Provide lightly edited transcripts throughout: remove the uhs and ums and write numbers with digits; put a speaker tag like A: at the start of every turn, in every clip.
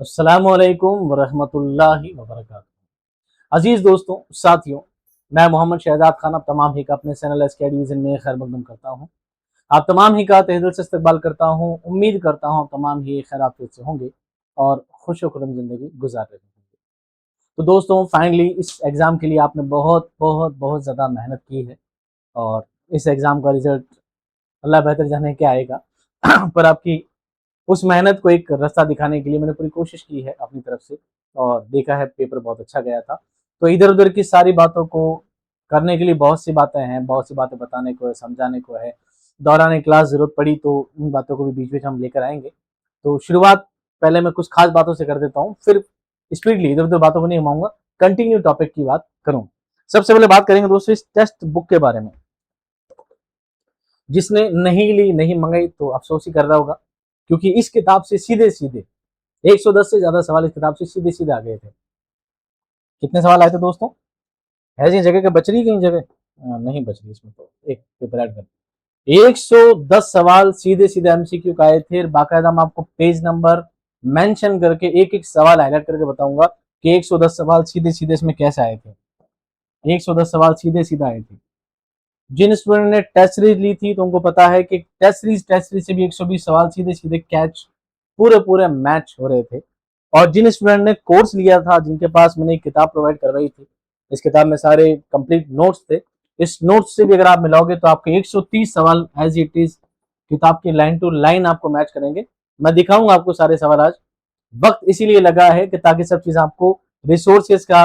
A: अस्सलामुअलैकुम वरहमतुल्लाहि वबरकातुहू। अजीज दोस्तों, साथियों, मैं मोहम्मद शहजाद खान आप तमाम ही का अपने चैनल एसके डिवीजन में खैर मकदम करता हूँ। आप तमाम ही का तहे दिल से इस्तकबाल करता हूँ। उम्मीद करता हूँ तमाम ही खैर आफियत से होंगे और खुश खुरम जिंदगी गुजार रहे होंगे। तो दोस्तों, फाइनली इस एग्ज़ाम के लिए आपने बहुत बहुत बहुत ज़्यादा मेहनत की है और इस एग्ज़ाम का रिजल्ट अल्लाह बेहतर जाने क्या आएगा पर आपकी उस मेहनत को एक रास्ता दिखाने के लिए मैंने पूरी कोशिश की है अपनी तरफ से और देखा है पेपर बहुत अच्छा गया था। तो इधर-उधर की सारी बातों को करने के लिए बहुत सी बातें हैं, बहुत सी बातें बताने को है, समझाने को है। दौरान क्लास ज़रूरत पड़ी तो उन बातों को भी बीच-बीच हम लेकर आएँगे। तो शुरुआत पहले मैं कुछ खास बातों से कर देता हूँ, फिर स्पीडली इधर-उधर बातों को नहीं घुमाऊँगा, कंटिन्यू टॉपिक की बात करूँ। सबसे पहले बात करेंगे दोस्तों इस टेक्स्ट बुक के बारे में। जिसने नहीं ली, नहीं मंगाई तो अफ़सोस ही कर रहा होगा, क्योंकि इस किताब से सीधे-सीधे 110 से ज़्यादा सवाल इस किताब से सीधे-सीधे आ गए थे। कितने सवाल आए थे दोस्तों? ऐसी जगह क्या बच रही है कहीं जगह? नहीं बच रही इसमें तो एक पेपर ऐड कर। 110 सवाल सीधे-सीधे एमसीक्यू का आए थे। बाकायदा मैं आपको पेज नंबर मेंशन करके एक-एक सवाल हाइलाइट करके बताऊँगा कि 110 सवाल सीधे-सीधे इसमें कैसे आए थे। 110 सवाल सीधे-सीधे आए थे। जिन स्टूडेंट ने टेस्ट सीरीज ली थी तो उनको पता है कि टेस्ट सीरीज से भी 120 सवाल सीधे-सीधे कैच पूरे-पूरे मैच हो रहे थे। और जिन स्टूडेंट ने कोर्स लिया था, जिनके पास मैंने एक किताब प्रोवाइड करवाई थी, इस किताब में सारे कंप्लीट नोट्स थे। इस नोट्स से भी अगर आप मिलाओगे तो आपके 130 सवाल एज इट इज किताब की लाइन टू लाइन आपको मैच करेंगे। मैं दिखाऊंगा आपको सारे सवाल आज। वक्त इसीलिए लगा है कि ताकि सब चीज़ आपको रिसोर्सेज का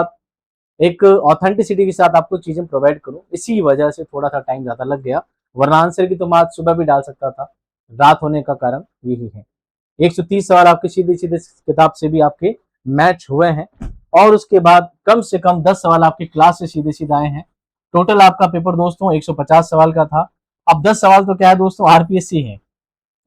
A: एक ऑथेंटिसिटी के साथ आपको चीज़ें प्रोवाइड करूँ, इसी वजह से थोड़ा-सा टाइम ज़्यादा लग गया, वरना आंसर की तो मैं आज सुबह भी डाल सकता था। रात होने का कारण यही है। 130 सवाल आपके सीधे-सीधे किताब से भी आपके मैच हुए हैं और उसके बाद कम से कम 10 सवाल आपकी क्लास से सीधे-सीधे आए हैं। टोटल आपका पेपर दोस्तों 150 सवाल का था। अब 10 सवाल तो क्या है दोस्तों, आरपीएससी है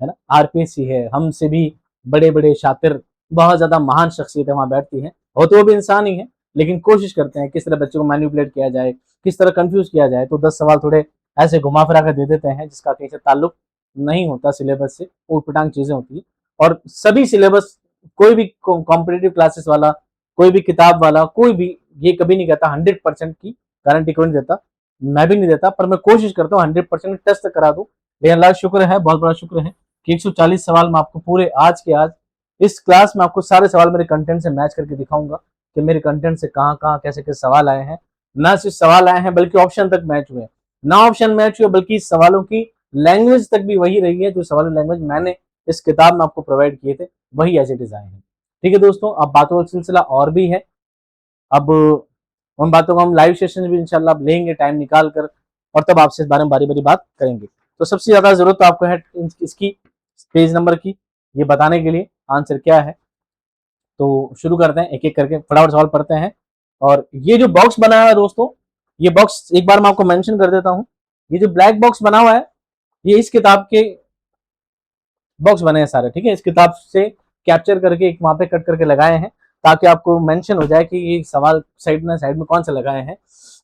A: ना? आरपीएससी है, हमसे भी बड़े-बड़े शातिर, बहुत ज़्यादा महान शख्सियतें वहाँ बैठती हैं। हो तो वो भी इंसान ही है, लेकिन कोशिश करते हैं किस तरह बच्चों को मैनिपुलेट किया जाए, किस तरह कन्फ्यूज़ किया जाए। तो 10 सवाल थोड़े ऐसे घुमा-फिरा कर दे देते हैं जिसका कहीं से ताल्लुक नहीं होता सिलेबस से, ऊट-पटांग चीज़ें होती हैं। और सभी सिलेबस, कोई भी कॉम्पिटिटिव क्लासेस वाला, कोई भी किताब वाला, कोई भी ये कभी नहीं कहता 100% की गारंटी कोई नहीं देता। मैं भी नहीं देता, पर मैं कोशिश करता हूँ 100% टेस्ट करा दूँ। लेकिन अल्लाह का शुक्र है, बहुत बड़ा शुक्र है कि 140 सवाल मैं आपको पूरे आज के आज इस क्लास में आपको सारे सवाल मेरे कंटेंट से मैच करके दिखाऊंगा कि मेरे कंटेंट से कहाँ-कहाँ, कैसे-कैसे सवाल आए हैं। ना सिर्फ सवाल आए हैं बल्कि ऑप्शन तक मैच हुए। ना ऑप्शन मैच हुए बल्कि सवालों की लैंग्वेज तक भी वही रही है जो सवाल लैंग्वेज मैंने इस किताब में आपको प्रोवाइड किए थे, वही एज इट इज आए हैं। ठीक है दोस्तों, अब बातों का सिलसिला और भी है। अब उन बातों को हम लाइव सेशन भी इंशाल्लाह लेंगे टाइम निकाल कर और तब आपसे इस बारे में बारी बारी बात करेंगे। तो सबसे ज्यादा जरूरत तो आपको है इसकी पेज नंबर की, ये बताने के लिए आंसर क्या है। तो शुरू करते हैं एक एक करके, फटाफट सवाल पढ़ते हैं। और ये जो बॉक्स बना हुआ है दोस्तों, ये बॉक्स एक बार मैं आपको मेंशन कर देता हूँ। ये जो ब्लैक बॉक्स बना हुआ है, ये इस किताब के बॉक्स बने हैं सारे, ठीक है। इस किताब से कैप्चर करके एक वहां पे कट करके लगाए हैं ताकि आपको मेंशन हो जाए कि ये सवाल साइड में कौन से लगाए हैं।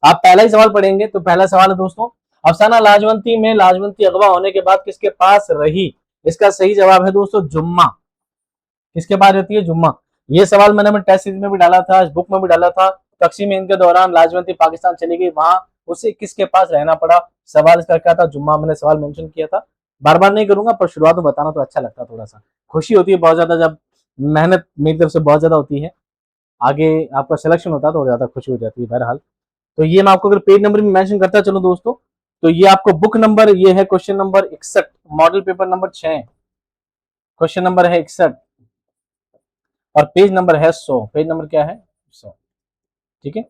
A: आप पहला ही सवाल पढ़ेंगे तो पहला सवाल है दोस्तों, अफसाना लाजवंती में लाजवंती अगवा होने के बाद किसके पास रही? इसका सही जवाब है दोस्तों जुम्मा। किसके पास रहती है? जुम्मा। ये सवाल मैंने टेस्ट सीरीज में भी डाला था, इस बुक में भी डाला था। तकसीम हिंद के दौरान लाजवंती पाकिस्तान चली गई, वहां उसे किसके पास रहना पड़ा? सवाल इसका क्या था? जुम्मा। मैंने सवाल मेंशन किया था, बार बार नहीं करूंगा, पर शुरुआत में बताना तो अच्छा लगता, थोड़ा सा खुशी होती है बहुत ज्यादा जब मेहनत मेरी तरफ से बहुत ज्यादा होती है, आगे आपका सिलेक्शन होता है तो ज्यादा खुशी हो जाती है। बहरहाल, तो ये मैं आपको अगर पेज नंबर भी मेंशन करता चलो दोस्तों, तो ये आपको बुक नंबर, ये है question number 61, model paper number 6, question number है 61 और पेज नंबर है 100। पेज नंबर क्या है? 100। ठीक है,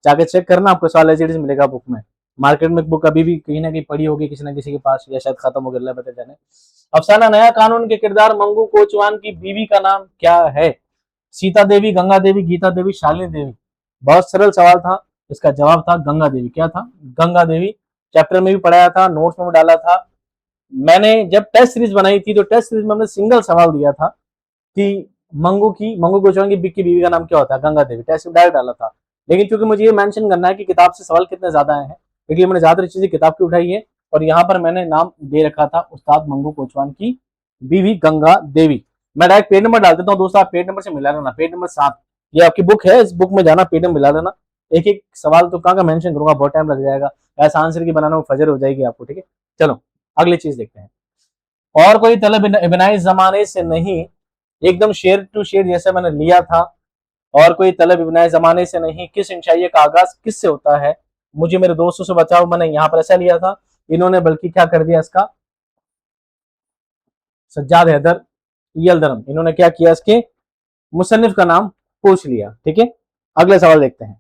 A: जाके चेक करना, आपको सवाल एज इट इज मिलेगा बुक में। मार्केट में बुक अभी भी कहीं ना कहीं पड़ी होगी किसी ना किसी के पास, या शायद खत्म हो गया, अल्लाह पता जाने। अफसाना नया कानून के किरदार मंगू कोचवान की बीवी का नाम क्या है? सीता देवी, गंगा देवी, गीता देवी, शालिनी देवी। बहुत सरल सवाल था, इसका जवाब था गंगा देवी। क्या था? गंगा देवी। चैप्टर में भी पढ़ाया था, नोट्स में भी डाला था। मैंने जब टेस्ट सीरीज बनाई थी तो टेस्ट सीरीज में हमने सिंगल सवाल दिया था कि मंगू गोचवान की बीवी का नाम क्या होता है? गंगा देवी। टेस्ट में डायरेक्ट डाला था, लेकिन क्योंकि मुझे ये मेंशन करना है कि किताब से सवाल कितने ज्यादा आए हैं, इसलिए मैंने ज्यादातर चीजें किताब की उठाई है और यहाँ पर मैंने नाम दे रखा था उस्ताद मंगू कोचवान की बीवी गंगा देवी। मैं डायरेक्ट पेज नंबर डाल देता हूँ दोस्तों, आप पेज नंबर से मिला लेना। पेज नंबर 7 ये आपकी बुक है, इस बुक में जाना, पेज नंबर मिला लेना। एक एक सवाल तो कहाँ का मेंशन करूंगा, बहुत टाइम लग जाएगा, ऐसा आंसर की बनाना वो फजर हो जाएगी आपको, ठीक है। चलो अगली चीज देखते हैं। और कोई तलब इब्नाई जमाने से नहीं, एकदम शेर टू शेर जैसे मैंने लिया था। और कोई तलब इब्नाई जमाने से नहीं, किस इंशाइये का आगाज किससे होता है, मुझे मेरे दोस्तों से बचाओ, मैंने यहाँ पर ऐसा लिया था। इन्होंने बल्कि क्या कर दिया इसका, सज्जाद हैदर यलदरम, इन्होंने क्या किया, इसके मुसन्निफ का नाम पूछ लिया, ठीक है। अगले सवाल देखते हैं।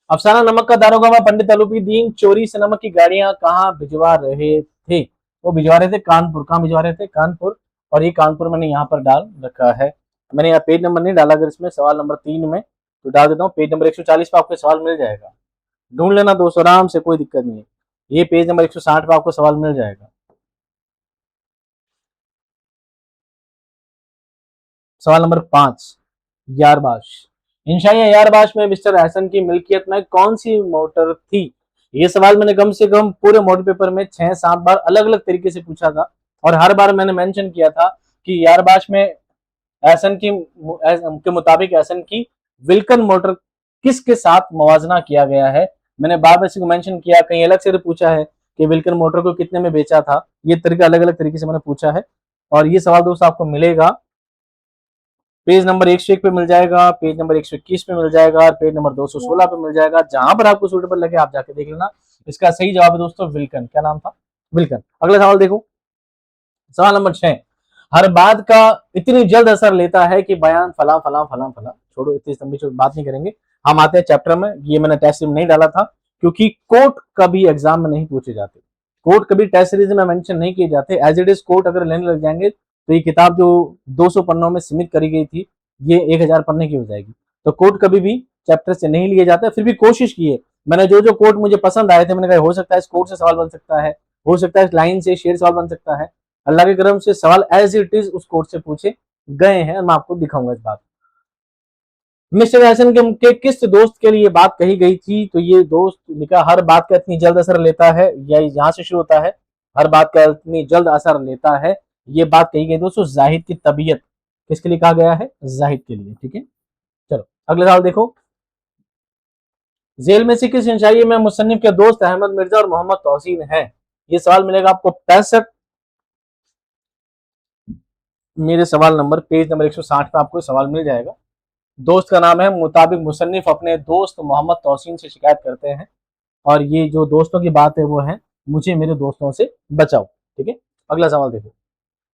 A: अफसाना नमक का दारोगा व पंडित अलूपीदीन चोरी से नमक की गाड़ियां कहाँ भिजवा रहे थे, वो भिजवा रहे थे कानपुर। कहाँ भिजवा रहे थे, कानपुर। और ये कानपुर मैंने यहाँ पर डाल रखा है। मैंने यहाँ पेज नंबर नहीं डाला, अगर इसमें सवाल नंबर 3 में तो डाल देता हूँ, पेज नंबर 140 पे आपको सवाल मिल जाएगा। ढूंढ लेना दोस्तों आराम से, कोई दिक्कत नहीं है। ये पेज नंबर 160 पे आपको सवाल मिल जाएगा। सवाल नंबर 5, यारबाश। इंशाइया यारबाश में मिस्टर एहसन की मिल्कियत में कौन सी मोटर थी। ये सवाल मैंने कम से कम पूरे मॉडल पेपर में 6-7 बार अलग अलग तरीके से पूछा था, और हर बार मैंने मेंशन किया था कि यारबाश में एहसन की के मुताबिक एहसन की विल्कन मोटर किसके साथ मवाजना किया गया है। मैंने बार बार इसी को मेंशन किया, कहीं अलग से पूछा है कि विल्कन मोटर को कितने में बेचा था। ये तरीका अलग अलग तरीके से मैंने पूछा है, और ये सवाल दोस्तों आपको मिलेगा पेज नंबर 101 पे मिल जाएगा, पेज नंबर 121 पे मिल जाएगा, और पेज नंबर 216 पे मिल जाएगा। जहां पर आपको सूटेबल लगे आप जाके देख लेना। इसका सही जवाब है दोस्तों विल्कन। क्या नाम था, विल्कन। अगला सवाल देखो, सवाल नंबर 6। हर बात का इतनी जल्द असर लेता है कि बयान फला फला फला फला। छोड़ो इतनी लंबी बात नहीं करेंगे, हम आते हैं चैप्टर में। ये मैंने टेस्ट में नहीं डाला था क्योंकि कोर्ट कभी एग्जाम में नहीं पूछे जाते, कोर्ट कभी टेस्ट सीरीज में मेंशन नहीं किए जाते। एज इट इज कोर्ट अगर लेने लग जाएंगे तो ये किताब जो 200 पन्नों में सीमित करी गई थी, ये 1000 पन्ने की हो जाएगी। तो कोर्ट कभी भी चैप्टर से नहीं लिए जाते। फिर भी कोशिश की है मैंने, जो जो कोर्ट मुझे पसंद आए थे मैंने कहा हो सकता है इस कोर्ट से सवाल बन सकता है, हो सकता है इस लाइन से शेर सवाल बन सकता है। अल्लाह के करम से सवाल एज इट इज उस कोर्ट से पूछे गए हैं, और मैं आपको दिखाऊंगा इस बात। मिस्टर हसन के किस दोस्त के लिए बात कही गई थी, तो ये दोस्त लिखा हर बात का इतनी जल्द असर लेता है, या यहाँ से शुरू होता है, हर बात का इतनी जल्द असर लेता है। ये बात कही गई दोस्तों जाहिद की तबीयत किसके लिए कहा गया है, जाहिद के लिए, ठीक है। चलो अगले सवाल देखो, जेल में से किस इंशाई में मुसन्निफ के दोस्त अहमद मिर्जा और मोहम्मद तोसीन है। ये सवाल मिलेगा आपको 65 मेरे सवाल नंबर, पेज नंबर 160 पे आपको सवाल मिल जाएगा। दोस्त का नाम है, मुताबिक मुसन्निफ अपने दोस्त मोहम्मद तोसीन से शिकायत करते हैं, और ये जो दोस्तों की बात है वो है मुझे मेरे दोस्तों से बचाओ, ठीक है। अगला सवाल देखो,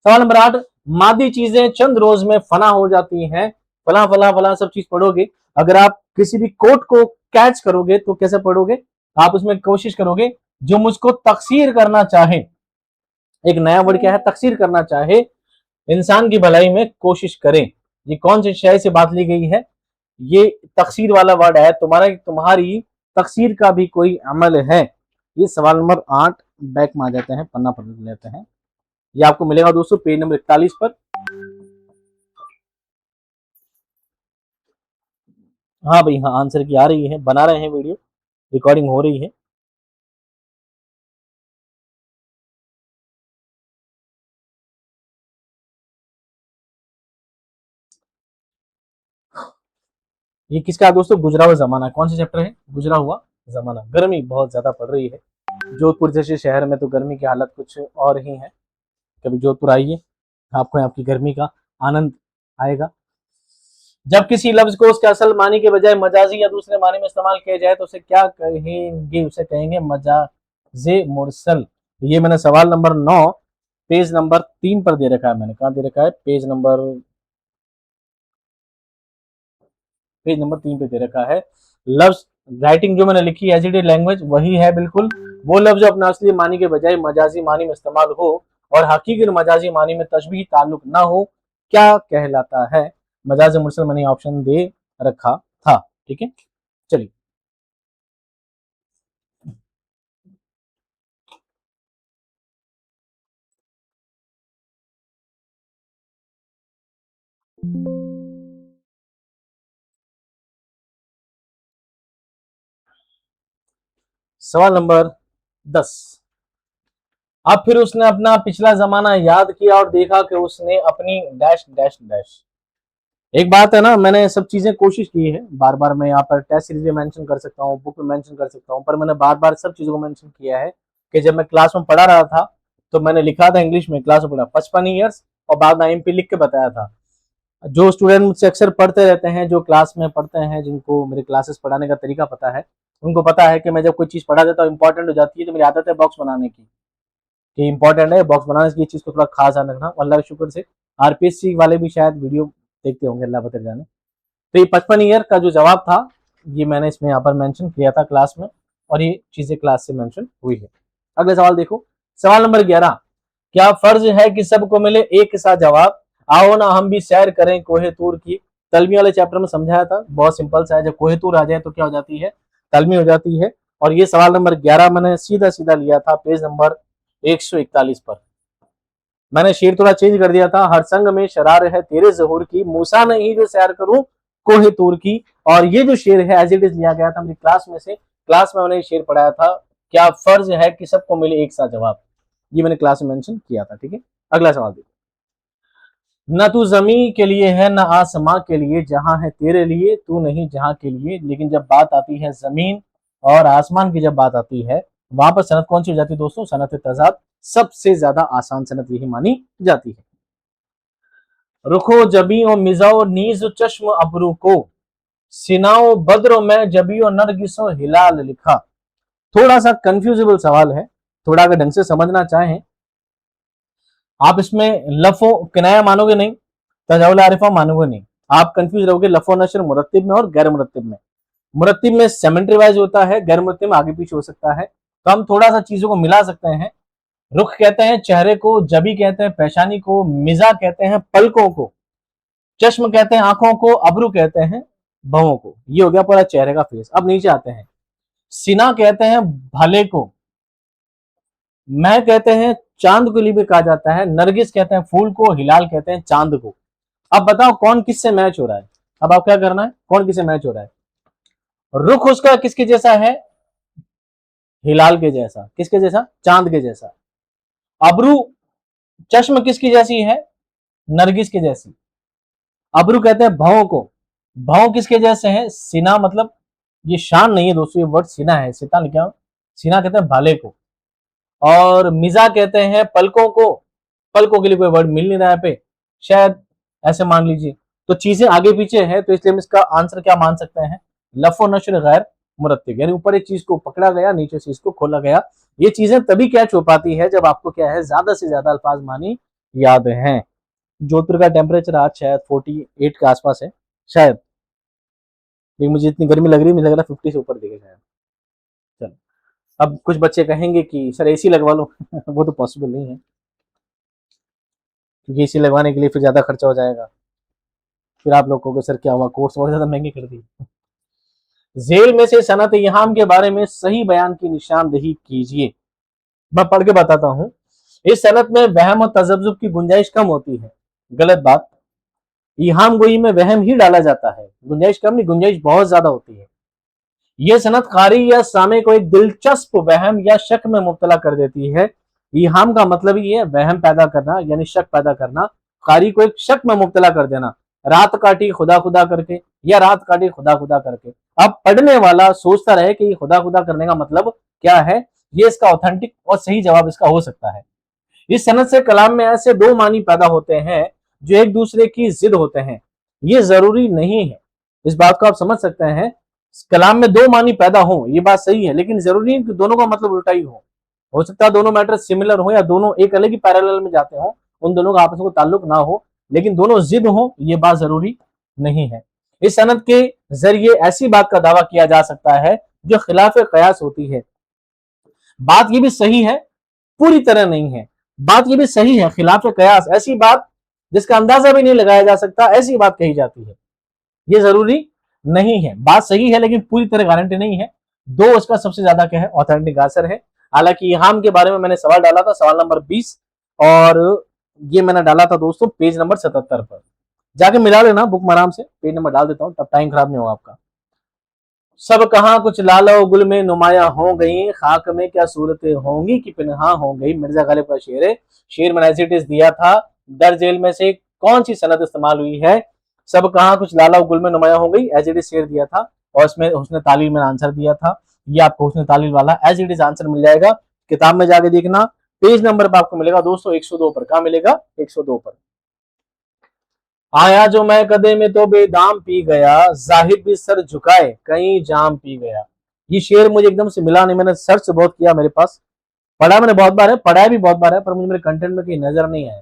A: सवाल नंबर 8। मादी चीजें चंद रोज में फना हो जाती हैं, फला फला फला सब चीज पढ़ोगे। अगर आप किसी भी कोट को कैच करोगे तो कैसे पढ़ोगे, आप उसमें कोशिश करोगे जो मुझको तकसीर करना चाहे। एक नया वर्ड क्या है, तकसीर करना चाहे, इंसान की भलाई में कोशिश करें। ये कौन सी शायरी से बात ली गई है, ये तकसीर वाला वर्ड है। तुम्हारी तकसीर का भी कोई अमल है। ये सवाल नंबर 8 बैक में आ जाते हैं, पन्ना पलट लेते हैं। ये आपको मिलेगा दोस्तों पेज नंबर 41 पर। हाँ भाई हाँ, आंसर की आ रही है, बना रहे हैं वीडियो, रिकॉर्डिंग हो रही है। ये किसका है दोस्तों, गुजरा हुआ जमाना। कौन सा चैप्टर है, गुजरा हुआ जमाना। गर्मी बहुत ज्यादा पड़ रही है जोधपुर जैसे शहर में, तो गर्मी की हालत कुछ और ही है। कभी जोधपुर आइए, आपको आपकी गर्मी का आनंद आएगा। जब किसी लफ्ज को उसके असल मानी के बजाय मजाजी या दूसरे मानी में इस्तेमाल किया जाए तो उसे क्या कहेंगे, उसे कहेंगे मजाजे मुरसल। ये मैंने सवाल नंबर 9 पेज नंबर 3 पर दे रखा है। मैंने कहा दे रखा है, पेज नंबर 3 पे दे रखा है। लफ्ज राइटिंग जो मैंने लिखी है एजिड लैंग्वेज वही है बिल्कुल। वो लफ्ज जो अपने असली मानी के बजाय मजाजी मानी में इस्तेमाल हो और हकीकी मजाजी मानी में तशबीह ताल्लुक ना हो, क्या कहलाता है। मजाज मुरसल मैंने ऑप्शन दे रखा था, ठीक है। चलिए सवाल नंबर 10। अब फिर उसने अपना पिछला जमाना याद किया और देखा कि उसने अपनी डैश डैश डैश। एक बात है ना, मैंने सब चीजें कोशिश की है, बार बार मैं यहाँ पर टेस्ट सीरीज में मेंशन कर सकता हूँ, बुक में मेंशन कर सकता हूँ, पर मैंने बार बार सब चीजों को मेंशन किया है कि जब मैं क्लास में पढ़ा रहा था तो मैंने लिखा था इंग्लिश में, क्लास में पढ़ा 55 ईयर्स और बाद में IMP लिख के बताया था। जो स्टूडेंट मुझसे अक्सर पढ़ते रहते हैं, जो क्लास में पढ़ते हैं, जिनको मेरे क्लासेस पढ़ाने का तरीका पता है, उनको पता है कि मैं जब कोई चीज पढ़ा देता हूँ इंपॉर्टेंट हो जाती है तो मेरी आदत है बॉक्स बनाने की, कि इंपॉर्टेंट है बॉक्स बनाने की, चीज को थोड़ा खास ध्यान रखना। अल्लाह के शुक्र से RPSC वाले भी शायद वीडियो देखते होंगे, अल्लाह बता जाने। तो ये 55 ईयर का जो जवाब था ये मैंने इसमें यहाँ पर मेंशन किया था क्लास में, और ये चीजें क्लास से मेंशन हुई है। अगला सवाल देखो, सवाल नंबर 11, क्या फर्ज है कि सबको मिले एक के साथ जवाब, आओ ना हम भी सैर करें कोहे तूर की। तलमी वाले चैप्टर में समझाया था, बहुत सिंपल सा है, जब कोहे तूर आ जाए तो क्या हो जाती है, तलमी हो जाती है। और ये सवाल नंबर 11 मैंने सीधा सीधा लिया था पेज नंबर 141 पर। मैंने शेर थोड़ा चेंज कर दिया था, हर संग में शरार है तेरे जहूर की, मूसा नहीं जो सैर करूं कोहे तूर की। और ये जो शेर है एज इट इज लिया गया था मेरी क्लास में से, क्लास में मैंने शेर पढ़ाया था, क्या फर्ज है कि सबको मिले एक साथ जवाब, ये मैंने क्लास में मेंशन किया था। ठीक है, अगला सवाल देखो, न तू जमी के लिए है न आसमां के लिए, जहां है तेरे लिए तू नहीं जहां के लिए। लेकिन जब बात आती है जमीन और आसमान की, जब बात आती है वहां पर सनत कौन सी हो जाती है दोस्तों, सनत तजाद सबसे ज्यादा आसान सनत यही मानी जाती है। रुखो जबियो मिजाओ नीज चश्म अबरू को, सिनाओ बद्रो में जबियो नरगिसो हिलाल लिखा। थोड़ा सा कंफ्यूजेबल सवाल है, थोड़ा अगर ढंग से समझना चाहें आप इसमें लफो किनाया मानोगे नहीं, तजाउल आरिफा मानोगे नहीं, आप कंफ्यूज रहोगे लफो नशर मुरत्तिब में और गैर मुरत्तिब में। मुरत्तिब में सेमेंट्री वाइज होता है, गैर मुरत्तिब में आगे पीछे हो सकता है, तो हम थोड़ा सा चीजों को मिला सकते हैं। रुख कहते हैं चेहरे को, जबी कहते हैं पेशानी को, मिजा कहते हैं पलकों को, चश्म कहते हैं आंखों को, अबरू कहते हैं भवों को। ये हो गया पूरा चेहरे का फेस। अब नीचे आते हैं, सीना कहते हैं भले को, मैं कहते हैं चांद को लिए भी कहा जाता है, नरगिस कहते हैं फूल को, हिलाल कहते हैं चांद को। अब बताओ कौन किससे मैच हो रहा है, अब आप क्या करना है, कौन किससे मैच हो रहा है। रुख उसका किसके जैसा है, हिलाल के जैसा, किसके जैसा, चांद के जैसा। अबरू, चश्म किसकी जैसी है, नरगिस के जैसी। अबरू कहते हैं भवों को, भवों किसके जैसे हैं, सीना, मतलब ये शान नहीं है दोस्तों, ये वर्ड सीना है, सीता लिखा, सीना कहते हैं भाले को। और मिजा कहते हैं पलकों को, पलकों के लिए कोई वर्ड मिल नहीं रहा है पे, शायद ऐसे मान लीजिए। तो चीजें आगे पीछे है, तो इसलिए हम इसका आंसर क्या मान सकते हैं, लफो नशर गैर मुरत्तिब, यानी ऊपर एक चीज को पकड़ा गया, नीचे से इसको खोला गया। ये चीजें तभी कैच हो पाती है जब आपको क्या है, ज्यादा से ज्यादा अल्फाज मानी याद हैं। जोधपुर का टेम्परेचर आज शायद 48 के आसपास है शायद, लेकिन मुझे इतनी गर्मी लग रही है, मुझे लग रहा है 50 से ऊपर दिखेगा शायद। चलो, अब कुछ बच्चे कहेंगे कि सर AC लगवा लो वो तो पॉसिबल नहीं है, क्योंकि AC लगवाने के लिए फिर ज्यादा खर्चा हो जाएगा, फिर आप लोग कहोगे सर क्या हुआ, कोर्स और ज्यादा महंगे कर दिए। झेल में से सनत यहाम के बारे में सही बयान की निशानदेही कीजिए। मैं पढ़ के बताता हूं, इस सनत में वहम और तजब्जुब की गुंजाइश कम होती है। गलत बात, इहाम गोई में वहम ही डाला जाता है, गुंजाइश कम नहीं, गुंजाइश बहुत ज्यादा होती है। यह सनत कारी या सामे को एक दिलचस्प वहम या शक में मुब्तला कर देती है। इहाम का मतलब ही है वहम पैदा करना, यानी शक पैदा करना, कारी को एक शक में मुब्तला कर देना, रात काटी खुदा खुदा करके या रात काटी खुदा खुदा करके। अब पढ़ने वाला सोचता रहे कि खुदा खुदा करने का मतलब क्या है, ये इसका ऑथेंटिक और सही जवाब इसका हो सकता है। इस सनद से कलाम में ऐसे दो मानी पैदा होते हैं जो एक दूसरे की जिद होते हैं, ये जरूरी नहीं है, इस बात को आप समझ सकते हैं। कलाम में दो मानी पैदा हो ये बात सही है, लेकिन जरूरी नहीं कि दोनों का मतलब उल्टा ही हो सकता है दोनों मैटर सिमिलर हो या दोनों एक अलग ही पैरेलल में जाते हो, उन दोनों का आपस में ताल्लुक ना हो, लेकिन दोनों जिद हो ये बात जरूरी नहीं है। इस सनद के जरिए ऐसी बात का दावा किया जा सकता है जो खिलाफ कयास होती है। बात ये भी सही है, पूरी तरह नहीं है, बात ये भी सही है, खिलाफ कयास ऐसी बात जिसका अंदाजा भी नहीं लगाया जा सकता, ऐसी बात कही जाती है, ये जरूरी नहीं है। बात सही है लेकिन पूरी तरह गारंटी नहीं है। दो उसका सबसे ज्यादा क्या है, ऑथेंटिक आंसर है। हालांकि इहाम के बारे में मैंने सवाल डाला था, सवाल नंबर 20, और ये मैंने डाला था दोस्तों पेज नंबर 77 पर, जाके मिला लेना बुक में आराम से, पेज नंबर डाल देता हूं तब टाइम खराब नहीं होगा आपका। सब कहाँ कुछ लालो गुल में नुमाया हो गई, खाक में क्या सूरतें होंगी कि पिनहा हो गई। मिर्जा गालिब का शेर है। शेर में एसिटिस दिया था। दर जेल में से कौन सी सनद इस्तेमाल हुई है? सब कहाँ कुछ लाला गुल में नुमाया हो गई, एज इट इज शेर दिया था और इसमें उसने तालील में आंसर दिया था। ये आपको उसने तालील वाला एज इट इज आंसर मिल जाएगा, किताब में जाके देखना। पेज नंबर पर आपको मिलेगा दोस्तों 102 पर। कहाँ मिलेगा? 102 पर। आया जो मैं कदे में तो बेदाम पी गया, जाहिद भी सर झुकाए कहीं जाम पी गया। ये शेर मुझे एकदम से मिला नहीं, मैंने सर्च बहुत किया, मेरे पास पढ़ा मैंने बहुत बार है, पढ़ा भी बहुत बार है, पर मुझे मेरे कंटेंट में कहीं नजर नहीं आया।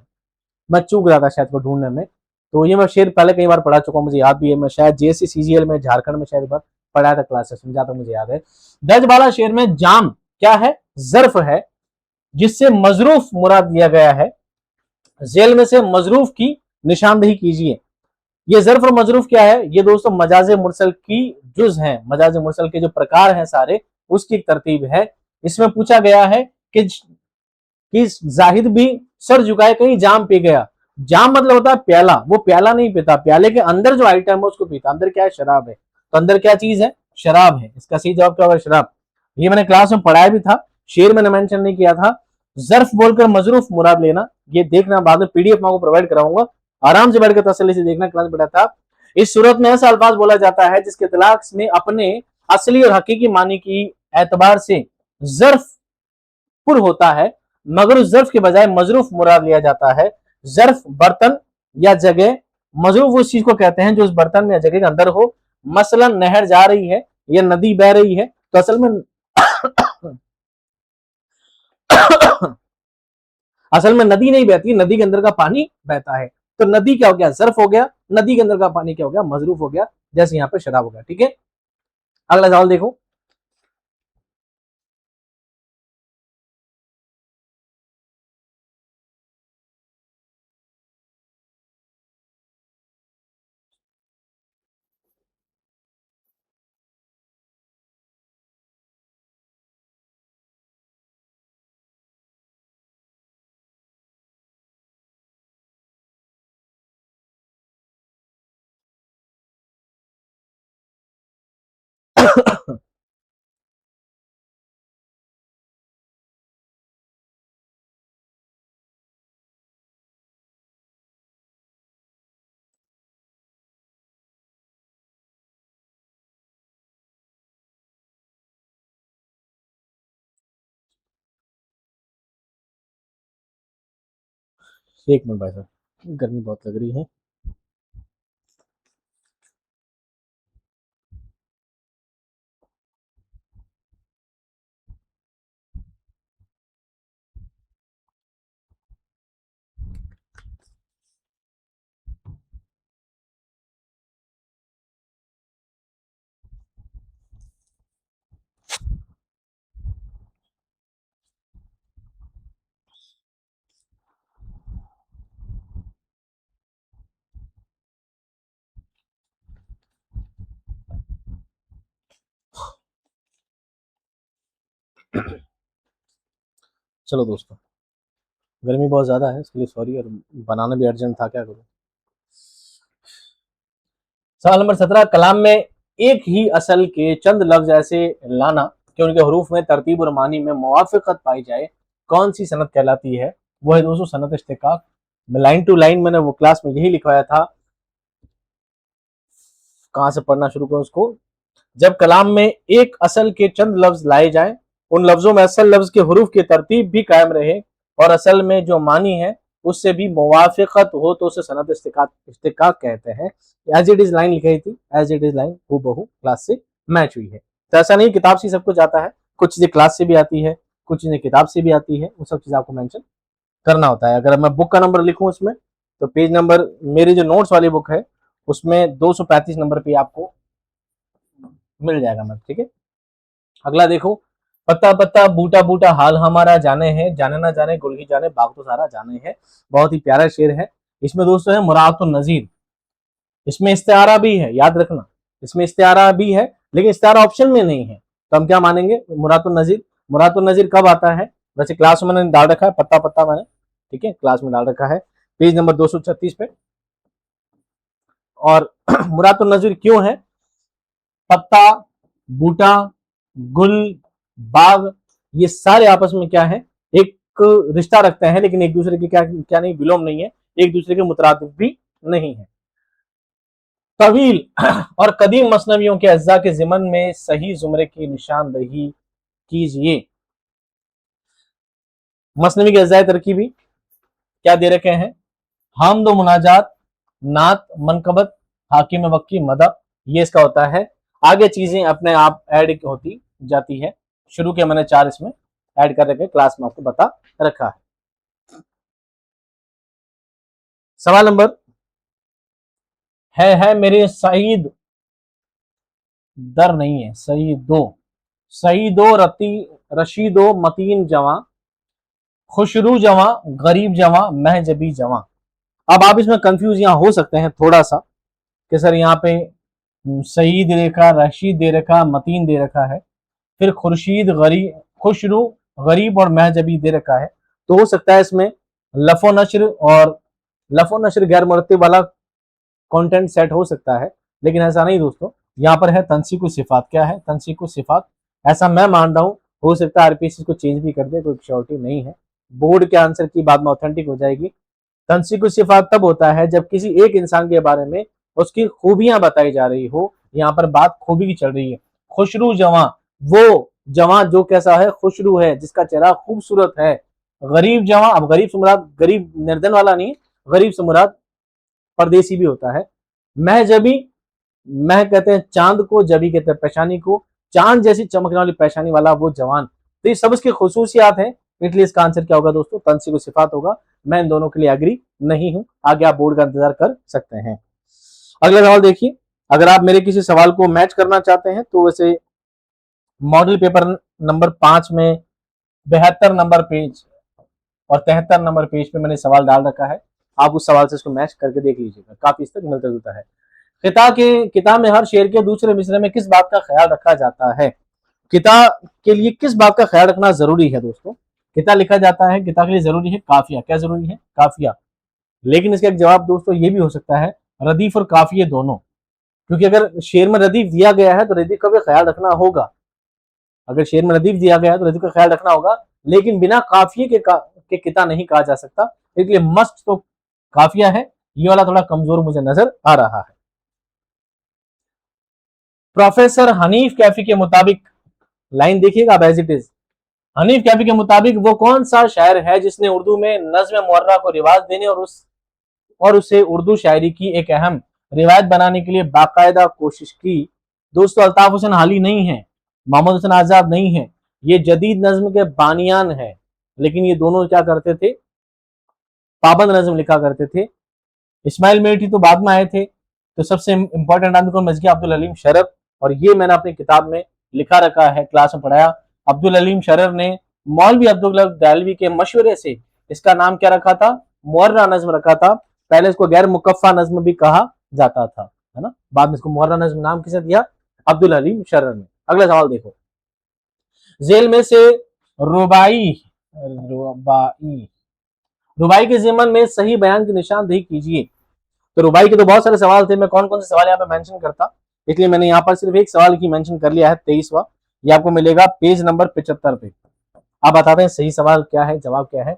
A: मैं चूक रहा था शायद को ढूंढने में। तो ये मैं शेर पहले कई बार पढ़ा चुका हूँ, मुझे याद भी है। मैं शायद जेएससी सीजीएल में झारखंड में शायद बार पढ़ाया था क्लासेस में, जहां तक मुझे याद है। दर्ज वाला शेर में जाम क्या है? जर्फ है, जिससे मजरूफ मुराद लिया गया है। जेल में से मजरूफ की निशानदेही कीजिए। ये जर्फ और मजरूफ क्या है? ये दोस्तों मजाज मुरसल की जुज हैं, मजाज मुरसल के जो प्रकार हैं सारे, उसकी एक तरतीब है। इसमें पूछा गया है कि जाहिद भी सर झुकाए कहीं जाम पी गया। जाम मतलब होता है प्याला, वो प्याला नहीं पीता, प्याले के अंदर जो आइटम है उसको पीता। अंदर क्या है? शराब है। तो अंदर क्या चीज है? शराब है। इसका सही जवाब क्या होगा? शराब। ये मैंने क्लास में पढ़ाया भी था, शेर मैंने मेंशन नहीं किया था। जर्फ बोलकर मजरूफ मुराद लेना, ये देखना, बाद में पीडीएफ मैं आपको प्रोवाइड कराऊंगा, आराम से बैठकर तसल्ली से देखना, क्लास बैठा था। इस सूरत में ऐसा अल्फाज बोला जाता है जिसके तलाक में अपने असली और हकीकी मानी की एतबार से जर्फ पुर होता है, मगर उस जर्फ के बजाय मजरूफ मुराद लिया जाता है। जर्फ बर्तन या जगह, मजरूफ उस चीज को कहते हैं जो उस बर्तन में या जगह के अंदर हो। मसलन नहर जा रही है या नदी बह रही है, तो असल में नदी नहीं बहती, नदी के अंदर का पानी बहता है। तो नदी क्या हो गया? जर्फ हो गया। नदी के अंदर का पानी क्या हो गया? मजरूफ हो गया। जैसे यहाँ पे शराब हो गया। ठीक है, अगला सवाल देखो। एक मिनट भाई साहब, गर्मी बहुत लग रही है। चलो दोस्तों, गर्मी बहुत ज्यादा है, इसके लिए सॉरी, और बनाना भी अर्जेंट था, क्या करूं। सवाल नंबर 17, कलाम में एक ही असल के चंद लफ्ज ऐसे लाना कि उनके हरूफ में तरतीब और मानी में मुवाफिकत पाई जाए, कौन सी सनत कहलाती है? वो है दोस्तों सनत इश्तिकाक। लाइन टू लाइन मैंने वो क्लास में यही लिखवाया था। कहां से पढ़ना शुरू करूं उसको? जब कलाम में एक असल के चंद लफ्ज लाए जाएं, उन लफ्जों में असल लफ्ज के हरूफ की तरतीब भी कायम रहे और असल में जो मानी है उससे भी मुवाफिकत हो, तो उसे सनत इस्तिकाक कहते हैं। एज इट इज लाइन लिखी थी, एज इट इज लाइन हूबहू क्लास से मैच हुई है। तो ऐसा नहीं किताब से सब कुछ आता है, कुछ चीजें क्लास से भी आती है, कुछ चीजें किताब से भी आती है, वो सब चीज आपको मेंशन करना होता है। अगर मैं बुक का नंबर लिखूं उसमें, तो पेज नंबर, मेरी जो नोट्स वाली बुक है उसमें 235 नंबर पे आपको मिल जाएगा मैम। ठीक है, अगला देखो। पत्ता पत्ता बूटा बूटा हाल हमारा जाने हैं, जाने ना जाने गुल ही जाने बाग तो सारा जाने हैं। बहुत ही प्यारा शेर है। इसमें दोस्तों है मुरातुन नजीर। इसमें इस्तिआरा भी है, याद रखना, इसमें इस्तिआरा भी है, लेकिन इस्तिआरा ऑप्शन में नहीं है। तो हम क्या मानेंगे? मुरातुन नजीर। मुरातुन नजीर कब आता है? वैसे क्लास में मैंने डाल रखा है, पत्ता पत्ता मैंने, ठीक है, क्लास में डाल रखा है, पेज नंबर 236 पे। और मुरातुन नजीर क्यों है? पत्ता बूटा, गुल, बाग, ये सारे आपस में क्या है, एक रिश्ता रखते हैं, लेकिन एक दूसरे के क्या क्या नहीं, विलोम नहीं है, एक दूसरे के मुतरादिफ भी नहीं है। तवील और कदीम मसनवियों के अज्जा के ज़िमन में सही जुमरे की निशानदही कीजिए। मसनवी के अज्जा तरकीबी क्या दे रखे हैं, हामद मुनाजात, नात, मनकबत, हाकिम वक्की, मदा, ये इसका होता है। आगे चीजें अपने आप ऐड होती जाती है। शुरू के मैंने 4 इसमें ऐड कर रखे, क्लास में आपको बता रखा है। सवाल नंबर है मेरे सईद, दर नहीं है, सईदो, सईदो रती, रशीदो मतीन जवां, खुशरू जवां, गरीब जवां, महजबी जवां। अब आप इसमें कंफ्यूज यहाँ हो सकते हैं थोड़ा सा कि सर यहाँ पे सईद दे रखा, रशीद दे रखा, मतीन दे रखा है, फिर खुर्शीद, गरीब, खुशरू, गरीब और महजबी दे रखा है। तो हो सकता है इसमें लफो नशर और लफो नशर गैर मुरत्तिब वाला कंटेंट सेट हो सकता है, लेकिन ऐसा नहीं दोस्तों। यहाँ पर है तंसीकु सिफात। क्या है, तंसीकु सिफात, ऐसा मैं मान रहा हूँ। हो सकता है आरपीएससी को चेंज भी कर दे, कोई श्योरिटी नहीं है। बोर्ड के आंसर की बाद में ऑथेंटिक हो जाएगी। तंसीकु सिफात तब होता है जब किसी एक इंसान के बारे में उसकी खूबियां बताई जा रही हो। यहाँ पर बात खूबी की चल रही है। खुशरू जवां, वो जवां जो कैसा है, खुशरू है, जिसका चेहरा खूबसूरत है। गरीब जवां, अब गरीब से मुराद गरीब निर्धन वाला नहीं, गरीब से मुराद परदेसी भी होता है। महजबी, मह कहते हैं चांद को, जबी कहते हैं पेशानी को, चांद जैसी चमकने वाली पेशानी वाला वो जवान। तो ये सब इसकी खुसूसियात हैं, इसलिए इसका आंसर क्या होगा दोस्तों, तंसीकु सिफात होगा। मैं इन दोनों के लिए एग्री नहीं हूं। आगे आप बोर्ड का इंतजार कर सकते हैं। अगला सवाल देखिए, अगर आप मेरे किसी सवाल को मैच करना चाहते हैं तो वैसे मॉडल पेपर नंबर 5 में 72 नंबर पेज और 73 नंबर पेज पे मैंने सवाल डाल रखा है। आप उस सवाल से इसको मैच करके देख लीजिएगा, काफी इस तक मिलता जुलता है। किताब में हर शेर के दूसरे मिसरे में किस बात का ख्याल रखा जाता है। किताब के लिए किस बात का ख्याल रखना जरूरी है दोस्तों। किताब लिखा जाता है, किताब के लिए जरूरी है काफिया। क्या जरूरी है, काफिया। लेकिन इसका एक जवाब दोस्तों ये भी हो सकता है रदीफ और काफिये दोनों, क्योंकि अगर शेर में रदीफ दिया गया है तो रदीफ का भी ख्याल रखना होगा। अगर शेर में रदीफ दिया गया है तो रदीफ का ख्याल रखना होगा, लेकिन बिना काफिये के किता नहीं कहा जा सकता। इसलिए मस्ट तो काफिया है। ये वाला थोड़ा कमजोर मुझे नजर आ रहा है। प्रोफेसर हनीफ कैफी के मुताबिक, लाइन देखिएगा अब as it is. Hanif Kaifi के मुताबिक वो कौन सा शायर है जिसने उर्दू में नज्म मुअर्रा को रिवाज देने और उसे उर्दू शायरी की एक अहम रिवायत बनाने के लिए बाकायदा कोशिश की। दोस्तों अल्ताफ हुसैन हाली नहीं है, मोहम्मद हुसैन आजाद नहीं है, ये जदीद नज्म के बानियान है। लेकिन ये दोनों क्या करते थे, पाबंद नज्म लिखा करते थे। इस्माइल मेठी तो बाद में आए थे। तो सबसे इंपॉर्टेंट आदमी को मजगी अब्दुल हलीम शरफ, और ये मैंने अपनी किताब में लिखा रखा है, क्लास में पढ़ाया। अब्दुल हलीम शरफ ने मौलवी अब्दुल दहलवी के मशवरे से इसका नाम क्या रखा था, मुअर्रा नज्म रखा था। पहले इसको गैर मुकफ्फा नज्म भी कहा जाता था, है ना। बाद में इसको मुअर्रा नज्म नाम किसे दिया, अब्दुल हलीम शरफ ने। अगला सवाल देखो, जेल में से रुबाई रुबाई रुबाई के ज़िमन में सही बयान की निशानदेही कीजिए। तो रुबाई के तो बहुत सारे सवाल थे, मैं कौन कौन से सवाल यहाँ पे मेंशन करता, इसलिए मैंने यहाँ पर सिर्फ एक सवाल की मेंशन कर लिया है, 23वां। ये आपको मिलेगा पेज नंबर 75 पे। आप बताते हैं सही सवाल क्या है, जवाब क्या है।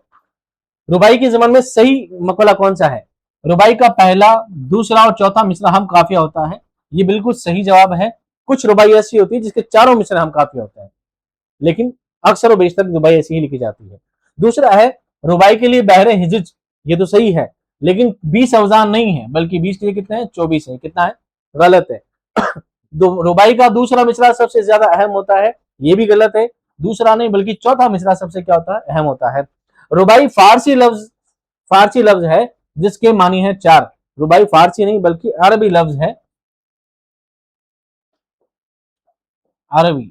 A: रुबाई के ज़माने में सही मकबला कौन सा है। रुबाई का पहला, दूसरा और चौथा मिसरा हम काफिया होता है। ये बिल्कुल सही जवाब है। कुछ रुबाई ऐसी होती है जिसके चारों मिसरे हम काफिया होते हैं, लेकिन अक्सर और बेशतर रुबाई ऐसी ही लिखी जाती है। दूसरा है रुबाई के लिए बहरे हिजज, ये तो सही है, लेकिन 20 अवजान नहीं है, बल्कि 20 के लिए कितने हैं, 24 है। कितना है, गलत है। रुबाई का दूसरा मिसरा सबसे ज्यादा अहम होता है, ये भी गलत है। दूसरा नहीं बल्कि चौथा मिसरा सबसे क्या होता है, अहम होता है। रुबाई फारसी लफ्ज है जिसके मानी है 4। रुबाई फारसी नहीं बल्कि अरबी लफ्ज है, अरबी,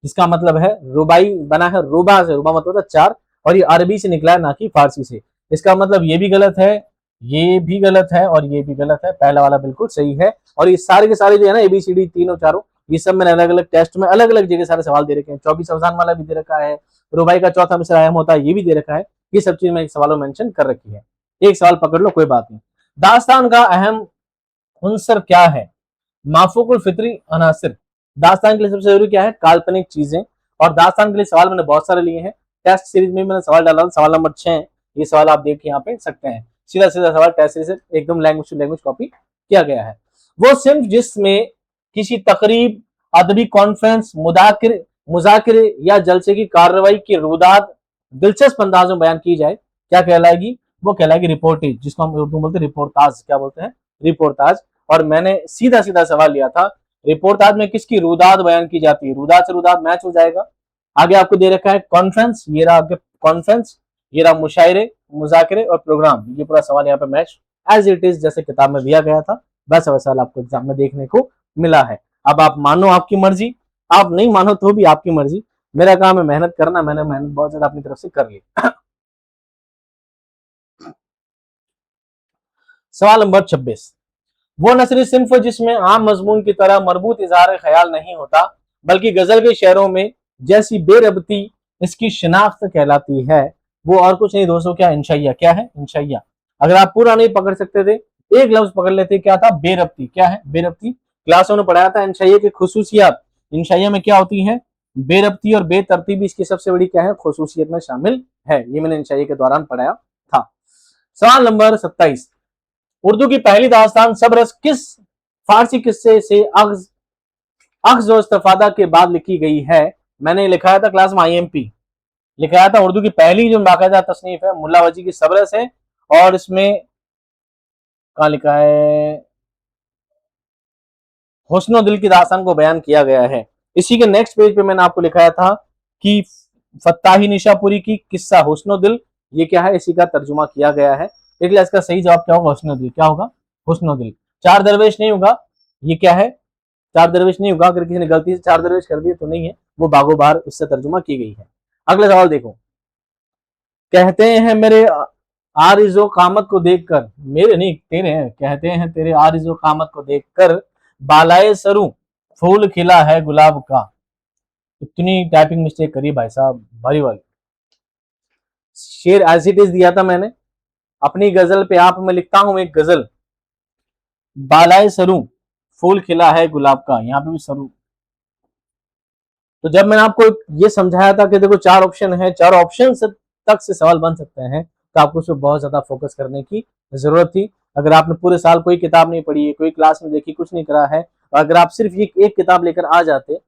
A: जिसका मतलब है रुबाई बना है रुबा से, रुबा मतलब 4, और ये अरबी से निकला है ना कि फारसी से। इसका मतलब ये भी गलत है, ये भी गलत है और ये भी गलत है। पहला वाला बिल्कुल सही है। और ये सारे के सारे जो है ना, एबीसीडी तीनों चारों, ये सब मैंने अलग अलग टेस्ट में अलग अलग जगह सारे सवाल दे रखे हैं। 24 अवजान वाला भी दे रखा है, रुबाई का चौथा मिसरा अहम होता है, ये भी दे रखा है। ये सब चीज मैं एक सवालों में मेंशन कर रखी है। एक सवाल पकड़ लो, कोई बात नहीं। दास्तान का अहम उनसर क्या है। माफूकुल फित्री अनासिर, दास्तान के लिए सबसे जरूरी क्या है, काल्पनिक चीजें। और दास्तान के लिए सवाल मैंने बहुत सारे लिए हैं, टेस्ट सीरीज में मैंने सवाल डाला, सवाल नंबर 6 ये सवाल आप देख यहाँ पे सकते हैं, सीधा सीधा सवाल टेस्ट सीरीज से एकदम लैंग्वेज टू लैंग्वेज कॉपी किया गया है। वो सिर्फ जिसमें किसी तकरीब, अदबी कॉन्फ्रेंस, मुजाकिरे या जलसे की कार्रवाई की रुदात दिलचस्प अंदाज में बयान की जाए, क्या कहलाएगी, वो कहलाएगी रिपोर्टेज, जिसको हम उर्दू बोलते हैं रिपोर्टाज, क्या बोलते हैं, रिपोर्टाज। और मैंने सीधा सीधा सवाल लिया था, रिपोर्टाज में किसकी रुदात बयान की जाती है, रुदात से रुदात मैच हो जाएगा। आगे आपको दे रखा है कॉन्फ्रेंस, ये रहा आपके कॉन्फ्रेंस, ये रहा मुशायरे, मुजाकिरे और प्रोग्राम, ये पूरा सवाल यहाँ पे मैच एज इट इज जैसे किताब में दिया गया था वैसा वैसा आपको एग्जाम में देखने को मिला है। अब आप मानो आपकी मर्जी, आप नहीं मानो तो भी आपकी मर्जी, मेरा काम है मेहनत करना, मैंने मेहनत बहुत ज्यादा अपनी तरफ से कर ली। सवाल नंबर 26, वो नसरी सिंफ जिसमें आम मजमून की तरह मरबूत इजहार ख्याल नहीं होता बल्कि गजल के शेरों में जैसी बेरबती इसकी शिनाख्त कहलाती है, वो और कुछ नहीं दोस्तों, क्या इंशाइया, क्या है इंशाइया। अगर आप पूरा नहीं पकड़ सकते थे, एक लफ्ज पकड़ लेते, क्या था, बेरबती, क्या है बेरबती। क्लासों में पढ़ाया था इंशाइया की खुसूसियात, इंशाइया में क्या होती है, बेरबती और बेतरतीबी इसकी सबसे बड़ी क्या है, खुसूसियत में शामिल है, ये मैंने इंशाइया के दौरान पढ़ाया था। सवाल नंबर 27, उर्दू की पहली दास्तान सबरस किस फारसी किस्से से अख्ज़ व इस्तिफादा के बाद लिखी गई है, मैंने लिखाया था क्लास में IMP लिखाया था। उर्दू की पहली जो बाकायदा तसनीफ है मुल्ला वजी की सबरस है, और इसमें कहा लिखा है, हुस्न दिल की दास्तान को बयान किया गया है। इसी के नेक्स्ट पेज पे मैंने आपको लिखाया था कि फत्ताही निशापुरी की किस्सा हुस्न दिल, ये क्या है, इसी का तर्जुमा किया गया है। इसलिए इसका सही जवाब क्या होगा, हुस्न दिल, क्या होगा, हुस्न दिल। चार दरवेश नहीं होगा, ये क्या है, चार दरवेश नहीं होगा, अगर किसी ने गलती से चार दरवेश कर दिए तो नहीं है, वो बागो बार उससे तर्जुमा की गई है। अगला सवाल देखो, कहते हैं मेरे आरिज़ो कामत को देखकर, मेरे नहीं तेरे हैं, कहते हैं तेरे आरिज़ो कामत को देखकर बालाए सरू फूल खिला है गुलाब का। इतनी टाइपिंग मिस्टेक करी भाई साहब, भारी वाली। शेर एज इट इज दिया था मैंने अपनी गजल पे, आप मैं लिखता हूं एक गजल, बालाए सरू फूल खिला है गुलाब का, यहाँ पे भी सरू। तो जब मैंने आपको ये समझाया था कि देखो चार ऑप्शन है, चार ऑप्शन तक से सवाल बन सकते हैं, तो आपको उस पर बहुत ज्यादा फोकस करने की जरूरत थी। अगर आपने पूरे साल कोई किताब नहीं पढ़ी है, कोई क्लास में देखी, कुछ नहीं करा है, और अगर आप सिर्फ ये एक किताब लेकर आ जाते,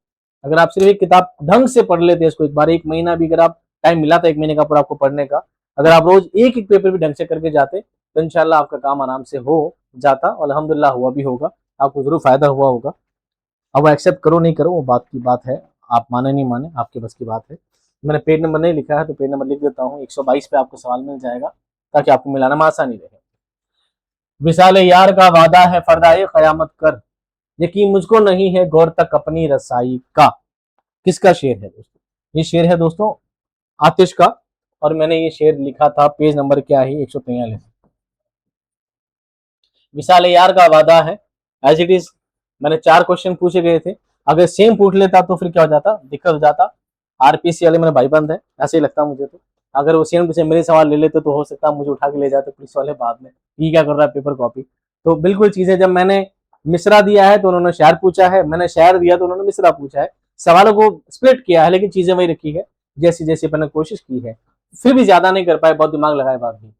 A: अगर आप सिर्फ एक किताब ढंग से पढ़ लेते इसको एक बार, एक महीना भी अगर आप टाइम मिला था एक महीने का पूरा आपको पढ़ने का, अगर आप रोज एक एक पेपर भी ढंग से करके जाते तो इंशाल्लाह आपका काम आराम से हो जाता, और अल्हम्दुलिल्लाह हुआ भी होगा, आपको जरूर फायदा हुआ होगा। अब वो एक्सेप्ट करो नहीं करो वो बात की बात है, आप माने नहीं माने आपके बस की बात है। मैंने पेज नंबर नहीं लिखा है तो पेज नंबर लिख देता हूँ, 122 पे आपको सवाल मिल जाएगा ताकि आपको मिलाना में आसानी रहे। विसाल यार का वादा है फरदाए कयामत कर, यकीन मुझको नहीं है गौर तक अपनी रसाई का। किसका शेर है दोस्तों, ये शेर है दोस्तों आतिश का, और मैंने ये शेर लिखा था, पेज नंबर क्या है 143। विसाल यार का वादा है, एज इट इज मैंने चार क्वेश्चन पूछे गए थे, अगर सेम पूछ लेता तो फिर क्या हो जाता, दिक्कत हो जाता। RPC वाले मेरे भाईबंद है, ऐसे ही लगता मुझे तो, अगर वो सेम टू सेम मेरे सवाल ले लेते तो हो सकता मुझे उठा के ले जाते पुलिस वाले बाद में, ये क्या कर रहा है पेपर कॉपी। तो बिल्कुल चीजें, जब मैंने मिसरा दिया है तो उन्होंने शायर पूछा है, मैंने शायर दिया तो उन्होंने मिसरा पूछा है, सवालों को स्प्लिट किया है लेकिन चीजें वही रखी है जैसी जैसी मैंने कोशिश की है, फिर भी ज्यादा नहीं कर पाए, बहुत दिमाग लगाए बाद में।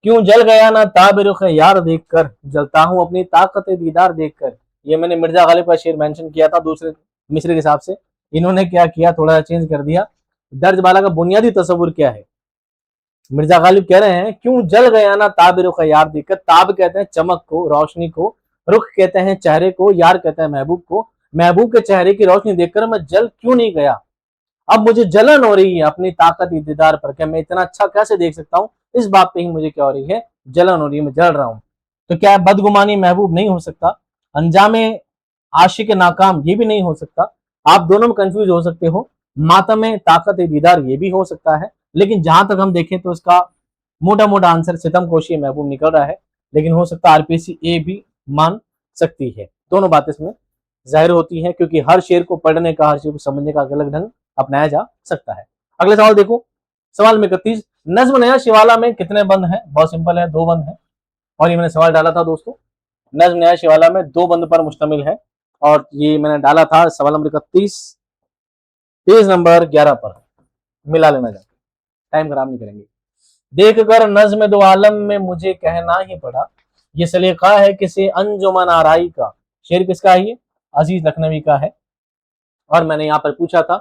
A: क्यों जल गया ना ताब रुख यार देख कर, जलता हूँ अपनी ताकत दीदार देख कर, ये मैंने मिर्जा गालिब का शेर मेंशन किया था दूसरे मिसरे के हिसाब से, इन्होंने क्या किया थोड़ा चेंज कर दिया। दर्ज बाला का बुनियादी तस्वुर क्या है, मिर्जा गालिब कह रहे हैं क्यों जल गया ना ताब रुख यार देखकर, ताब कहते हैं चमक को, रोशनी को, रुख कहते हैं चेहरे को, यार कहते हैं महबूब को, महबूब के चेहरे की रोशनी देखकर मैं जल क्यों नहीं गया, अब मुझे जलन हो रही है अपनी ताकत दीदार पर, क्या मैं इतना अच्छा कैसे देख सकता हूँ, इस बात पे ही मुझे क्या हो रही है, जलन हो रही है, मैं जल रहा हूँ। तो क्या बदगुमानी महबूब नहीं हो सकता, अंजामे आशिक नाकाम ये भी नहीं हो सकता, आप दोनों में कंफ्यूज हो सकते हो, मातम ताकत दीदार ये भी हो सकता है, लेकिन जहां तक हम देखें तो इसका मोटा मोटा आंसर सितम कोशी महबूब निकल रहा है, लेकिन हो सकता है RPC ए भी मान सकती है। दोनों बातें इसमें जाहिर होती है क्योंकि हर शेर को पढ़ने का, हर शेर को समझने का अलग ढंग अपनाया जा सकता है। अगले सवाल देखो, सवाल में 31, नज्म नया शिवाला में कितने बंद हैं, बहुत सिंपल है, 2 बंद है, और ये मैंने सवाल डाला था दोस्तों, नज्म नया शिवाला में 2 बंद पर मुश्तमिल है, और ये मैंने डाला था सवाल नंबर 31 पेज नंबर 11 पर, मिला लेना जाके, टाइम खराब नहीं करेंगे। देख कर नज्म दो आलम में मुझे कहना ही पड़ा, ये सलीका है किसी अंजुमन आराई का। शेर किसका है? ये अजीज लखनवी का है। और मैंने यहाँ पर पूछा था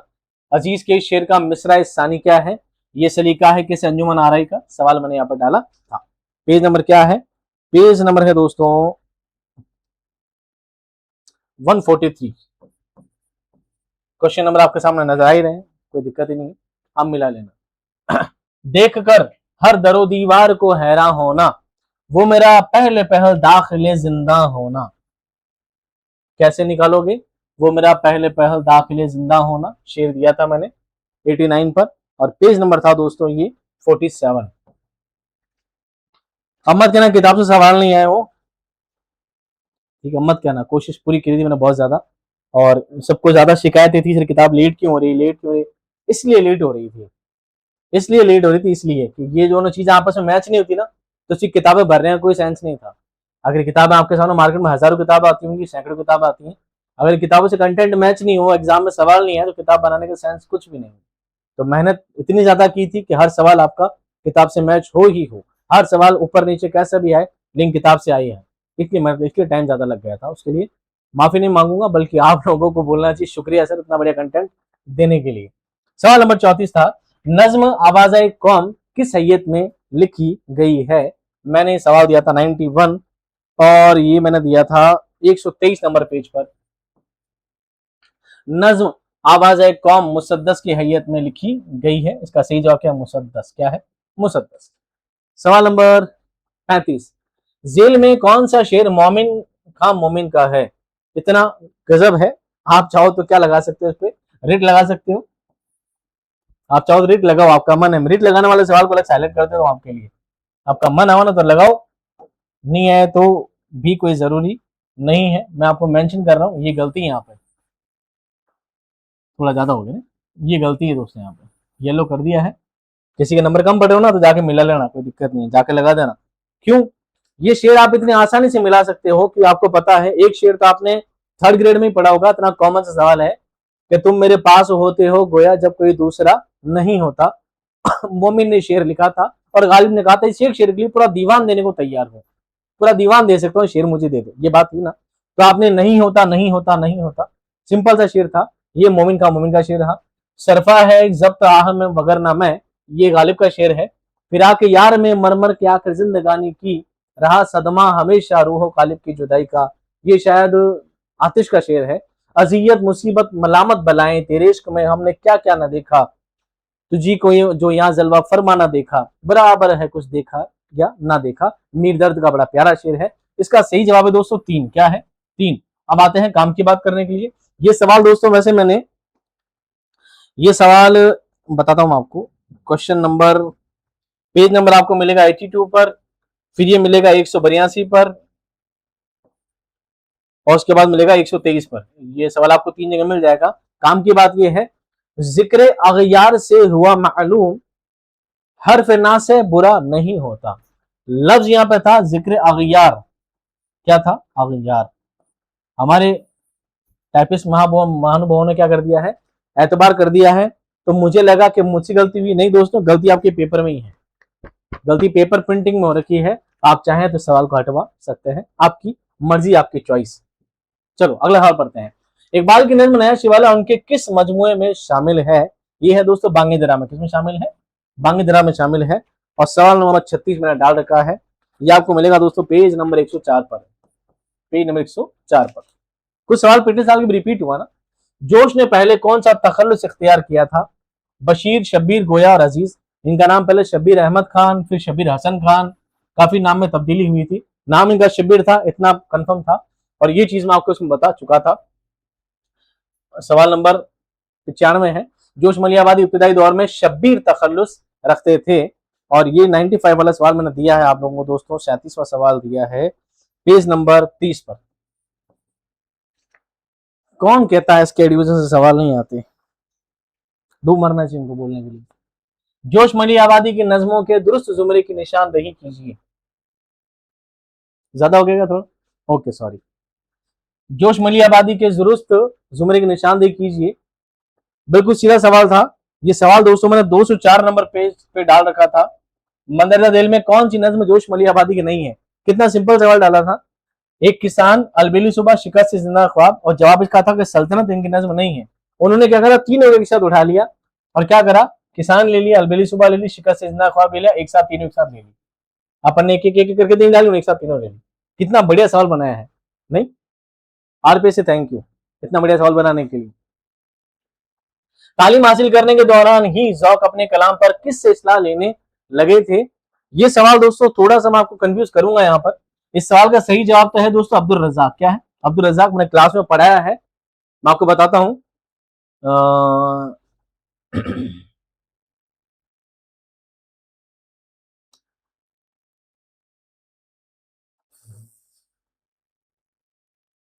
A: अजीज के शेर का मिसरा सानी क्या है? ये सलीका है किसी अंजुमन आराई का, सवाल मैंने यहाँ पर डाला था। पेज नंबर क्या है? पेज नंबर है दोस्तों 143। क्वेश्चन नंबर आपके सामने नजर आ ही रहे हैं, कोई दिक्कत ही नहीं है, आप मिला लेना। देख कर हर दरो दीवार को हैरान होना, वो मेरा पहले पहल दाखिले जिंदा होना। कैसे निकालोगे? वो मेरा पहले पहल दाखिले जिंदा होना, शेर दिया था मैंने 89 पर, और पेज नंबर था दोस्तों ये 47। अब मत कहना किताब से सवाल नहीं आए हो, ठीक है, मत कहना, कोशिश पूरी करी थी मैंने बहुत ज्यादा, और सबको ज्यादा शिकायतें थी सर किताब लेट क्यों हो रही, लेट क्यों हो रही, इसलिए लेट हो रही थी, इसलिए लेट हो रही थी, इसलिए कि ये दोनों चीजें आपस में मैच नहीं होती ना, तो सिर्फ किताबें भर रहे हैं कोई सेंस नहीं था। अगर किताबें आपके सामने मार्केट में हजारों किताबें आती होंगी, सैकड़ों किताबें आती हैं, अगर किताबों से कंटेंट मैच नहीं हो, एग्जाम में सवाल नहीं है, तो किताब बनाने का सेंस कुछ भी नहीं। तो मेहनत इतनी ज्यादा की थी कि हर सवाल आपका किताब से मैच हो ही हो, हर सवाल ऊपर नीचे कैसा भी आए लिंक किताब से आई है, इसलिए मेहनत, इसलिए टाइम ज्यादा लग गया था। उसके लिए माफी नहीं मांगूंगा, बल्कि आप लोगों को बोलना चाहिए शुक्रिया सर इतना बढ़िया कंटेंट देने के लिए। सवाल नंबर 34 था नज्म आवाज़ कौम किस हैयत में लिखी गई है? मैंने सवाल दिया था 91 और ये मैंने दिया था 123 नंबर पेज पर। नज्म आवाज़ कौम मुसद्दस की हैयत में लिखी गई है, इसका सही जवाब क्या है? मुसद्दस। क्या है? मुसद्दस। सवाल नंबर 35 जेल में कौन सा शेर मोमिन खां मोमिन का है? इतना गजब है, आप चाहो तो क्या लगा सकते हो, इस पे रेट लगा सकते हो, आप चाहो तो रेट लगाओ, आपका मन है। रेट लगाने वाले सवाल को अलग साइलेंट कर दो आपके लिए, आपका मन आवा ना तो लगाओ, नहीं है तो भी कोई जरूरी नहीं है। मैं आपको मेंशन कर रहा हूँ, ये गलती है यहाँ पे, थोड़ा ज्यादा हो गया ना, ये गलती है दोस्तों, यहाँ पे येलो कर दिया है। किसी के नंबर कम पड़े हो ना तो जाके मिला लेना, कोई दिक्कत नहीं है, जाके लगा देना। क्यों? ये शेर आप इतनी आसानी से मिला सकते हो कि आपको पता है, एक शेर तो आपने थर्ड ग्रेड में ही पढ़ा होगा, इतना कॉमन सा सवाल है कि तुम मेरे पास होते हो गोया जब कोई दूसरा नहीं होता। मोमिन ने शेर लिखा था और गालिब ने कहा था इस एक शेर के लिए पूरा दीवान देने को तैयार हूं, पूरा दीवान दे सकता हूँ, शेर मुझे दे दो, ये बात थी ना। तो आपने नहीं होता नहीं होता नहीं होता, सिंपल सा शेर था, ये मोमिन का शेर रहा। सरफा है जब्त आह में वगर ना मैं, ये गालिब का शेर है। फिरा के यार में मरमर के आखिर जिंदगानी की, रहा सदमा हमेशा रूहो गालिब की जुदाई का, ये शायद आतिश का शेर है। अजियत मुसीबत मलामत बलाएं तेरे इश्क में हमने क्या क्या ना देखा, तुझी को जो यहाँ जलवा फरमा ना देखा, बराबर है कुछ देखा या ना देखा। मीर दर्द का बड़ा प्यारा शेर है। इसका सही जवाब है दोस्तों 3। क्या है? 3। अब आते हैं काम की बात करने के लिए। ये सवाल दोस्तों वैसे मैंने ये सवाल बताता हूं आपको, क्वेश्चन नंबर पेज नंबर आपको मिलेगा 82 पर, फिर ये मिलेगा 182 पर, और उसके बाद मिलेगा 123 पर। ये सवाल आपको 3 जगह मिल जाएगा। काम की बात ये है, जिक्र अगयार से हुआ मालूम हर फिरना से बुरा नहीं होता। लफ्ज यहाँ पे था जिक्र अगयार, क्या था? अगयार। हमारे टाइपिस्ट महानुभावों ने क्या कर दिया है, एतबार कर दिया है, तो मुझे लगा कि मुझसे गलती हुई, नहीं दोस्तों, गलती आपके पेपर में ही है, गलती पेपर प्रिंटिंग में हो रखी है। आप चाहें तो सवाल को हटवा सकते हैं, आपकी मर्जी, आपकी चॉइस। चलो अगला सवाल पढ़ते हैं। इकबाल की नज्म नया शिवाला उनके किस मजमुए में शामिल है? ये है दोस्तों बांगे दरा में, किसमें शामिल है? बांगे दरा में शामिल है। और सवाल नंबर 36 मैंने डाल रखा है, ये आपको मिलेगा दोस्तों पेज नंबर 104 पर, पेज नंबर 104 पर। कुछ सवाल पिछले साल भी रिपीट हुआ ना। जोश ने पहले कौन सा तखल्लुस इख्तियार किया था? बशीर, शब्बीर, गोया और अजीज। इनका नाम पहले शब्बीर अहमद खान, फिर शब्बीर हसन खान, काफी नाम में तब्दीली हुई थी। नाम इनका शब्बीर था, इतना कंफर्म था, और ये चीज मैं आपको इसमें बता चुका था। सवाल नंबर 95 है, जोश मलियाबादी इब्तिदाई दौर में शब्बीर तखल्लुस रखते थे, और ये 95 वाला सवाल मैंने दिया है आप लोगों को दोस्तों, 37वां सवाल दिया है पेज नंबर 30 पर। कौन कहता है इसके डिवीजन से सवाल नहीं आते? डूब मरना चाहिए उनको बोलने के लिए। जोश मली आबादी की नज्मों के दुरुस्त जुमरे की निशानदही कीजिए। ज्यादा हो गया थोड़ा, ओके सॉरी। जोश मली आबादी के दुरुस्त जुमरे की निशानदेही कीजिए। बिल्कुल सीधा सवाल था। ये सवाल दोस्तों मैंने 204 नंबर पेज पे डाल रखा था। मंदरजा दिल में कौन सी नज्म जोश मली आबादी की नहीं है? कितना सिंपल सवाल डाला था। एक किसान, अलबेली सुबह, शिकस्त से जिंदा ख्वाब, और जवाब इसका था कि सल्तनत इनकी नज्म नहीं है। उन्होंने क्या करा, तीनों एक साथ उठा लिया और क्या करा, किसान ले लिया, अलबेली सुबह ले ली, शिकस्त से जिंदा ख्वाब ले लिया, एक साथ तीनों एक साथ ले ली। अपन ने एक एक करके तीन डाली, एक साथ तीनों ले ली। कितना बढ़िया सवाल बनाया है, नहीं? आरपी से थैंक यू इतना बढ़िया सवाल बनाने के लिए। तालीम हासिल करने के दौरान ही ज़ौक अपने कलाम पर किससे इस्लाह लेने लगे थे? ये सवाल दोस्तों थोड़ा सा मैं आपको कंफ्यूज करूंगा यहाँ पर। इस सवाल का सही जवाब तो है दोस्तों अब्दुल रज़ाक। क्या है? अब्दुल रज़ाक मैंने क्लास में पढ़ाया है, मैं आपको बताता हूं।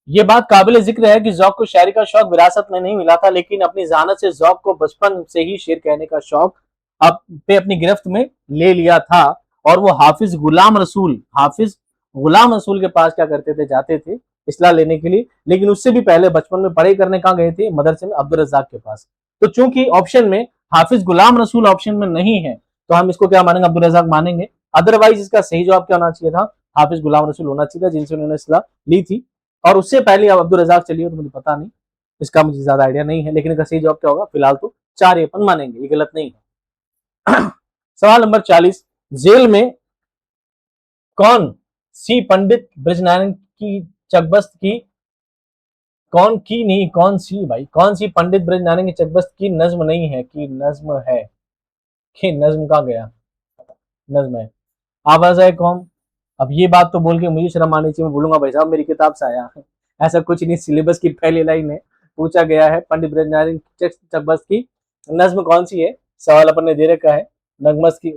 A: ये बात काबिल जिक्र है कि ज़ौक को शायरी का शौक विरासत में नहीं मिला था, लेकिन अपनी जहानत से ज़ौक को बचपन से ही शेर कहने का शौक अपनी गिरफ्त में ले लिया था। और वो हाफिज गुलाम रसूल के पास क्या करते थे, जाते थे इस्लाह लेने के लिए। लेकिन उससे भी पहले बचपन में पढ़ाई करने कहाँ गए थे? मदरसे में अब्दुल रज़ाक के पास। तो चूंकि ऑप्शन में हाफिज गुलाम रसूल ऑप्शन में नहीं है, तो हम इसको क्या मानेंगे? अब्दुल रज़ाक मानेंगे। अदरवाइज इसका सही जवाब क्या होना चाहिए था? हाफिज गुलाम रसूल होना चाहिए था, जिनसे उन्होंने इस्लाह ली थी। और उससे पहले अब अब्दुल रज़ाक चली हो तो मुझे पता नहीं, इसका मुझे ज्यादा आइडिया नहीं है। लेकिन इसका सही जवाब क्या होगा? फिलहाल तो 4 ये अपन मानेंगे, ये गलत नहीं है। सवाल नंबर 40, जेल में कौन सी पंडित ब्रजनारायण की चकबस्त की कौन की नहीं, कौन सी भाई, कौन सी पंडित ब्रजनारायण की चकबस्त की नज्म नहीं है? कि नज्म है, कि नज्म का गया, नज्म है। आवाज है कौम। अब ये बात तो बोल के मुझे शर्म आनी चाहिए, मैं बोलूंगा भाई साहब मेरी किताब से आया है, ऐसा कुछ नहीं। सिलेबस की पहली लाइन है, पूछा गया है पंडित ब्रजनारायण चकबस्त की नज्म कौन सी है। सवाल अपन ने दे रखा है, नगमस की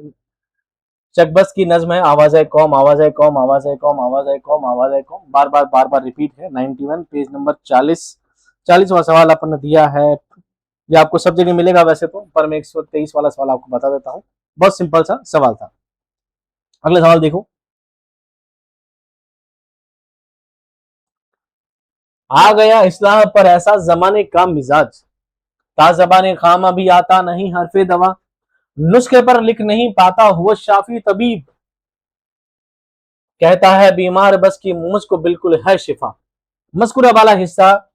A: चकबस्त की नज्म है आवाज है कौम, आवाज है कौम, आवाज है कौम, आवाज है कौम, आवाज है कौम। बार बार रिपीट है। 91 पेज नंबर 40वां सवाल अपन ने दिया है। ये आपको सब जगह मिलेगा वैसे तो, पर मैं 123 वाला सवाल आपको बता देता हूँ। बहुत सिंपल सा सवाल था। अगला सवाल देखो। आ गया इस्लाम पर ऐसा जमाने का मिजाज, ताजबाने खामा भी आता नहीं हरफे दवा, नुस्खे पर लिख नहीं पाता हुआ शाफी तबीब, कहता है बीमार बस की मुझको बिल्कुल है शिफा। मस्कुरा वाला हिस्सा,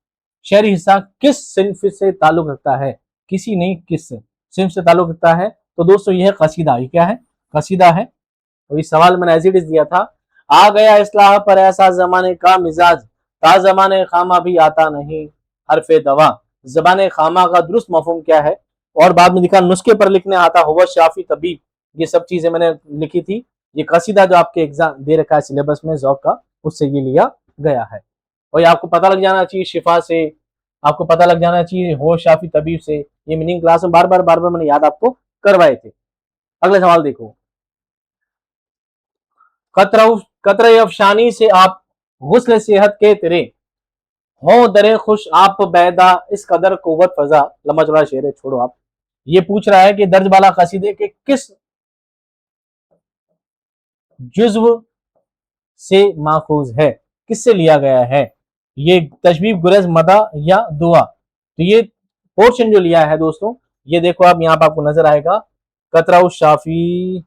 A: शहरी हिस्सा किस सिंफ से ताल्लुक रखता है? किसी नहीं, किस सिंफ से ताल्लुक रखता है? तो दोस्तों यह है कसीदा। ये क्या है? कसीदा है। तो इस सवाल मैंने एज इट इज दिया था। आ गया इस्लाह पर ऐसा जमाने का मिजाज, ता जमाने खामा भी आता नहीं हरफे दवा। जबान खामा का दुरुस्त मफहूम क्या है? और बाद में लिखा नुस्खे पर लिखने आता हुआ शाफी तबीब। ये सब चीजें मैंने लिखी थी। ये कसीदा जो आपके एग्जाम दे रखा है सिलेबस में जौक का, उससे ये लिया गया है। और ये आपको पता लग जाना चाहिए शिफा से, आपको पता लग जाना चाहिए हो शाफी तबीब से। ये मीनिंग क्लास में बार बार मैंने याद आपको करवाए थे। अगले सवाल देखो। कतरे अफशानी से आप गुस्ल सेहत के तेरे, हो दरे खुश आप बैदा इस कदर कुव्वत फजा। लंबा चौड़ा शेर है, छोड़ो आप। ये पूछ रहा है कि दर्ज बाला कसीदे के किस जुज्व से माखूज है, किससे लिया गया है? ये तशबीब, गुरज, मदा या दुआ? तो ये पोर्शन जो लिया है दोस्तों, ये देखो आप, यहाँ पर आपको नजर आएगा कतरा शाफी,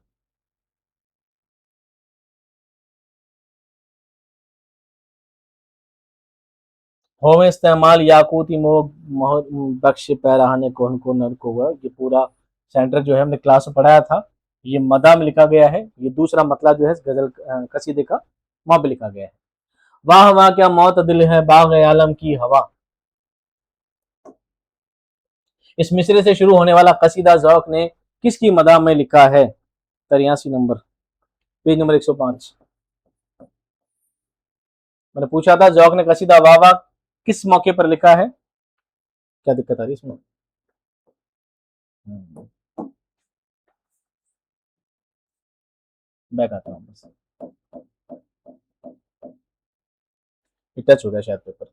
A: होवे इस्तेमाल याकूती मोह बख्श पैराहने कौन को नर को वह। ये पूरा सेंटर जो है हमने क्लास में पढ़ाया था। ये मदा में लिखा गया है। ये दूसरा मतलब जो है गजल कसीदे का वहां पे लिखा गया है। वाह वाह क्या मौत दिल है बाग आलम की हवा। इस मिसरे से शुरू होने वाला कसीदा ज़ौक़ ने किसकी मदा में लिखा है? 83 नंबर, पेज नंबर 105। मैंने पूछा था ज़ौक़ ने कसीदा वाह वाह किस मौके पर लिखा है? क्या दिक्कत आ रही है इसमें? बैक आता हूँ बस, टच हो गया शायद पेपर।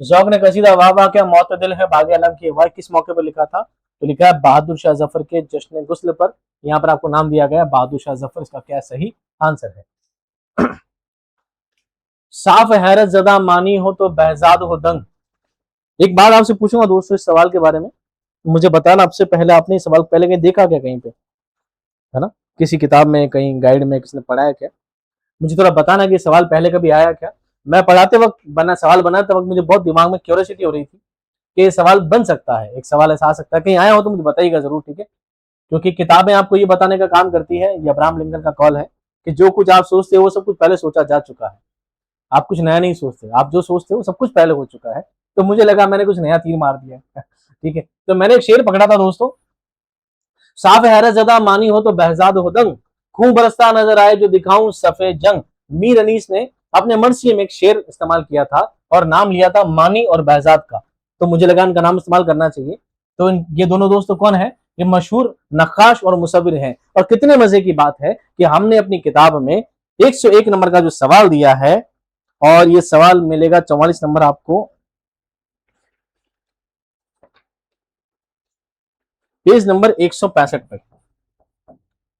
A: ज़ौक़ ने कसीदा वाह वाह क्या मोतदिल है बाग़ आलम की हवा किस मौके पर लिखा था? तो लिखा है बहादुर शाह जफर के जश्न गुस्ल पर। यहाँ पर आपको नाम दिया गया बहादुर शाह जफर, इसका क्या सही आंसर है? साफ हैरत जदा मानी हो तो बहजाद हो दंग। एक बात आपसे पूछूंगा दोस्तों इस सवाल के बारे में, मुझे बताना आपसे पहले आपने इस सवाल पहले कहीं देखा क्या कहीं पे, है ना, किसी किताब में कहीं गाइड में किसने पढ़ाया क्या, मुझे थोड़ा बताना कि सवाल पहले कभी आया क्या। मैं पढ़ाते वक्त बना सवाल बनाते वक्त मुझे बहुत दिमाग में क्यूरियोसिटी हो रही थी कि ये सवाल बन सकता है, एक सवाल ऐसा आ सकता है, कहीं आया हो तो मुझे बताइएगा जरूर, ठीक है। क्योंकि किताबें आपको ये बताने का काम करती है, ये अब्राहम लिंकन का कॉल है कि जो कुछ आप सोचते हो वो सब कुछ पहले सोचा जा चुका है। आप कुछ नया नहीं सोचते, आप जो सोचते हो सब कुछ पहले हो चुका है। तो मुझे लगा मैंने कुछ नया तीर मार दिया है ठीक है, तो मैंने एक शेर पकड़ा था दोस्तों, साफ हैरत जदा मानी हो तो बहजाद हो दंग, खून बरसता नजर आए जो दिखाऊं सफे जंग। मीर अनीस ने अपने मर्सिये में एक शेर इस्तेमाल किया था और नाम लिया था मानी और बहजाद का, तो मुझे लगा इनका नाम इस्तेमाल करना चाहिए। तो ये दोनों दोस्त कौन है, ये मशहूर नक्काश और मुसविर हैं। और कितने मजे की बात है कि हमने अपनी किताब में 101 नंबर का जो सवाल दिया है, और ये सवाल मिलेगा 44 नंबर आपको, पेज नंबर 165 पर।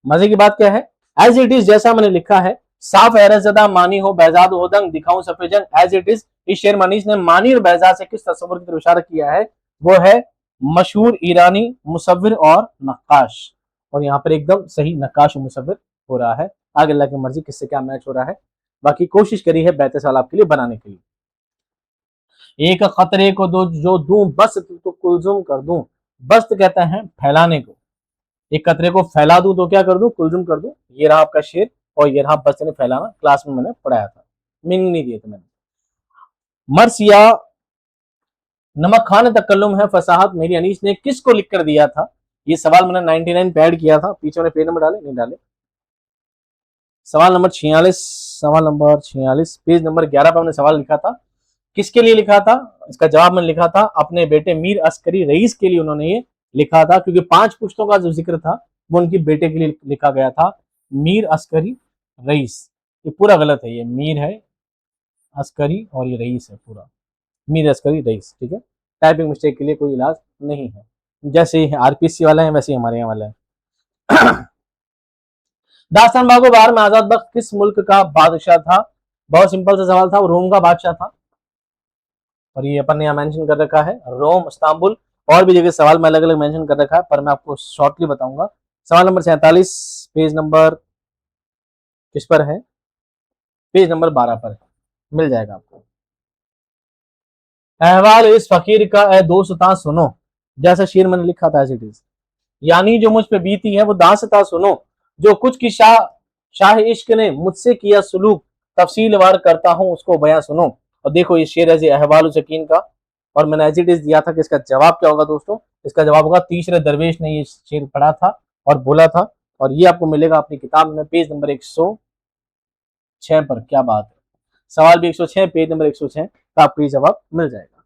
A: मजे की बात क्या है, एज इट इज जैसा मैंने लिखा है, साफ हैरत जदा मानी हो बहजाद हो दंग दिखाऊं सफेद जंग, एज इट इज। इस शेर मनीष ने मानी और बहजाद से किस तस्वर की तरफ इशारा किया है, वो है मशहूर ईरानी मुसव्विर और नक्काश। और यहाँ पर एकदम सही नक्काश और मुसव्विर हो रहा है। आगे अल्लाह की मर्जी किससे क्या मैच हो रहा है, बाकी कोशिश करी है बेहतर सवाल आपके लिए बनाने के लिए। एक खतरे को दो जो दूं बस तो कुलजुम कर दूं, बस्त कहता है फैलाने को, एक कतरे को फैला दूं तो क्या कर दूं, कुलजुम कर दूं। ये रहा आपका शेर, और ये रहा बस्त ने फैलाना, क्लास में मैंने पढ़ाया था, मीनिंग नहीं दिए थे मैंने। मर्स या नमक खान तकल्लुम है फसाहत, मेरी अनीस ने किसको लिख कर दिया था। ये सवाल मैंने 99 पे ऐड किया था, पीछे मैंने पेज नंबर डाले नहीं डाले। सवाल नंबर 46, सवाल नंबर 46 पेज नंबर 11 पर हमने सवाल लिखा था, किसके लिए लिखा था, इसका जवाब मैंने लिखा था अपने बेटे मीर अस्करी रईस के लिए उन्होंने ये लिखा था, क्योंकि 5 पुश्तों का जो जिक्र था वो उनकी बेटे के लिए लिखा गया था, मीर अस्करी रईस। ये पूरा गलत है, ये मीर है अस्करी और ये रईस है पूरा, मीर अस्करी रईस, ठीक है। टाइपिंग मिस्टेक के लिए कोई इलाज नहीं है, जैसे आरपीसी वाले हैं वैसे हमारे यहाँ वाले हैं दास्तान बागो बार में आजाद बख्श किस मुल्क का बादशाह था। बहुत सिंपल सा सवाल था, वो रोम का बादशाह था, और ये अपन ने यहाँ मेंशन कर रखा है रोम, इस्तांबुल, और भी जगह सवाल में अलग अलग मेंशन कर रखा है, पर मैं आपको शॉर्टली बताऊंगा। सवाल नंबर 47 पेज नंबर किस पर है, पेज नंबर 12 पर है, मिल जाएगा आपको। अहवाल इस फकीर का ए दोस्ता सुनो, जैसा शेर मैंने लिखा था एज इट इज, यानी जो मुझ पे बीती है वो दास्ता सुनो, जो कुछ की शाह इश्क ने मुझसे किया सुलूक, तफसील वार करता हूं उसको बयां सुनो। और देखो ये शेर है अहवाल यकीन का, और मैंने एज इट इज दिया था कि इसका जवाब क्या होगा दोस्तों, इसका जवाब होगा तीसरे दरवेश ने ये शेर पढ़ा था और बोला था, और ये आपको मिलेगा अपनी किताब में पेज नंबर 106 पर। क्या बात है, सवाल भी 106, पेज नंबर 106, तो आपको ये जवाब मिल जाएगा।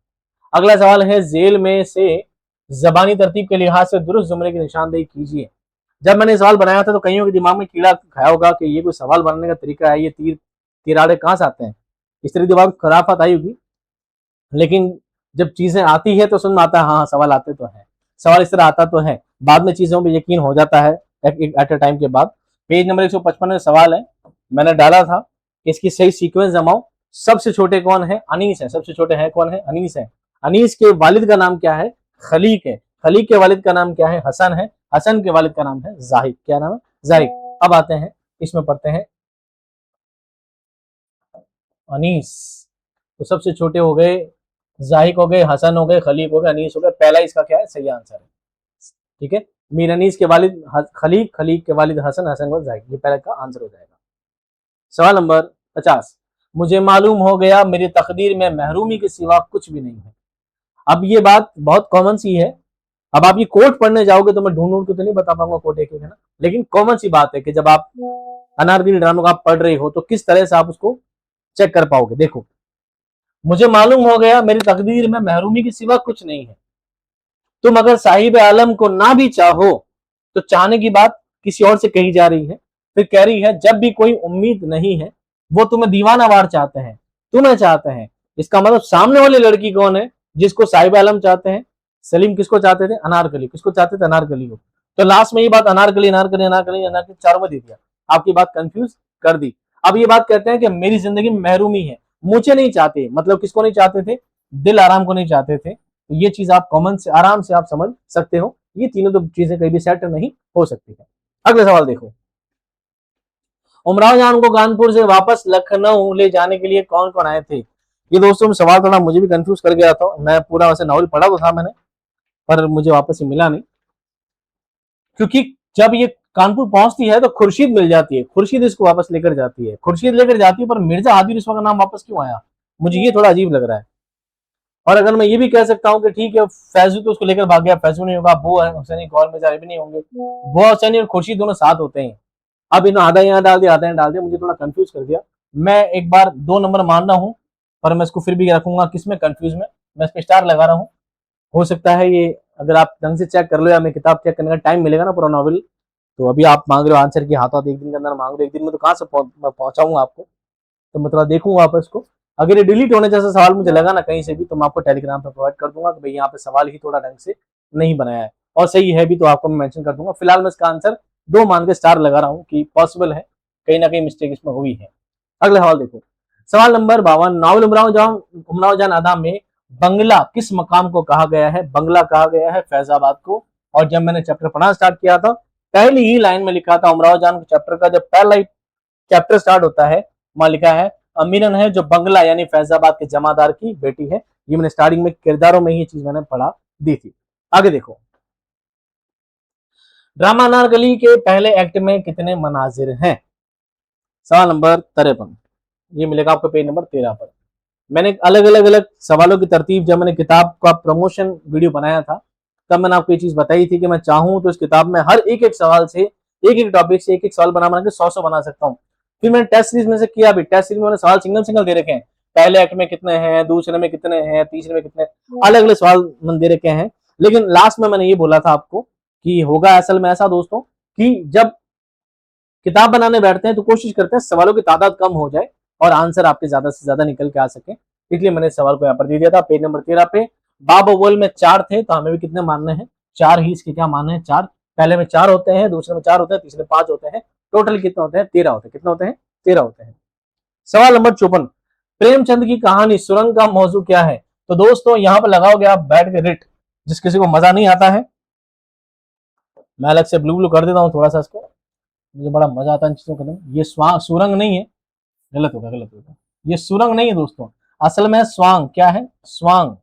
A: अगला सवाल है, जेल में से जबानी तरतीब के लिहाज से दुरुस्त जुमले की निशानदेही कीजिए। जब मैंने सवाल बनाया था तो कईयों के दिमाग में कीड़ा खाया होगा कि ये कोई सवाल बनाने का तरीका है, ये तिराड़े कहां से आते हैं, इस तरह दिमाग खराफत आई होगी। लेकिन जब चीजें आती है तो समझ में आता है, हाँ सवाल आते तो है, सवाल इस तरह आता तो है, बाद में चीजों पे यकीन हो जाता है एट अ टाइम के बाद। पेज नंबर 155 में सवाल है, मैंने डाला था कि इसकी सही सीक्वेंस जमाओ। सबसे छोटे कौन है, अनीस है, सबसे छोटे हैं कौन है, अनीस है। अनीस के वालिद का नाम क्या है, खलीक है। खलीक के वालिद का नाम क्या है, हसन है। हसन के वालिद का नाम है जाहिद। क्या नाम है, जाहिद। अब आते हैं इसमें पढ़ते हैं अनीस, तो सबसे छोटे हो गए जाहिद हो गए, हसन हो गए, खलीक हो गए, अनीस हो गए। पहला इसका क्या है, सही आंसर है, ठीक है। मीर अनीस के वालिद खलीक, खलीक के वालिद हसन, हसन को जाहिद, ये पहले का आंसर हो जाएगा। सवाल नंबर 50, मुझे मालूम हो गया मेरी तकदीर में महरूमी के सिवा कुछ भी नहीं है। अब ये बात बहुत कॉमन सी है, अब आप ये कोट पढ़ने जाओगे तो मैं ढूंढ ढूंढ के तो नहीं बता पाऊंगा कोट एक एक, है ना, लेकिन कॉमन सी बात है कि जब आप अनारकली ड्रामा को आप पढ़ रहे हो तो किस तरह से आप उसको चेक कर पाओगे। देखो, मुझे मालूम हो गया मेरी तकदीर में महरूमी के सिवा कुछ नहीं है, तुम अगर साहिब आलम को ना भी चाहो तो चाहने की बात किसी और से कही जा रही है। फिर कह रही है जब भी कोई उम्मीद नहीं है, वो तुम्हें दीवाना वार चाहते हैं, तुम्हें चाहते हैं। इसका मतलब सामने वाली लड़की कौन है, जिसको साहिब आलम चाहते हैं। सलीम किसको चाहते थे, अनारकली। किसको चाहते थे, अनारकली को। तो लास्ट में ये बात अनारकली अनारकली अनारकली अनारकली चारों में दे दिया, आपकी बात कंफ्यूज कर दी। अब ये बात कहते हैं कि मेरी जिंदगी में महरूमी है, मुझे नहीं चाहते, मतलब किसको नहीं चाहते थे, दिल आराम को नहीं चाहते थे। तो ये चीज आप कॉमन से आराम से आप समझ सकते हो, ये तीनों तो चीजें कहीं भी सेट नहीं हो सकती है। अगला सवाल देखो, उमराव जान को कानपुर से वापस लखनऊ ले जाने के लिए कौन कौन आए थे। ये दोस्तों सवाल थोड़ा मुझे भी कंफ्यूज कर गया था, मैं पूरा वैसे नॉवल पढ़ा तो था मैंने, पर मुझे वापस ही मिला नहीं, क्योंकि जब ये कानपुर पहुंचती है तो खुर्शीद मिल जाती है, खुर्शीद इसको वापस लेकर जाती है, खुर्शीद लेकर जाती है, पर मिर्जा हादी रिश्वा का नाम वापस क्यों आया, मुझे ये थोड़ा अजीब लग रहा है। और अगर मैं ये भी कह सकता हूँ कि ठीक है फैजू तो उसको लेकर भाग गया, फैजू नहीं होगा, वो हुसैनी कौर में भी नहीं होंगे, वो हुसैनी और खुर्शीद दोनों साथ होते हैं। अब इन्होंने आधा यहाँ डाल दिया, आधा यहाँ डाल दिया, मुझे थोड़ा कंफ्यूज कर दिया। मैं एक बार 2 नंबर मान रहा हूँ, पर मैं इसको फिर भी रखूंगा किसमें कंफ्यूज में, मैं इस पर स्टार लगा रहा हूँ। हो सकता है ये, अगर आप ढंग से चेक कर लो या मैं किताब चेक करने का टाइम मिलेगा ना पूरा नॉवल, तो अभी आप मांग रहे हो आंसर की हाथों हाथ एक दिन के अंदर मांग रहे हो, एक दिन में तो कहाँ से पहुंचाऊंगा आपको, तो मैं थोड़ा देखूंगा आप इसको। अगर ये डिलीट होने जैसा सवाल मुझे लगा ना कहीं से भी, तो मैं आपको टेलीग्राम पे प्रोवाइड कर दूंगा कि भाई यहाँ पे सवाल ही थोड़ा ढंग से नहीं बनाया है, और सही है भी तो आपको मैं मेंशन कर दूंगा। फिलहाल मैं इसका आंसर 2 मान के स्टार लगा रहा हूँ कि पॉसिबल है, कहीं ना कहीं मिस्टेक इसमें हुई है। अगला सवाल देखो, सवाल नंबर 52, नावल उमराव जान आदा में बंगला किस मकाम को कहा गया है, बंगला कहा गया है फैजाबाद को। और जब मैंने चैप्टर पढ़ना स्टार्ट किया था, पहली ही लाइन में लिखा था उमराव जान चैप्टर का, जब पहला ही चैप्टर स्टार्ट होता है, वहां लिखा है अमीरन है जो बंगला यानी फैजाबाद के जमादार की बेटी है। ये मैंने स्टार्टिंग में किरदारों में ही चीज मैंने पढ़ा दी थी। आगे देखो, ड्रामा अनारकली के पहले एक्ट में कितने मनाजिर हैं। सवाल नंबर 53, ये मिलेगा आपको पेज नंबर 13 पर। मैंने अलग अलग सवालों की तरतीब, जब मैंने किताब का प्रमोशन वीडियो बनाया था, तब मैंने आपको ये चीज बताई थी कि मैं चाहूं तो इस किताब में हर एक सवाल से, एक टॉपिक से एक सवाल बना के 100 बना सकता हूँ। फिर मैंने टेस्ट सीरीज में से किया भी, टेस्ट सीरीज में मैंने सवाल सिंगल दे रखे हैं, पहले एक्ट में कितने हैं, दूसरे में कितने हैं, तीसरे में कितने, अलग सवाल मैंने दे रखे हैं। लेकिन लास्ट में मैंने ये बोला था आपको कि होगा असल में ऐसा दोस्तों, कि जब किताब बनाने बैठते हैं तो कोशिश करते हैं सवालों की तादाद कम हो जाए और आंसर आपके ज्यादा से ज्यादा निकल के आ सके, इसलिए मैंने सवाल को यहाँ पर दे दिया था पेज नंबर 13 पे। बाब अव्वल में 4 थे, तो हमें भी कितने मानने हैं, 4 ही इसके क्या मानने हैं, 4। पहले में 4 होते हैं, दूसरे में 4 होते हैं, तीसरे में 5 होते हैं, टोटल कितने होते हैं, 13 होते हैं। कितने होते हैं, 13 होते हैं। सवाल नंबर 54, प्रेमचंद की कहानी सुरंग का मौजू क्या है। तो दोस्तों यहाँ पर लगाओगे आप बैठ के रिट, जिस किसी को मजा नहीं आता है, मैं अलग से ब्लू कर देता हूँ थोड़ा सा इसको, मुझे बड़ा मजा आता है इन चीजों करने में। ये सुरंग नहीं है, गलत होगा, ये सुरंग नहीं है दोस्तों, असल में स्वांग। क्या है, स्वांग।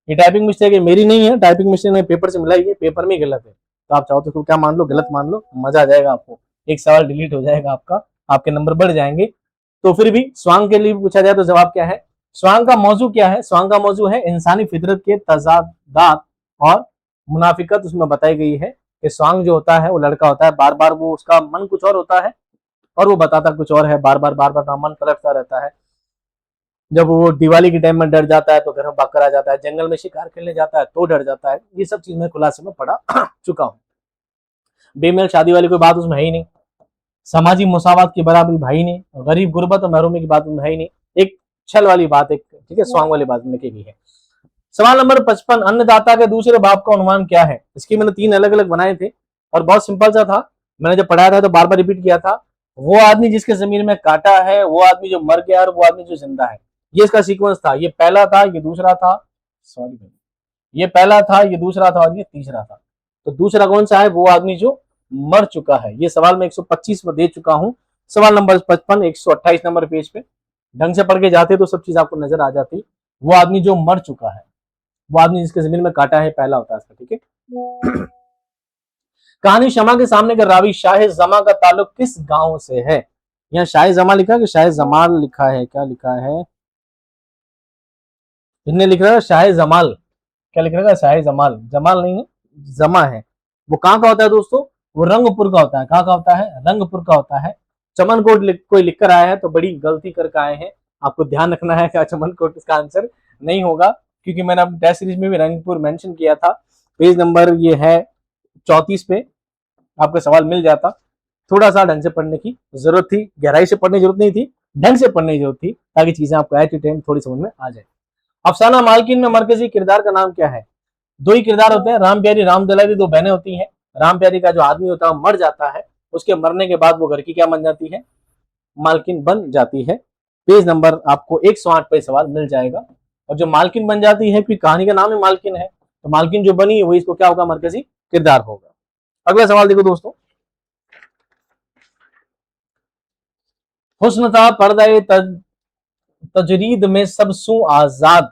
A: ये टाइपिंग मिस्टेक है, मेरी नहीं है, टाइपिंग मिस्टेक ने पेपर से मिलाई है, पेपर में गलत है, तो आप चाहो तो क्या मान लो, गलत मान लो, मजा आ जाएगा आपको, एक सवाल डिलीट हो जाएगा आपका, आपके नंबर बढ़ जाएंगे। तो फिर भी स्वांग के लिए पूछा जाए तो जवाब क्या है, स्वांग का मौजू क्या है, स्वांग का मौजू है इंसानी फितरत के तजादात और मुनाफिकत उसमें बताई गई है कि स्वांग जो होता है वो लड़का होता है, बार बार वो उसका मन कुछ और होता है और वो बताता कुछ और है, बार बार मन पलटता रहता है। जब वो दिवाली के टाइम में डर जाता है तो घर में भागकर आ जाता है, जंगल में शिकार खेलने जाता है तो डर जाता है। ये सब चीज मैं खुलासे में पढ़ा चुका हूँ। बेमेल शादी वाली कोई बात उसमें है ही नहीं, सामाजिक मुसावात की बराबरी भाई नहीं, गरीब गुर्बत और महरूमी की बात उसमें है ही नहीं, एक छल वाली बात, एक ठीक है स्वांग वाली बात लिखी गई है। सवाल नंबर 55, अन्नदाता के दूसरे बाप का अनुमान क्या है। इसकी मैंने 3 अलग बनाए थे और बहुत सिंपल सा था, मैंने जब पढ़ाया था तो बार बार रिपीट किया था, वो आदमी जिसके जमीन में काटा है, वो आदमी जो मर गया और वो आदमी जो जिंदा है। ये इसका सीक्वेंस था, ये पहला था, ये दूसरा था, सॉरी ये पहला था, ये दूसरा था और ये तीसरा था। तो दूसरा कौन सा है, वो आदमी जो मर चुका है। ये सवाल मैं 125 में दे चुका हूँ। सवाल नंबर 55 128 नंबर पेज पे ढंग से पढ़ के जाते तो सब चीज आपको नजर आ जाती। वो आदमी जो मर चुका है, वो आदमी जिसके जमीन में काटा है, पहला होता है इसका, ठीक है। कहानी शमा के सामने का रावी शाह जमा का ताल्लुक किस गांव से है। यहाँ शाह जमा लिखा है कि शाह जमाल लिखा है, क्या लिखा है, इनने लिख रहा है शाह जमाल, क्या लिख रहा है, शाह जमाल, जमाल नहीं है, जमा है। वो कहाँ का होता है दोस्तों, वो रंगपुर का होता है। कहाँ का होता है, रंगपुर का होता है। चमनकोट कोई लिख कर आया है तो बड़ी गलती करके आए हैं, आपको ध्यान रखना है कि चमनकोट इसका आंसर नहीं होगा, क्योंकि मैंने अब टेस्ट सीरीज में भी रंगपुर मेंशन किया था। पेज नंबर ये है 34 पे आपका सवाल मिल जाता। थोड़ा सा ढंग से पढ़ने की जरूरत थी, गहराई से पढ़ने की जरूरत नहीं थी, ढंग से पढ़ने की जरूरत थी, ताकि चीजें आपको एट ए टाइम थोड़ी समझ में आ जाए। अफसाना मालकिन में मरकजी किरदार का नाम क्या है। 2 ही किरदार होते हैं, राम प्यारी राम दुलारी, 2 बहनें होती हैं। राम प्यारी का जो आदमी होता है मर जाता है, उसके मरने के बाद वो घर की क्या बन जाती है, मालकिन बन जाती है। पेज नंबर आपको 108 पे सवाल मिल जाएगा। और जो मालकिन बन जाती है, क्योंकि कहानी का नाम ही मालकिन है, तो मालकिन जो बनी वही इसको क्या होगा, मरकजी किरदार होगा। अगला सवाल देखो दोस्तों, हुस्न था पर्दाए तजरीद में सबसू आजाद,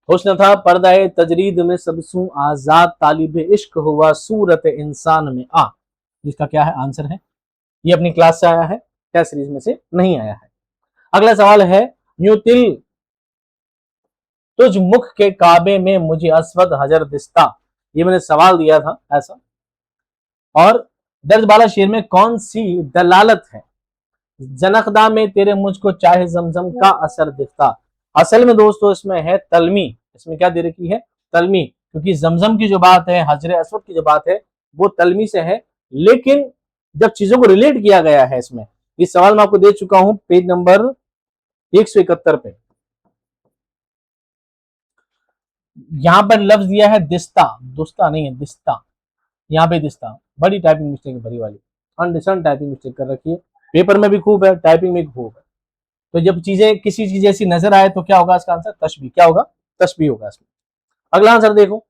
A: हुस्न था पर्दाए तजरीद में सबसू आजाद, तालिब इश्क हुआ सूरत इंसान में आ। इसका क्या है, आंसर है, ये अपनी क्लास से आया है, टेस्ट सीरीज में से नहीं आया है। अगला सवाल है, यूं तिल तुझ मुख के काबे में मुझे अस्वद हजर दिस्ता, ये मैंने सवाल दिया था ऐसा। और दर्ज बाला शेर में कौन सी दलालत है, जनकदा में तेरे मुझको चाहे जमजम का असर दिखता। असल में दोस्तों इसमें है तलमी, इसमें क्या दे रखी है, तलमी, क्योंकि जमजम की जो बात है, हजर अस्वद की जो बात है, वो तलमी से है। लेकिन जब चीजों को रिलेट किया गया है इसमें, इस सवाल में आपको दे चुका हूं पेज नंबर 171 पे, यहां पर लफ्ज दिया है दिस्ता, दुस्ता नहीं है, दिस्ता, यहाँ पे दिस्ता, बड़ी टाइपिंग मिस्टेक है, बड़ी वाली अनडिसेंट टाइपिंग मिस्टेक कर रखी है, पेपर में भी खूब है, टाइपिंग में भी खूब है। तो जब चीजें किसी चीज जैसी नजर आए तो क्या होगा इसका आंसर, तशबीह, क्या होगा, तशबीह होगा इसमें। अगला आंसर देखो,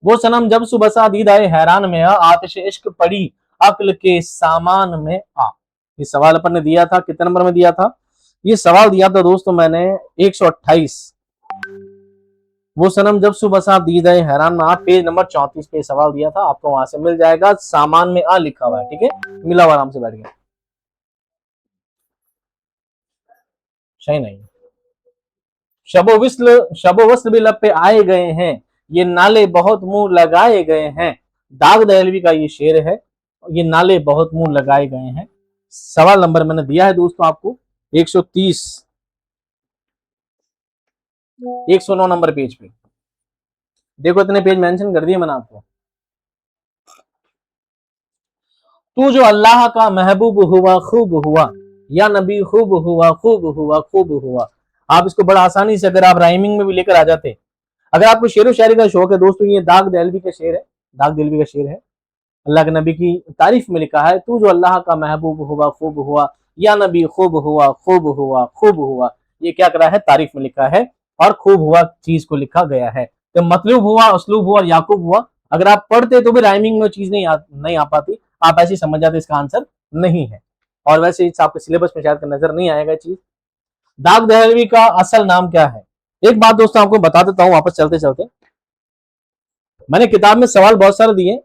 A: वो सनम जब सुबह सा दीद आए हैरान में आ, आतिश इश्क पड़ी अक्ल के सामान में आ। ये सवाल अपन ने दिया था, कितने नंबर में दिया था, ये सवाल दिया था दोस्तों मैंने 128। वो सनम जब सुबह सा दीद आए हैरान में आ, पेज नंबर 34 पे सवाल दिया था, आपको वहां से मिल जाएगा, सामान में आ लिखा हुआ है, ठीक है, मिला हुआ, आराम से बैठ गया, सही नहीं। शबो वस्ल भी लब पे आए गए हैं, ये नाले बहुत मुंह लगाए गए हैं, दाग दहलवी का ये शेर है, ये नाले बहुत मुंह लगाए गए हैं। सवाल नंबर मैंने दिया है दोस्तों आपको 130, 109 नंबर पेज पे, देखो इतने पेज मेंशन कर दिए मैंने आपको। तू जो अल्लाह का महबूब हुआ खूब हुआ, या नबी खूब हुआ खूब हुआ खूब हुआ। आप इसको बड़ा आसानी से अगर आप राइमिंग में भी लेकर आ जाते, अगर आपको शेर व शायरी का शौक है दोस्तों, ये दाग दहलवी का शेर है, दाग दहलवी का शेर है, अल्लाह के नबी की तारीफ में लिखा है, तू जो अल्लाह का महबूब हुआ खूब हुआ, या नबी खूब हुआ खूब हुआ खूब हुआ। ये क्या करा है, तारीफ में लिखा है, और खूब हुआ चीज को लिखा गया है। तो मतलूब हुआ, उसलूब हुआ और याकूब हुआ, अगर आप पढ़ते तो भी राइमिंग में चीज नहीं आ पाती, आप ऐसे समझ जाते इसका आंसर नहीं है। और वैसे आपके सिलेबस में शायद नजर नहीं आएगा चीज। दाग दहलवी का असल नाम क्या है, एक बात दोस्तों आपको बता देता हूं वापस चलते चलते, मैंने किताब में सवाल बहुत सारे दिए,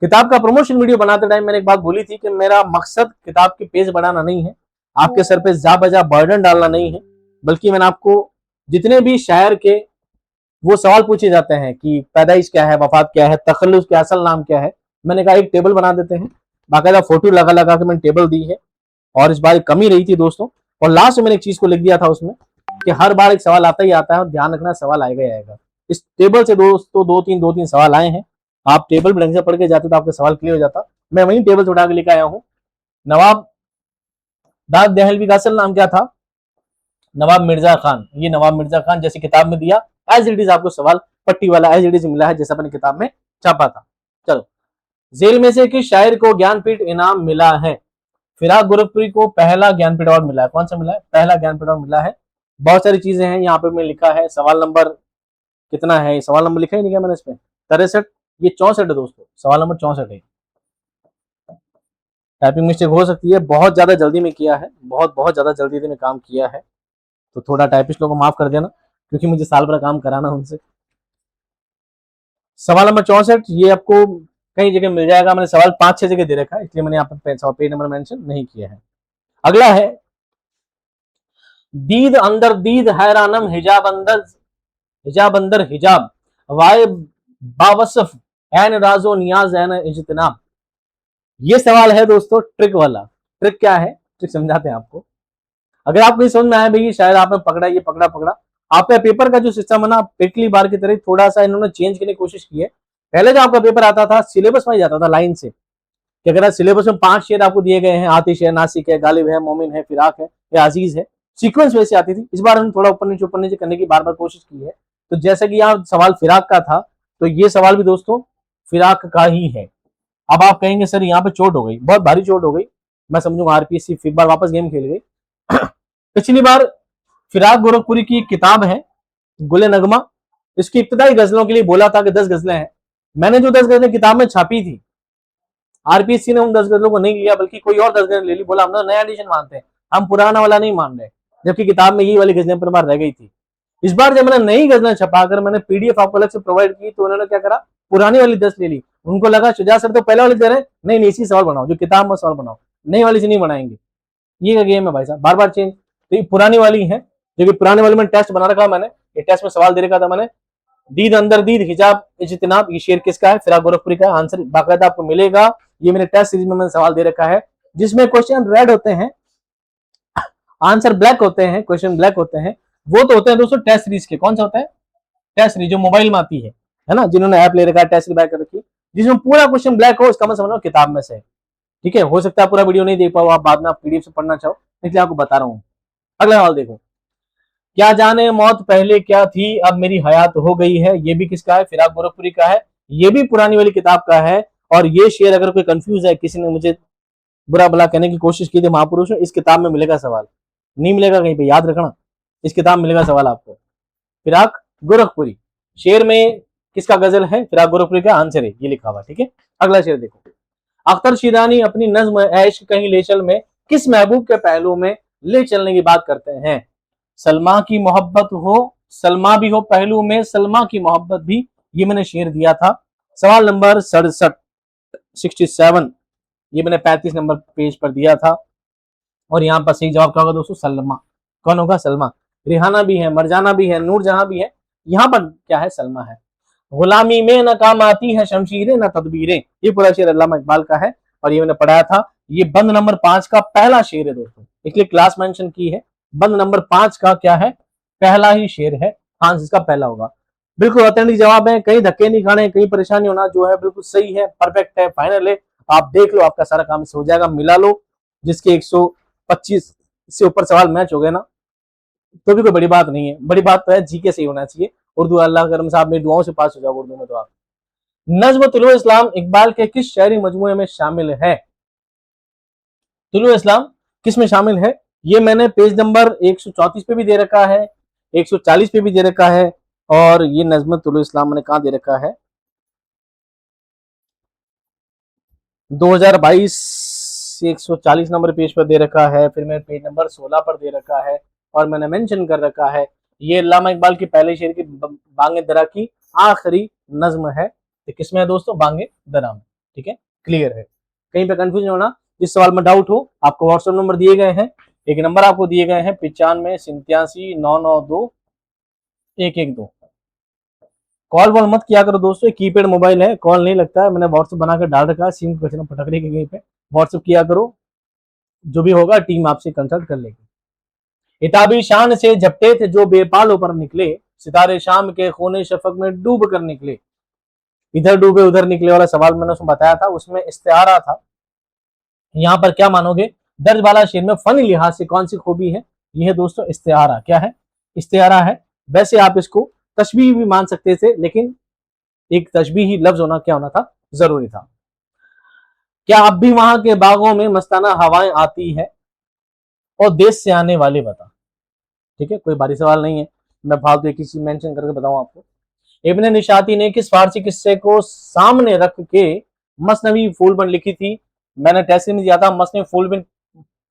A: किताब का प्रमोशन वीडियो बनाते टाइम मैंने एक बात बोली थी कि मेरा मकसद किताब के पेज बढ़ाना नहीं है, आपके सर पे जा बजा बर्डन डालना नहीं है, बल्कि मैंने आपको जितने भी शायर के वो सवाल पूछे जाते हैं कि पैदाइश क्या है, वफात क्या है, तखल्लुस क्या, असल नाम क्या है, मैंने कहा एक टेबल बना देते हैं, बाकायदा फोटो लगा लगा के मैंने टेबल दी है। और इस बार कमी रही थी दोस्तों, और लास्ट में मैंने एक चीज को लिख दिया था उसमें कि हर बार एक सवाल आता ही आता है, और ध्यान रखना सवाल आएगा ही आएगा। इस टेबल से दोस्तों दो तीन सवाल आए हैं, आप टेबल ढंग से पढ़ के जाते तो आपका सवाल क्लियर हो जाता। मैं वही टेबल से उठा के लेकर आया हूँ। नवाब दाग दहलवी का असल नाम क्या था, नवाब मिर्जा खान। ये नवाब मिर्जा खान जैसे किताब में दिया, एज इट इज आपको सवाल पट्टी वाला एज इट इज मिला है, जैसा अपने किताब में छापा था। चलो, जेल में से किस शायर को ज्ञानपीठ इनाम मिला है, फिराक गोरखपुरी को पहला ज्ञानपीठ अवार्ड मिला है, कौन सा मिला है, पहला ज्ञानपीठ अवार्ड मिला है। बहुत सारी चीजें हैं यहाँ पे मैं लिखा है, सवाल नंबर कितना है, सवाल नंबर लिखा ही नहीं क्या मैंने इसमें, 63, ये 64 है दोस्तों, सवाल नंबर 64 है। टाइपिंग मिस्टेक हो सकती है, बहुत ज्यादा जल्दी में किया है, बहुत ज्यादा जल्दी में काम किया है, तो थोड़ा टाइपिस्ट लोगों को माफ कर देना, क्योंकि मुझे साल भर काम कराना उनसे। सवाल नंबर 64 ये आपको कई जगह मिल जाएगा, मैंने सवाल 5-6 जगह दे रखा है, इसलिए मैंने यहाँ पर पेज नंबर मेंशन नहीं किया है। अगला है, दीद अंदर दीद हैरानम हिजाब अंदर हिजाब, वाय बावसफ ऐन राजो नियाज ऐन इज्तनाब। ये सवाल है दोस्तों ट्रिक वाला। ट्रिक क्या है, ट्रिक समझाते हैं आपको। अगर आपको नहीं समझ में आया भाई शायद आपने पकड़ा, ये पकड़ा पकड़ा, आपका पेपर का जो सिस्टम है ना पिछली बार की तरह थोड़ा सा इन्होंने चेंज करने की कोशिश की है। पहले जो आपका पेपर आता था सिलेबस में जाता था लाइन से, कि अगर सिलेबस में 5 शेर आपको दिए गए हैं, आतिश है, नासिक है, गालिब है, मोमिन है, फिराक है या अजीज है, सीक्वेंस वैसे आती थी। इस बार हमने थोड़ा ऊपर नीचे करने की बार बार कोशिश की है। तो जैसे कि यहाँ सवाल फिराक का था, तो ये सवाल भी दोस्तों फिराक का ही है। अब आप कहेंगे सर यहाँ पे चोट हो गई, बहुत भारी चोट हो गई, मैं समझूंगा आरपीएससी फिर बार वापस गेम खेल गई। पिछली बार फिराक गोरखपुरी की किताब है गुले नगमा, इसकी इब्तदाई गजलों के लिए बोला था कि 10 गजलें हैं। मैंने जो 10 गजलें किताब में छापी थी, आरपीएससी ने उन 10 गजलों को नहीं लिया, बल्कि कोई और 10 गजलें ले ली। बोला हम नया एडिशन मानते हैं, हम पुराना वाला नहीं मान रहे, जबकि किताब में यही वाली गजलें पर बार रह गई थी। इस बार जब मैंने नई गजलें छपाकर मैंने पीडीएफ आपको अलग से प्रोवाइड की, तो उन्होंने क्या करा, पुरानी वाली 10 ले ली। उनको लगा शुजा सर तो पहले वाली दे रहे, नहीं इसी सवाल बनाओ, जो किताब में सवाल बनाओ, नई वाली से नहीं बनाएंगे। ये गेम है भाई साहब, बार बार चेंज। तो ये पुरानी वाली है, जो कि पुरानी वाली में टेस्ट बना रखा मैंने, ये टेस्ट में सवाल दे रखा था मैंने। दीद अंदर दीद हिजाब इज्तिनाब, ये शेर किसका है, फिराक गोरखपुरी का। आंसर बाकायदा आपको मिलेगा, ये मेरे टेस्ट सीरीज में मैंने सवाल दे रखा है, जिसमें क्वेश्चन रेड होते हैं, आंसर ब्लैक होते हैं, क्वेश्चन ब्लैक होते हैं। वो तो होते हैं दोस्तों टेस्ट सीरीज के। कौन सा होता है, टेस्ट सीरीज जो मोबाइल में आती है ना, जिन्होंने ऐप ले रखा है टेस्ट सीरीज कर रखी है, जिसमें पूरा क्वेश्चन ब्लैक हो, इसका मैं समझ रहा हूँ किताब में से। ठीक है, हो सकता है पूरा वीडियो नहीं देख पाओ आप, बाद में आप पीडीएफ से पढ़ना चाहो, इसलिए आपको बता रहा हूँ। अगला सवाल देखो, क्या जाने मौत पहले क्या थी, अब मेरी हयात हो गई है। ये भी किसका है, फिराक गोरखपुरी का है, ये भी पुरानी वाली किताब का है। और ये शेर अगर कोई कंफ्यूज है, किसी ने मुझे बुरा भला कहने की कोशिश की थी महापुरुष में, इस किताब में मिलेगा सवाल, नहीं मिलेगा कहीं पे, याद रखना, इस किताब में मिलेगा सवाल आपको। फिराक गोरखपुरी शेर में किसका गजल है, फिराक गोरखपुरी का आंसर है, ये लिखा हुआ। ठीक है, अगला शेर देखो, अख्तर शिरानी अपनी नज्म ऐश कहीं ले चल में किस महबूब के पहलू में ले चलने की बात करते हैं। सलमा की मोहब्बत हो, सलमा भी हो पहलू में, सलमा की मोहब्बत भी, ये मैंने शेर दिया था। सवाल नंबर 67, ये मैंने 35 नंबर पेज पर दिया था। और यहाँ पर सही जवाब क्या होगा दोस्तों, सलमा। कौन होगा, सलमा। रिहाना भी है, मरजाना भी है, नूरजहां भी है, यहाँ पर क्या है, सलमा है। गुलामी में न काम आती है शमशीरें न तदबीरें, ये पूरा शेर अल्लामा इकबाल का है, और ये मैंने पढ़ाया था। ये बंद नंबर 5 का पहला शेर है दोस्तों, इसलिए क्लास मेंशन की है। बंद नंबर 5 का क्या है, पहला ही शेर है, आंसर इसका पहला होगा। बिल्कुल ऑथेंटिक जवाब है, कहीं धक्के नहीं खाने, कहीं परेशानी होना, जो है बिल्कुल सही है, परफेक्ट है, फाइनल है। आप देख लो, आपका सारा काम इससे हो जाएगा, मिला लो। जिसके 125 से ऊपर सवाल मैच हो गए ना, तो भी कोई बड़ी बात नहीं है, बड़ी बात तो है जीके से ही होना चाहिए। उर्दू अल्लाह करम साहब मेरी दुआओं से पास हो जाओ उर्दू में तो आप। नज्म तुलु इस्लाम इकबाल के किस शायरी मजमूए में शामिल है। तुलु इस्लाम किस में शामिल है, ये मैंने पेज नंबर 134 पे भी दे रखा है, 140 पे भी दे रखा है। और ये नज्म तुलु इस्लाम मैंने कहा दे रखा है, 2022 140 नंबर पेज पर दे रखा है, फिर मैंने पेज नंबर 16 पर दे रखा है, और मैंने मेंशन कर रखा है ये अल्लामा इकबाल की पहले शेर की बांगे दरा की आखिरी नज्म है। तो किसमें है दोस्तों, बांगे दरा में। ठीक है, क्लियर है, कहीं पे कंफ्यूजन होना, जिस सवाल में डाउट हो, आपको व्हाट्सएप नंबर दिए गए हैं, एक नंबर आपको दिए गए हैं 9587992112। कॉल वॉल मत किया करो दोस्तों, कीपैड मोबाइल है, कॉल नहीं लगता है, मैंने व्हाट्सएप बनाकर डाल रखा है, सिम पटक रही कहीं पे, व्हाट्सएप किया करो, जो भी होगा टीम आपसे कंसल्ट कर लेगी। इताबी शान से झपटे थे जो बेपालों पर निकले, सितारे शाम के खूने शफक में डूब कर निकले। इधर डूबे उधर निकले वाला सवाल मैंने उसमें बताया था, उसमें इस्तिआरा था। यहाँ पर क्या मानोगे, दर्ज वाला शेर में फनी लिहाज से कौन सी खूबी है, यह है दोस्तों इस्तिआरा। क्या है, इस्तिआरा है। वैसे आप इसको तशबीह भी मान सकते थे, लेकिन एक तशबीही लफ्ज होना क्या होना था, जरूरी था। क्या अब भी वहां के बागों में मस्ताना हवाएं आती है, और देश से आने वाले बता। ठीक है, कोई भारी सवाल नहीं है, मैं फालतू एक ही चीज मेंशन करके बताऊं आपको। इब्ने निशाती ने किस फारसी किस्से को सामने रख के मसनवी फूलबन लिखी थी। मैंने टेस्ट में दिया था, मसनवी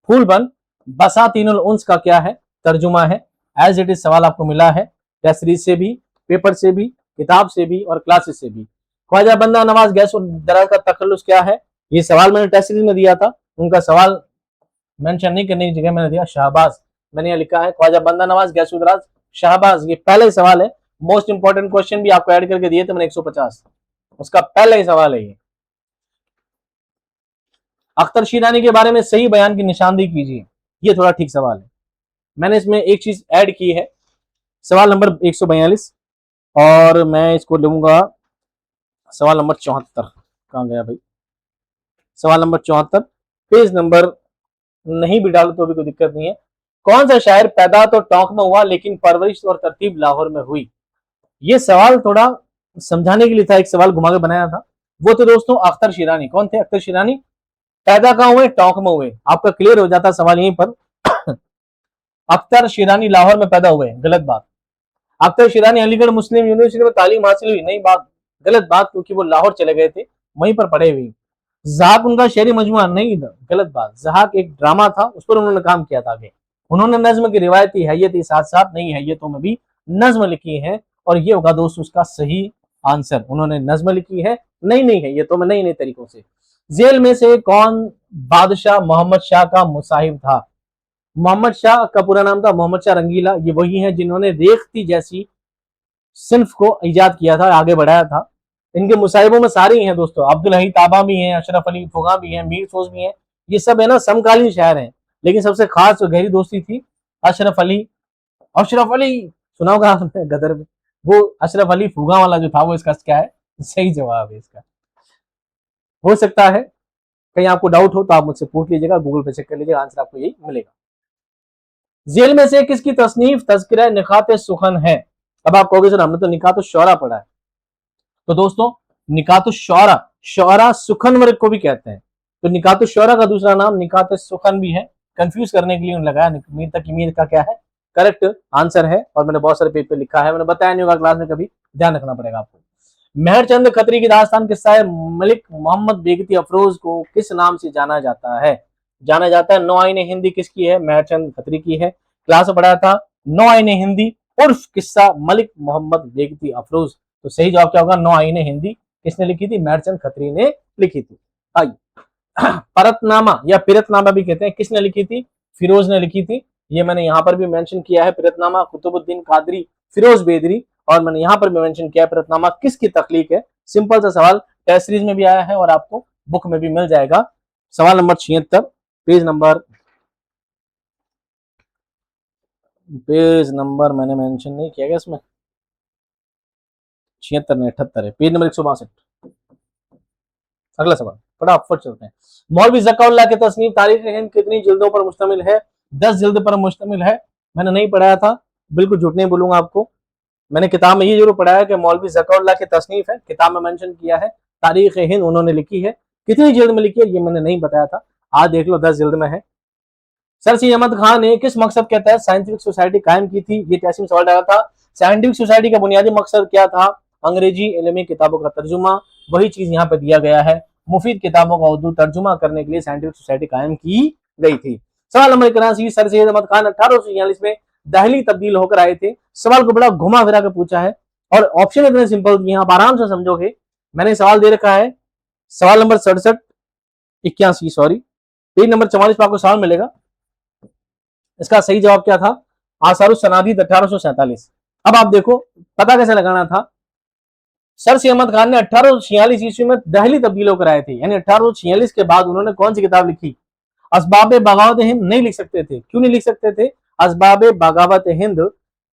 A: फूलबन बसातीनुल उन्स का क्या है, तर्जुमा है। एज इट इज सवाल आपको मिला है, टेस्ट सीरीज से भी, पेपर से भी, किताब से भी, और क्लासेस से भी। ख्वाजा बंदा नवाज गैसुद्दौला का तखल्लुस क्या है, ये सवाल मैंने टेस्ट सीरीज में दिया था, उनका सवाल मेंशन नहीं करने की जगह मैंने दिया शाहबाज। मैंने यहाँ लिखा है ख्वाजा बंदा नवाज गैसुद्दौला शाहबाज, ये पहला ही सवाल है। मोस्ट इंपोर्टेंट क्वेश्चन भी आपको ऐड करके दिए थे मैंने 150, उसका पहला ही सवाल है ये। अख्तर शिरानी के बारे में सही बयान की निशानदेही कीजिए, ये थोड़ा ठीक सवाल है। मैंने इसमें एक चीज ऐड की है, सवाल नंबर 142, और मैं इसको लूंगा सवाल नंबर 74। कहां गया भाई, सवाल नंबर 74, पेज नंबर नहीं भी डालो तो भी कोई दिक्कत नहीं है। कौन सा शायर पैदा तो टोंक में हुआ लेकिन परवरिश और तरतीब लाहौर में हुई। ये सवाल थोड़ा समझाने के लिए था, एक सवाल घुमा के बनाया था। वो थे दोस्तों अख्तर शिरानी। कौन थे, अख्तर शिरानी। पैदा कहां हुए, टोंक में हुए। आपका क्लियर हो जाता सवाल यहीं पर। अख्तर शिरानी लाहौर में पैदा हुए, गलत बात। अख्तर शिरानी अलीगढ़ मुस्लिम यूनिवर्सिटी में तालीम हासिल हुई, नहीं बात, गलत बात, क्योंकि वो लाहौर चले गए थे, वहीं पर पढ़े हुए। ज़हाक उनका शेरी मजमुआ, नहीं, गलत बात। ज़हाक एक ड्रामा था, उस पर उन्होंने काम किया था आगे। उन्होंने नज्म की रिवायती हैयती साथ साथ नई हैयतों में भी नज्म लिखी है, और ये होगा दोस्त उसका सही आंसर। उन्होंने नज्म लिखी है नई नई हैयतों में, नई नई तरीकों से। जेल में से कौन बादशाह मोहम्मद शाह का मुसाहिब था? मोहम्मद शाह का पूरा नाम था मोहम्मद शाह रंगीला। ये वही है जिन्होंने रेख्ती जैसी सिन्फ को इजाद किया था, आगे बढ़ाया था। इनके मुसाहिबों में सारे ही हैं दोस्तों, अब्दुल हई ताबा भी हैं, अशरफ अली फुगा भी हैं, मीर सोज भी हैं। ये सब है ना समकालीन शायर हैं, लेकिन सबसे खास और गहरी दोस्ती थी अशरफ अली। अशरफ अली सुना होगा आपने गदर में, वो अशरफ अली फुगा वाला जो था वो इसका क्या है, सही जवाब है इसका। हो सकता है कहीं आपको डाउट हो तो आप मुझसे पूछ लीजिएगा, गूगल पे चेक कर लीजिएगा, आंसर आपको यही मिलेगा। जेल में से किसकी तसनीफ तज़किरा निकात सुखन है? अब आप कहोगे सर हमने तो निकात शौरा पढ़ा है, तो दोस्तों निकात शौरा, शौरा सुखन वर्ग को भी कहते हैं, तो निकात शौरा का दूसरा नाम निकात सुखन भी है। कंफ्यूज करने के लिए उन्होंने लगाया, मीर तक मीर का क्या है करेक्ट आंसर है, और मैंने बहुत सारे पेज पे लिखा है, मैंने बताया नहीं होगा क्लास में, कभी ध्यान रखना पड़ेगा आपको। मेहरचंद खत्री की दास्तान किस्सा है मलिक मोहम्मद बेगती अफरोज को किस नाम से जाना जाता है? जाना जाता है नौ आईने हिंदी किसकी है? मेहरचंद खत्री की है। क्लास में पढ़ाया था नौ आईने हिंदी उर्फ किस्सा मलिक मोहम्मद बेगती अफरोज। तो सही जवाब क्या होगा? नौ आईने हिंदी किसने लिखी थी? मेहरचंद खत्री ने लिखी थी। आइए परतनामा या पिरतनामा भी कहते हैं, किसने लिखी थी? फिरोज ने लिखी थी। ये मैंने यहाँ पर भी मेंशन किया है, पिरतनामा कुतुबुद्दीन कादरी फिरोज बेदरी, और मैंने यहाँ पर भी मेंशन किया है पिरतनामा किसकी तख्लीक है। सिंपल सा सवाल, टेस्ट सीरीज में भी आया है और आपको बुक में भी मिल जाएगा। सवाल नंबर 76, पेज नंबर मैंने मेंशन नहीं किया गया इसमें, 76 नहीं 78 है, पेज नंबर 162। अगला सवाल फटाफट चलते हैं। मौलवी ज़काउल्लाह की तस्नीफ तारीख हिंद कितनी जिल्दों पर मुश्तमिल है? 10 जिल्द पर मुश्तमिल है। मैंने नहीं पढ़ाया था, बिल्कुल झूठ नहीं बोलूंगा आपको, मैंने किताब में ये जरूर पढ़ाया कि मौलवी ज़काउल्लाह की तस्नीफ है, किताब में मेंशन किया है। तारीख हिंद उन्होंने लिखी है, कितनी जिल्द में लिखी है ये मैंने नहीं बताया था, आज देख लो 10 जिल्द में है। सर सैयद अहमद खान ने किस मकसद के तहत साइंटिफिक सोसाइटी कायम की थी? ये टेस्ट में सवाल डाला था। साइंटिफिक सोसाइटी का बुनियादी मकसद क्या था? अंग्रेजी इल्मी किताबों का तर्जुमा, वही चीज यहाँ पे दिया गया है। मुफीद किताबों का उर्दू तर्जुमा करने के लिए साइंटिफिक सोसाइटी कायम की गई थी। सवाल नंबर 81, सर सैयद अहमद खान 1846 में दहली तब्दील होकर आए थे। सवाल को बड़ा घुमा फिरा कर पूछा है और ऑप्शन इतने सिंपल दिए हैं, आप आराम से समझोगे। मैंने सवाल दे रखा है, सवाल नंबर 67 81 सॉरी, पेज नंबर 44 पर आपको सवाल मिलेगा। इसका सही जवाब क्या था? आसारुस सनादीद 1847। अब आप देखो पता कैसे लगाना था। सर सैयद अहमद खान ने 1846 ईस्वी में दहली तब्दील होकर आए थे, यानी 1846 के बाद उन्होंने कौन सी किताब लिखी? असबाब बगावत हिंद नहीं लिख सकते थे। क्यों नहीं लिख सकते थे? असबाब बगावत हिंद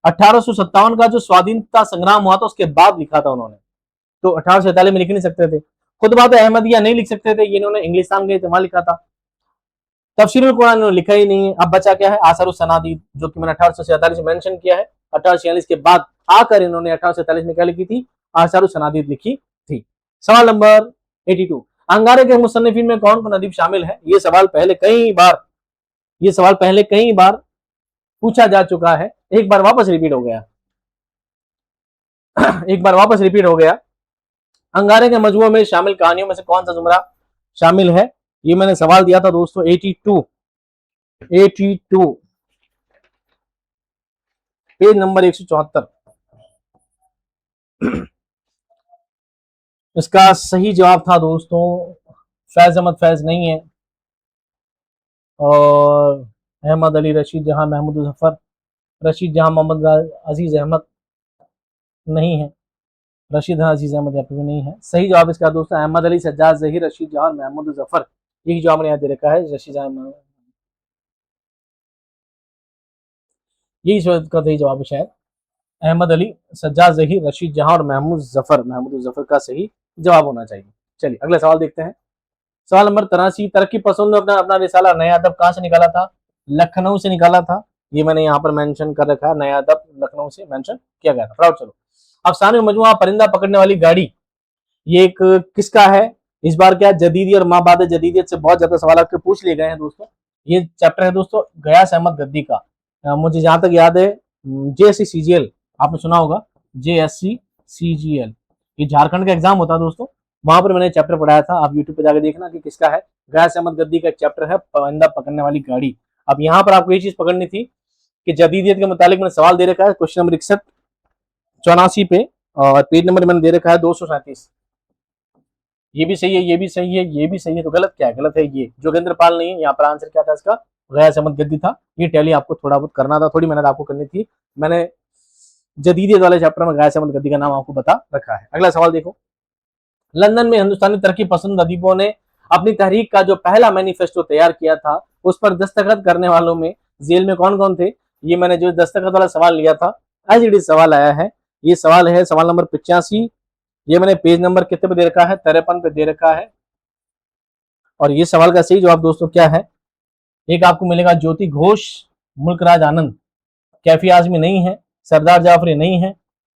A: 1857 का जो स्वाधीनता संग्राम हुआ था उसके बाद लिखा था उन्होंने, तो 1847 में लिख नहीं सकते थे। खुतबात अहमदिया नहीं लिख सकते थे, ये इन्होंने इंग्लिस्तान गए थे वहां लिखा था। तफसीरुल कुरान इन्होंने लिखा ही नहीं है। अब बचा क्या है? आसारुस सनादीद, जो कि मैंने 1847 में मेंशन किया है। 1846 के बाद आकर इन्होंने 1847 में क्या लिखी थी? आसारुस सनादीद लिखी थी। सवाल नंबर 82, अंगारे के मुसन्निफीन में कौन कौन अदीब शामिल है? ये सवाल पहले कई बार पूछा जा चुका है, एक बार वापस रिपीट हो गया। अंगारे के मजमूए में शामिल कहानियों में से कौन सा जुमरा शामिल है? ये मैंने सवाल दिया था दोस्तों 82 पेज नंबर 174। इसका सही जवाब था दोस्तों फैज अहमद फैज नहीं है, और अहमद अली, रशीद जहां, महमूद जफर, रशीद जहां, मोहम्मद अजीज अहमद नहीं है, रशीद अजीज अहमद यहाँ पे भी नहीं है। सही जवाब इसका दोस्तों अहमद अली, सज्जाद जहीर, रशीद जहां, महमूद जफर, यही जवाब मैंने यहाँ दे रखा है। रशीद जहां, यही का सही जवाब है शायद, अहमद अली, सज्जाद जहीर, रशीद जहां और महमूद जफर का सही जवाब होना चाहिए। चलिए अगला सवाल देखते हैं। सवाल नंबर 83, तरक्की पसंद ने अपना रिसाला नया अदब कहाँ से निकाला था? लखनऊ से निकाला था। ये मैंने यहाँ पर मेंशन कर रखा है, नया अदब लखनऊ से मेंशन किया गया था। प्राउड चलो, अफसाने मजमुआ परिंदा पकड़ने वाली गाड़ी, ये एक किसका है? इस बार क्या जदीदी और माबाद जदीदियत से बहुत ज्यादा सवाल आपके पूछ लिए गए हैं दोस्तों। ये चैप्टर है दोस्तों गयास अहमद गद्दी का। मुझे जहां तक याद है JSC CGL आपने सुना होगा, JSC CGL, ये झारखंड का एग्जाम होता है दोस्तों। वहां पर मैंने चैप्टर पढ़ाया था, आप यूट्यूब पे जाकर देखना कि किसका है। गैस अहमद गद्दी का एक चैप्टर है, परिंदा पकड़ने वाली गाड़ी। अब यहाँ पर आपको ये चीज पकड़नी थी कि जदीदियत के मुतालिक मैंने सवाल दे रखा है, क्वेश्चन नंबर 6184 पे, और पेज नंबर मैंने दे रखा है 237। ये भी सही है, ये भी सही है, ये भी सही है, तो गलत क्या है? गलत है ये जोगेंद्र पाल नहीं है। यहाँ पर आंसर क्या था इसका? गैस अहमद गद्दी था। ये टैली आपको थोड़ा बहुत करना था, थोड़ी मेहनत आपको करनी थी। मैंने जदीदियत वाले चैप्टर में गैस अहमद गद्दी का नाम आपको बता रखा है। अगला सवाल देखो, लंदन में हिंदुस्तानी तरक्की पसंद अदीबों ने अपनी तहरीक का जो पहला मैनिफेस्टो तैयार किया था, उस पर दस्तखत करने वालों में जेल में कौन कौन थे? ये मैंने जो दस्तखत वाला सवाल लिया था, एज इट इज सवाल आया है। ये सवाल है सवाल नंबर 85। ये मैंने पेज नंबर कितने पे दे रखा है? 53 पे दे रखा है। और ये सवाल का सही जवाब दोस्तों क्या है? एक आपको मिलेगा ज्योति घोष, मुल्कराज आनंद, कैफी आजमी नहीं है, सरदार जाफरी नहीं है,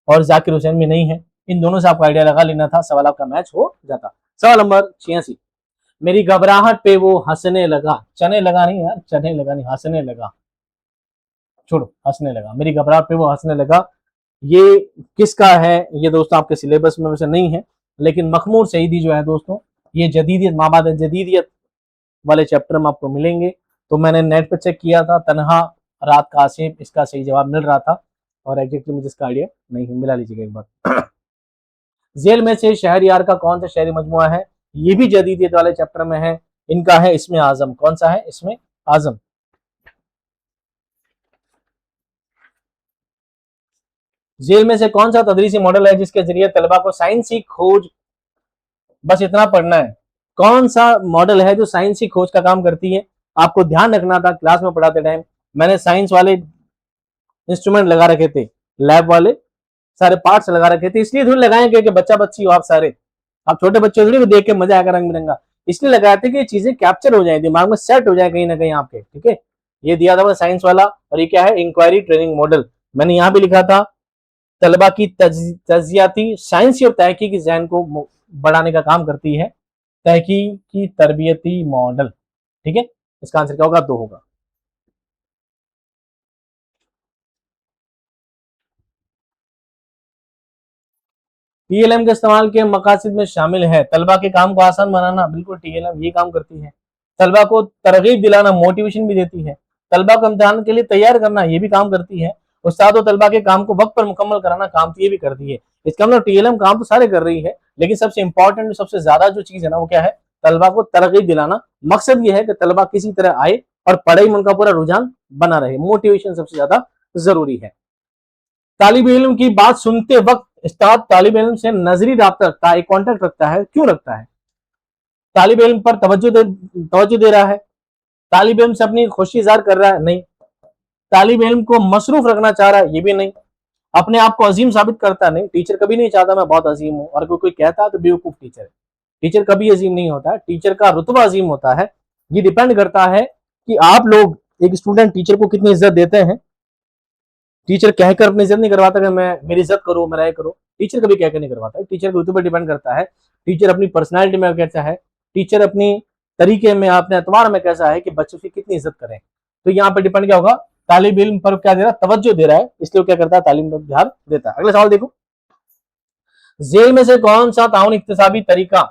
A: और जाकिर हुसैन भी नहीं है। इन दोनों से आपको आइडिया लगा लेना था, सवाल आपका मैच हो जाता। सवाल नंबर 86, मेरी घबराहट पे वो हंसने लगा, चने लगा नहीं यार, चने लगा नहीं, हंसने लगा, छोड़ो, हंसने लगा, मेरी घबराहट पे वो हंसने लगा। ये किसका है? ये दोस्तों आपके सिलेबस में वैसे नहीं है, लेकिन मखमूर सईदी जो है दोस्तों, ये जदीदियत माबाद जदीदियत वाले चैप्टर में आपको मिलेंगे। तो मैंने नेट पे चेक किया था, तनहा रात कासिम इसका सही जवाब मिल रहा था, और एग्जैक्टली मुझे इसका आइडिया नहीं है, मिला लीजिएगा एक बार। जेल में से शहरयार का कौन सा शहरी मजमुआ है? ये भी जदीदियत वाले चैप्टर में है। इनका है इसमें आजम। कौन सा है? इसमें आजम। जेल में से कौन सा तदरीसी मॉडल है जिसके जरिए तलबा को साइंसी खोज, बस इतना पढ़ना है, कौन सा मॉडल है जो साइंसी खोज का काम करती है? आपको ध्यान रखना था क्लास में पढ़ाते टाइम, मैंने साइंस वाले इंस्ट्रूमेंट लगा रखे थे, लैब वाले सारे पार्ट्स लगा रखे थे। इसलिए थोड़ी लगाए कि बच्चा बच्ची हो आप सारे, आप छोटे बच्चे थोड़ी देख के मजा आएगा रंग बिरंगा, इसलिए लगाए थे कि ये चीजें कैप्चर हो जाए, दिमाग में सेट हो जाए कहीं ना कहीं आपके। ठीक है, ये दिया था साइंस वाला। और ये क्या है? Inquiry training model. मैंने यहाँ भी लिखा था तलबा की तजियाती साइंसी और तहकीकी जहन को बढ़ाने का काम करती है, तहकीकी तरबियती मॉडल। ठीक है, इसका आंसर क्या होगा? 2 होगा। TLM के इस्तेमाल के मकासद में शामिल है तलबा के काम को आसान बनाना, बिल्कुल TLM ये काम करती है। तलबा को तरगीब दिलाना, मोटिवेशन भी देती है। तलबा को इम्तिहान के लिए तैयार करना, ये भी काम करती है। उस्ताद और तलबा के काम को वक्त पर मुकम्मल कराना, काम तो ये भी करती है। इसका मतलब TLM काम तो सारे कर रही है, लेकिन सबसे इंपॉर्टेंट, सबसे ज्यादा जो चीज है ना, वो क्या है? तलबा को तरगीब दिलाना। मकसद ये है कि तलबा किसी तरह आए और पढ़ाई में उनका पूरा रुझान बना रहे, मोटिवेशन सबसे ज्यादा जरूरी है। तालिब इल्म की बात सुनते वक्त उस्ताद तालिब इल्म से नजरी रब्ता रखता है, कॉन्टेक्ट रखता है। क्यों रखता है? तालिब इल्म पर तवज्जो दे रहा है, तालिब इल्म से अपनी खुशी इजहार कर रहा है? नहीं। तालिब इल्म को मसरूफ रखना चाह रहा है? ये भी नहीं। अपने आप को अजीम साबित करता नहीं, टीचर कभी नहीं चाहता मैं बहुत अजीम हूं, और कोई कहता है तो बेवकूफ टीचर है। टीचर कभी अजीम नहीं होता है, टीचर का रुतबा अजीम होता है। ये डिपेंड करता है कि आप लोग एक स्टूडेंट टीचर को कितनी इज्जत देते हैं। टीचर कहकर अपनी इज्जत नहीं करवाता कि मैं मेरी इज्जत करो, मेरा ये करो, टीचर कभी कहकर नहीं करवाता है। टीचर के रुतबे पर डिपेंड करता है, टीचर अपनी पर्सनैलिटी में कैसा है, टीचर अपनी तरीके में, अपने अतवार में कैसा है कि बच्चों की कितनी इज्जत करें। तो यहाँ पर डिपेंड क्या होगा? तालिब इल्म पर क्या दे रहा है? तवज्जो दे रहा है, इसलिए वो क्या करता है? तालीम पर ध्यान देता है। अगला सवाल देखो, जेल में से कौन सा ताउन इक्तसाबी तरीका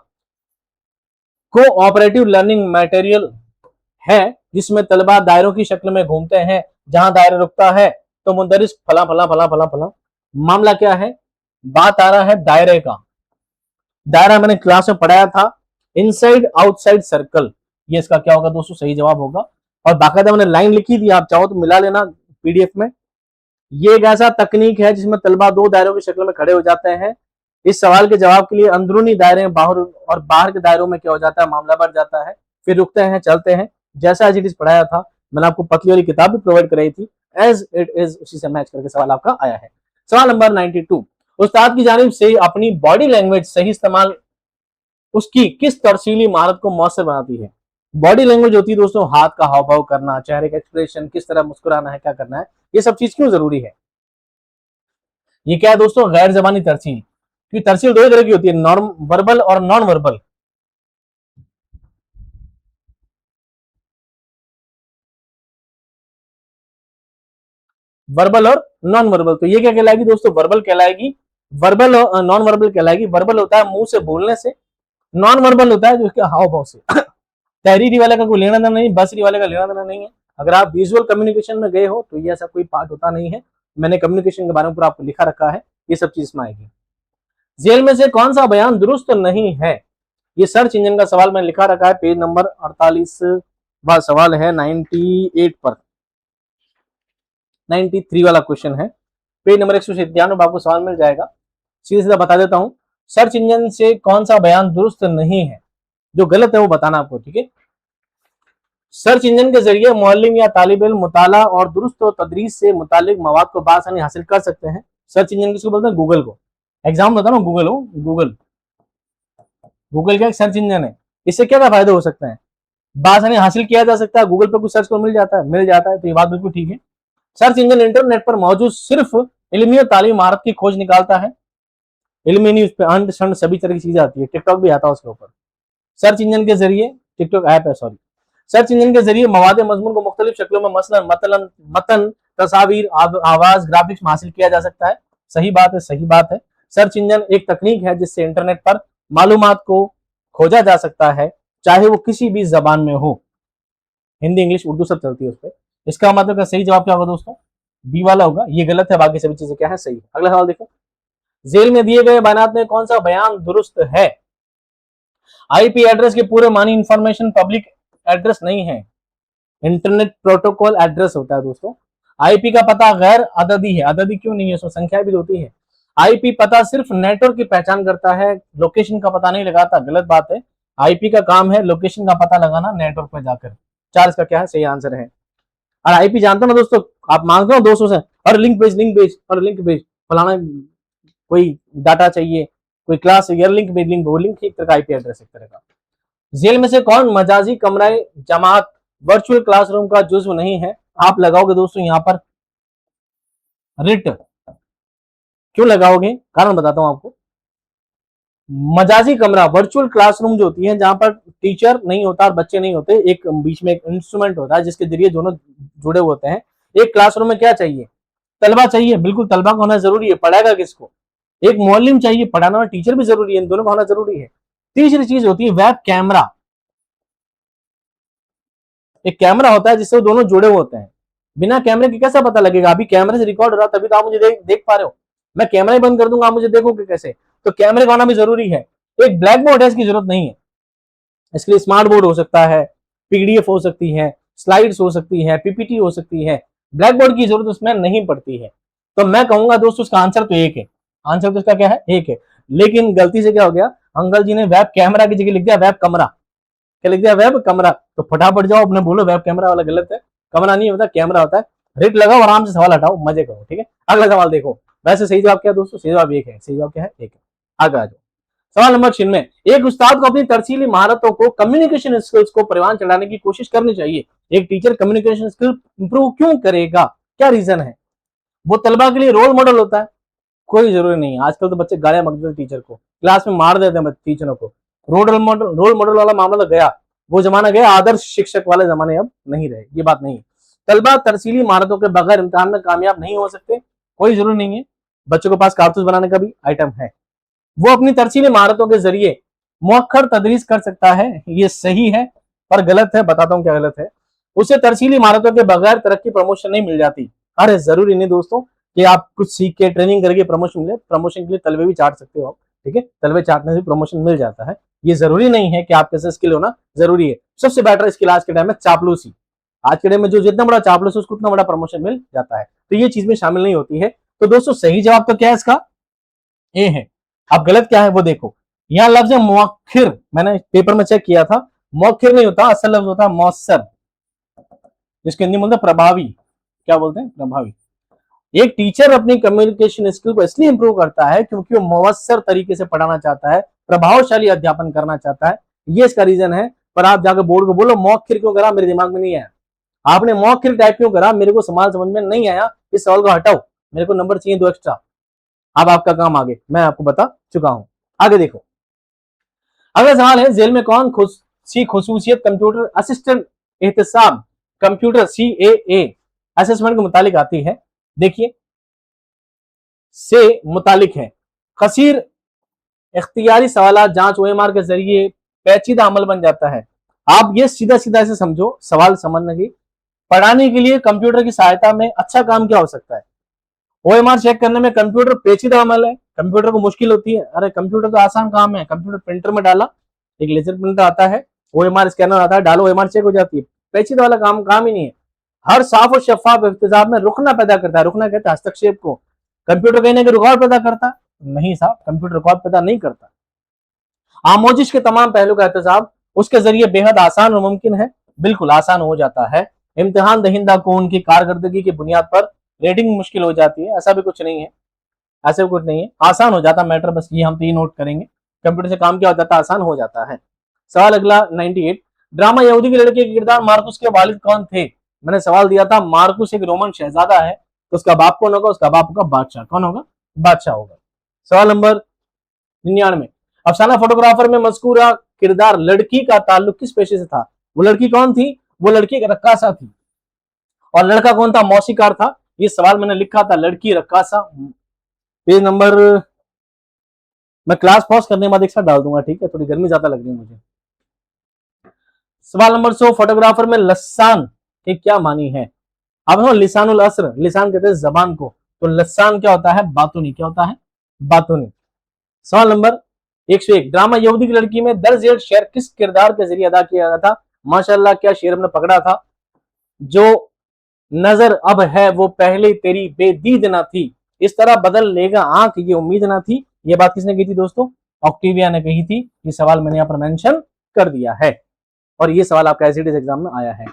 A: कोऑपरेटिव लर्निंग मटेरियल है जिसमें तलबा दायरों की शक्ल में घूमते हैं, जहां दायरा रुकता है तो मुदरिस फला फला फला फला फला। मामला क्या है? बात आ रहा है दायरे का। दायरा मैंने क्लास में पढ़ाया था, इनसाइड आउटसाइड सर्कल। ये इसका क्या होगा दोस्तों? सही जवाब होगा। और बाकायदा मैंने लाइन लिखी थी, आप चाहो तो मिला लेना पीडीएफ में। ये एक ऐसा तकनीक है जिसमें तलबा 2 दायरों की शक्ल में खड़े हो जाते हैं। इस सवाल के जवाब के लिए अंदरूनी दायरे बाहर और बाहर के दायरों में क्या हो जाता है? मामला बढ़ जाता है, फिर रुकते हैं, चलते हैं, जैसा एज इट इज पढ़ाया था। मैंने आपको पतली वाली किताब भी प्रोवाइड कराई थी, एज इट इज उसी से मैच करके सवाल आपका आया है। सवाल नंबर 92, उस्ताद की जानिब से अपनी बॉडी लैंग्वेज सही इस्तेमाल उसकी किस तरसीली महारत को मौसर बनाती है? बॉडी लैंग्वेज होती है दोस्तों, हाथ का हाव भाव करना, चेहरे का एक्सप्रेशन, किस तरह मुस्कुराना है, क्या करना है, ये सब चीज क्यों जरूरी है? ये क्या है दोस्तों? गैर जबानी तरसील। क्योंकि तरसील 2 तरह की होती है, नॉर्म वर्बल और नॉन वर्बल। वर्बल और नॉन वर्बल। तो ये क्या कहलाएगी दोस्तों, वर्बल कहलाएगी। वर्बल और नॉन वर्बल कहलाएगी। वर्बल होता है मुंह से बोलने से, नॉन वर्बल होता है जो उसके हाव भाव से। तहरीरी वाले का कोई लेना देना नहीं, बसरी वाले का लेना देना नहीं है। अगर आप विजुअल कम्युनिकेशन में गए हो तो ये ऐसा कोई पार्ट होता नहीं है। मैंने कम्युनिकेशन के बारे में पूरा आपको लिखा रखा है, ये सब चीज में आएगी। जेल में से कौन सा बयान दुरुस्त नहीं है, ये सर्च इंजन का सवाल मैंने लिखा रखा है, पेज नंबर 48 सवाल है 98 पर, 93 वाला क्वेश्चन है, पेज नंबर 197 पर आपको सवाल मिल जाएगा। सीधे सीधा बता देता हूं, सर्च इंजन से कौन सा बयान दुरुस्त नहीं है, जो गलत है वो बताना आपको, ठीक है। सर्च इंजन के जरिए मुअल्लिम या तालिब इल्म मुताला और दुरुस्त और तदरीस से मुतालिक मवाद को बासानी हासिल कर सकते हैं। सर्च इंजन किसको बोलते हैं, गूगल को। एग्जाम बता रहा हूं, गूगल हो, गूगल। गूगल क्या सर्च इंजन है, इससे क्या फायदा हो सकता है, बासानी हासिल किया जा सकता है, गूगल पर कुछ सर्च को मिल जाता है, तो ये बात बिल्कुल ठीक है। सर्च इंजन इंटरनेट पर मौजूद सिर्फ इल्मी और तालीम महारत की खोज निकालता है। इल्मी न्यूज पे अंड शंड सभी तरह की चीजें आती है, टिकटॉक भी आता है उसके ऊपर। सर्च इंजन के जरिए, टिकटॉक ऐप है सॉरी, सर्च इंजन के जरिए मवाद मजमून को मुख्तलिफ शक्लों में मसलन मतन, तस्वीर, आवाज, ग्राफिक्स में हासिल किया जा सकता है। सही बात है, सही बात है। सर्च इंजन एक तकनीक है जिससे इंटरनेट पर मालूमात को खोजा जा सकता है, चाहे वो किसी भी जबान में हो, हिंदी इंग्लिश उर्दू सब चलती है उस पर। इसका मतलब का सही जवाब क्या होगा दोस्तों, बी वाला होगा। ये गलत है, बाकी सभी चीजें क्या है, सही है। अगला सवाल देखो, जेल में दिए गए बयानात में कौन सा बयान दुरुस्त है। आईपी एड्रेस के पूरे मानी इंफॉर्मेशन पब्लिक एड्रेस नहीं है, इंटरनेट प्रोटोकॉल एड्रेस होता है दोस्तों। आईपी का पता गैर अददी है, अददी क्यों नहीं है, उसमें संख्या भी होती है। आईपी पता सिर्फ नेटवर्क की पहचान करता है, लोकेशन का पता नहीं लगाता, गलत बात है। आईपी का काम है लोकेशन का पता लगाना नेटवर्क पे जाकर। 4 इसका क्या है, सही आंसर है। और आईपी जानते हो ना दोस्तों, आप मांगते हो दोस्तों से, और लिंक भेज, लिंक भेज, और लिंक भेज, फलाना कोई डाटा चाहिए, कोई क्लास चाहिए, लिंक भेज, लिंक, वो लिंक एक तरह का आईपी एड्रेस एक तरह का। जेल में से कौन मजाजी कमरा जमात वर्चुअल क्लासरूम का जुज्व नहीं है। आप लगाओगे दोस्तों यहाँ पर रिट, क्यों लगाओगे, कारण बताता हूं आपको। मजाजी कमरा वर्चुअल क्लासरूम जो होती है, जहां पर टीचर नहीं होता और बच्चे नहीं होते, एक बीच में एक इंस्ट्रूमेंट होता है जिसके जरिए दोनों जुड़े होते हैं। एक क्लासरूम में क्या चाहिए, तलबा चाहिए, बिल्कुल तलबा का होना जरूरी है, पढ़ाएगा किसको, एक मुअल्लिम चाहिए, पढ़ाना वाला टीचर भी जरूरी है, इन दोनों का होना जरूरी है। तीसरी चीज होती है वेब कैमरा, एक कैमरा होता है जिससे वो दोनों जुड़े होते हैं। बिना कैमरे के कैसा पता लगेगा, अभी कैमरे से रिकॉर्ड हो रहा तभी तो आप मुझे देख पा रहे हो, मैं कैमरा ही बंद कर दूंगा आप मुझे देखोगे कैसे, तो कैमरे का होना भी जरूरी है। एक ब्लैक बोर्ड है, इसकी जरूरत नहीं है, इसके लिए स्मार्ट बोर्ड हो सकता है, पीडीएफ हो सकती है, स्लाइड्स हो सकती है, पीपीटी हो सकती है, ब्लैक बोर्ड की जरूरत उसमें नहीं पड़ती है। तो मैं कहूंगा दोस्तों उसका आंसर तो एक है, आंसर तो इसका क्या है, एक है। लेकिन गलती से क्या हो गया, अंकल जी ने वेब कैमरा की जगह लिख दिया वेब कमरा, क्या लिख दिया, वेब कमरा। तो फटाफट जाओ अपने बोलो वेब कैमरा वाला गलत है, कमरा नहीं होता, कैमरा होता है। रेट लगाओ, आराम से सवाल हटाओ, मजे करो, ठीक है। अगला सवाल देखो, वैसे सही जवाब क्या है दोस्तों, सही जवाब एक है, सही जवाब क्या है, एक है। आगे आ जाओ, सवाल नंबर 96, एक उस्ताद को अपनी तरसीली महारतों को, कम्युनिकेशन स्किल्स को परवान चढ़ाने की कोशिश करनी चाहिए। एक टीचर कम्युनिकेशन स्किल इंप्रूव क्यों करेगा, क्या रीजन है, वो तलबा के लिए रोल मॉडल होता है, कोई जरूरी नहीं। आजकल तो बच्चे गालियां बकते हैं टीचर को, क्लास में मार देते हैं टीचरों को। रोल मॉडल वाला मामला तो गया, वो जमाना गया, आदर्श शिक्षक वाले जमाने अब नहीं रहे, ये बात नहीं। तलबा तरसीली महारतों के बगैर इम्तिहान में कामयाब नहीं हो सकते, कोई जरूरी नहीं है, बच्चों के पास कारतूस बनाने का भी आइटम है। वो अपनी तरसीली महारतों के जरिए मौखर तदरीस कर सकता है, ये सही है, पर गलत है, बताता हूं क्या गलत है। उसे तरसीली महारतों के बगैर तरक्की प्रमोशन नहीं मिल जाती। अरे जरूरी नहीं दोस्तों कि आप कुछ सीख के ट्रेनिंग करके प्रमोशन मिले, प्रमोशन के लिए तलवे भी चाट सकते हो आप, ठीक है, तलवे चाटने से प्रमोशन मिल जाता है। ये जरूरी नहीं है कि आपके साथ स्किल होना जरूरी है। सबसे बेटर स्किल आज के टाइम में चापलूसी, आज के टाइम में जो जितना बड़ा चापलूस है उसको उतना बड़ा प्रमोशन मिल जाता है, तो ये चीज में शामिल नहीं होती है। तो दोस्तों सही जवाब तो क्या है इसका, ए है। अब गलत क्या है वो देखो, यहां लफ्ज है मौखिर, मैंने पेपर में चेक किया था, मौखिर नहीं होता, असल लफ्ज होता है मौसर, जिसके हिंदी बोलते हैं प्रभावी, क्या बोलते हैं, प्रभावी। एक टीचर अपनी कम्युनिकेशन स्किल को इसलिए इंप्रूव करता है क्योंकि वो मौसर तरीके से पढ़ाना चाहता है, प्रभावशाली अध्यापन करना चाहता है, ये इसका रीजन है। पर आप जाकर बोर्ड को बोलो मौखिर क्यों करा, मेरे दिमाग में नहीं आया, आपने मौखिर टाइप क्यों करा, मेरे को सवाल समझ में नहीं आया, इस सवाल को हटाओ, मेरे को नंबर चाहिए 2 एक्स्ट्रा। अब आपका काम आगे, मैं आपको बता चुका हूं, आगे देखो। अगला सवाल है, जेल में कौन सी खुसूसियत कंप्यूटर असिस्टेंट एहतसाब कंप्यूटर CAA असेसमेंट के मुतालिक आती है। देखिए से मुतालिक है। कसीर इख्तियारी सवाल जांच ओएमआर के जरिए पेचीदा अमल बन जाता है। आप ये सीधा सीधा ऐसे समझो, सवाल समझने की, पढ़ाने के लिए कंप्यूटर की सहायता में अच्छा काम क्या हो सकता है। ओएमआर चेक करने में कंप्यूटर पेचीदा अमल है, कंप्यूटर को मुश्किल होती है। अरे कंप्यूटर तो आसान काम है, कंप्यूटर प्रिंटर में डाला, एक लेजर प्रिंटर आता है, ओएमआर स्कैनर आता है, डालो ओएमआर चेक हो जाती है। पेचीदा वाला काम ही नहीं है। हर साफ और शफाफ इंतजाम में रुकना पैदा करता है। रुकना कहता है हस्तक्षेप को। कंप्यूटर कहीं ना कहीं रुकावट पैदा करता है? नहीं साहब, कंप्यूटर रुकावट पैदा नहीं करता। आमोजिश के तमाम पहलू का एहतसाब उसके जरिए बेहद आसान और मुमकिन है, बिल्कुल आसान हो जाता है। इम्तिहान दहिंदा को उनकी कारकर्दगी की बुनियाद पर रेटिंग मुश्किल हो जाती है, ऐसा भी कुछ नहीं है, ऐसे भी कुछ नहीं है, आसान हो जाता मैटर। बस ये हम तो ये नोट करेंगे, कंप्यूटर से काम क्या हो जाता है, आसान हो जाता है। सवाल अगला 98, ड्रामा यहूदी के लड़के के किरदार मार्कुस के वालिद कौन थे। मैंने सवाल दिया था, मार्कुस एक रोमन शहजादा है, तो उसका बाप कौन होगा, उसका बाप होगा बादशाह। कौन होगा, बादशाह होगा। सवाल नंबर 99, अफसाना फोटोग्राफर में मज़कूरा किरदार लड़की का ताल्लुक किस पेशे से था। वो लड़की कौन थी, वो लड़की एक रक्कासा थी। और लड़का कौन था, मौसीकार था। ये सवाल मैंने लिखा था, लड़की रक्कासा। पेज नंबर, मैं क्लास पॉज करने के बाद एक साथ डाल दूंगा, ठीक है, थोड़ी गर्मी ज्यादा लग रही है मुझे। सवाल नंबर 100, फोटोग्राफर में लसान के क्या मानी है। अब लिसानुल असर, लिसान कहते हैं जबान को, तो लसान क्या होता है, बातूनी। क्या होता है, बातूनी। सवाल नंबर 101, ड्रामा यहूदी की लड़की में दर्ज झेल शेर किस किरदार के जरिए अदा किया गया था। माशाल्लाह, क्या शेर हमने पकड़ा था, जो नजर अब है वो पहले तेरी बेदीद ना थी, इस तरह बदल लेगा आंख ये उम्मीद ना थी। ये बात किसने की थी दोस्तों, ऑक्टेविया ने कही थी। ये सवाल मैंने यहाँ पर मेंशन कर दिया है, और ये सवाल आपका एसडीएस एग्जाम में आया है।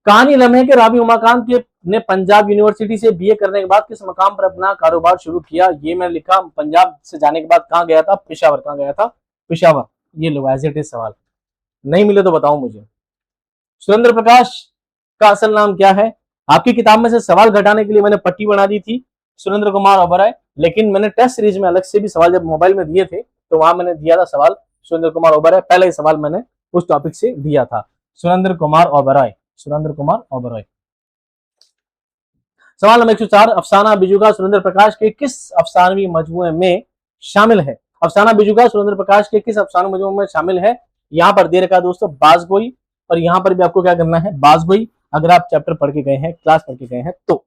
A: कहानी लम्हे के रावी उमाकांत ने पंजाब यूनिवर्सिटी से बीए करने के बाद किस मकाम पर अपना कारोबार शुरू किया। ये मैंने लिखा, पंजाब से जाने के बाद कहाँ गया था, पेशावर। कहाँ गया था, पेशावर। ये लो एज इट इज सवाल, नहीं मिले तो बताओ मुझे। सुरेंद्र प्रकाश का असल नाम क्या है। आपकी किताब में से सवाल घटाने के लिए मैंने पट्टी बना दी थी, सुरेंद्र कुमार ओबराय, लेकिन मैंने टेस्ट सीरीज में अलग से भी सवाल जब मोबाइल में दिए थे, तो वहां मैंने दिया था सवाल सुरेंद्र कुमार ओबराय। पहला ही सवाल मैंने उस टॉपिक से दिया था, सुरेंद्र कुमार ओबराय, सुरेंद्र कुमार ओबराय। सवाल नंबर 104, अफसाना बिजुगा सुरेंद्र प्रकाश के किस अफसानवी मजमूए में शामिल है। अफसाना बिजुगा सुरेंद्र प्रकाश के किस अफसानवी मजमूए में शामिल है। यहां पर दे रखा है दोस्तों बाजगोई, और यहां पर भी आपको क्या करना है, बाजगोई, अगर आप चैप्टर पढ़ के गए हैं, क्लास पढ़ के गए हैं तो।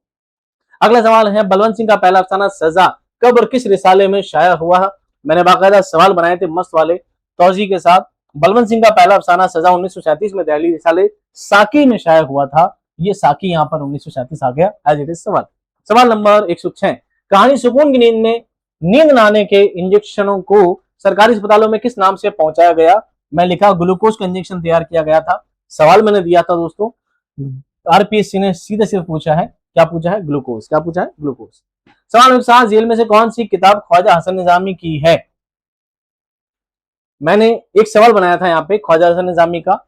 A: अगला सवाल है, बलवंत सिंह का पहला अफसाना सजा कब और किस रिसाले में शाया हुआ है। मैंने बाकायदा सवाल बनाए थे मस्त वाले तौजी के साथ। बलवंत सिंह का पहला अफसाना सजा 1937 में दिल्ली रिसाले साकी में शाया हुआ था। ये साकी यहाँ पर 1937 आ गया एज इट इज सवाल। सवाल नंबर 106, कहानी सुकून की नींद में नींद न आने के इंजेक्शनों को सरकारी अस्पतालों में किस नाम से पहुंचाया गया। मैं लिखा, ग्लूकोज का इंजेक्शन तैयार किया गया था। सवाल मैंने दिया था दोस्तों, आरपीएससी ने सीधे सिर्फ पूछा है, क्या पूछा है, ग्लूकोज। क्या पूछा है, ग्लूकोज। सवाल नंबर 7, जेल में से कौन सी किताब ख्वाजा हसन निजामी की है। मैंने एक सवाल बनाया था यहाँ पे ख्वाजा हसन निजामी का,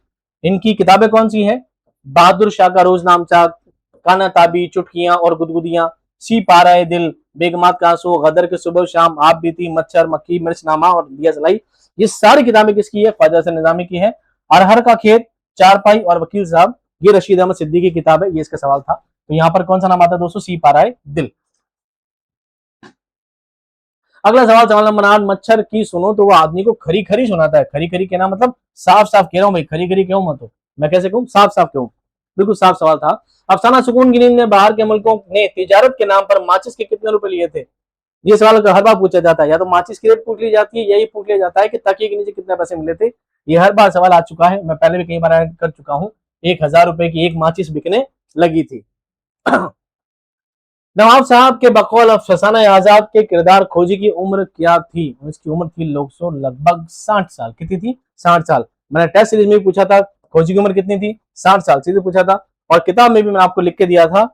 A: इनकी किताबें कौन सी है। बहादुर शाह का रोजनामचा, काना ताबी, चुटकियां और गुदगुदियां, सी पारा दिल, बेगमात का आंसू, गदर के सुबह शाम, आप बीती, मच्छर मक्खी, मिर्चनामा और दिया जलाई। ये सारी किताबें किसकी है, ख्वाजा हसन निजामी की है। अरहर का खेत, चारपाई और वकील साहब, ये रशीद अहमद सिद्दीकी की किताब है। ये इसका सवाल था, तो यहाँ पर कौन सा नाम आता है दोस्तों, सी पारा दिल। अगला सवाल, सवाल नंबर 8, मच्छर की सुनो तो वो आदमी को खरी खरी सुनाता है। खरी खरी कहना मतलब साफ साफ कह रहा हूं भाई, खरी खरी क्यों मत हो, मैं कैसे कहूं, साफ साफ क्यों। बिल्कुल साफ सवाल था। अफसाना सुकून की नींद में बाहर के मुल्कों ने तिजारत के नाम पर माचिस के कितने रुपए लिए थे। ये सवाल हर बार पूछा जाता है, या तो माचिस की रेट पूछ ली जाती है, यही पूछ लिया जाता है कि तकिए के नीचे कितने पैसे मिले थे। ये हर बार सवाल आ चुका है, मैं पहले भी कई बार ऐड कर चुका हूँ। 1000 रुपए की एक माचिस बिकने लगी थी। नवाब साहब के बकौल अफसाना आजाद के किरदार खोजी की उम्र क्या थी। इसकी उम्र थी लोग सो लगभग 60 साल। कितनी थी, 60 साल। मैंने टेस्ट सीरीज में भी पूछा था खोजी की उम्र कितनी थी, 60 साल सीधे पूछा था। और किताब में भी मैंने आपको लिख के दिया था,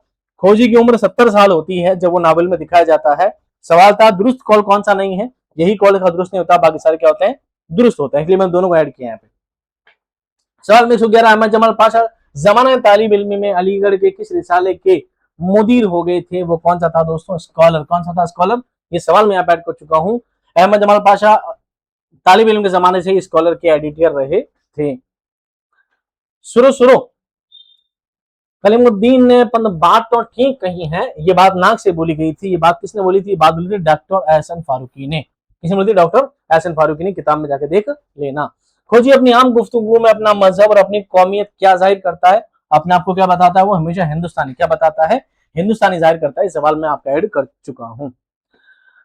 A: खोजी की उम्र 70 साल होती है जब वो नावल में दिखाया जाता है। सवाल था दुरुस्त कॉल कौन सा नहीं है, यही कॉल का दुरुस्त नहीं होता, बाकी सारे क्या होते हैं, दुरुस्त होते हैं, इसलिए मैंने दोनों को ऐड किया यहाँ पे। सवाल में 111, अहमद जमाल पाशा जमाना तालिब इल्मी में अलीगढ़ के किस रिसाले के मुदीर हो गए थे। वो कौन सा था दोस्तों, स्कॉलर। कौन सा था, स्कॉलर। ये सवाल मैं यहाँ पे ऐड कर चुका हूँ। अहमद जमाल पाशा तालिब इल्म के जमाने से स्कॉलर के एडिटर रहे थे। सुरो सुरो कलीमुद्दीन ने बात तो ठीक कही है, ये बात नाक से बोली गई थी। ये बात किसने बोली थी? बात बोली थी डॉक्टर एहसन फारूकी ने। किसने बोली थी? डॉक्टर एहसन फारूकी ने। किताब में जाके देख लेना। खोजी अपनी आम गुफ्तगू में अपना मजहब और अपनी कौमियत क्या जाहिर करता है? अपने आप को क्या बताता है? वो हमेशा हिंदुस्तानी। क्या बताता है? हिंदुस्तानी जाहिर करता है। इस सवाल में आपका ऐड कर चुका हूं।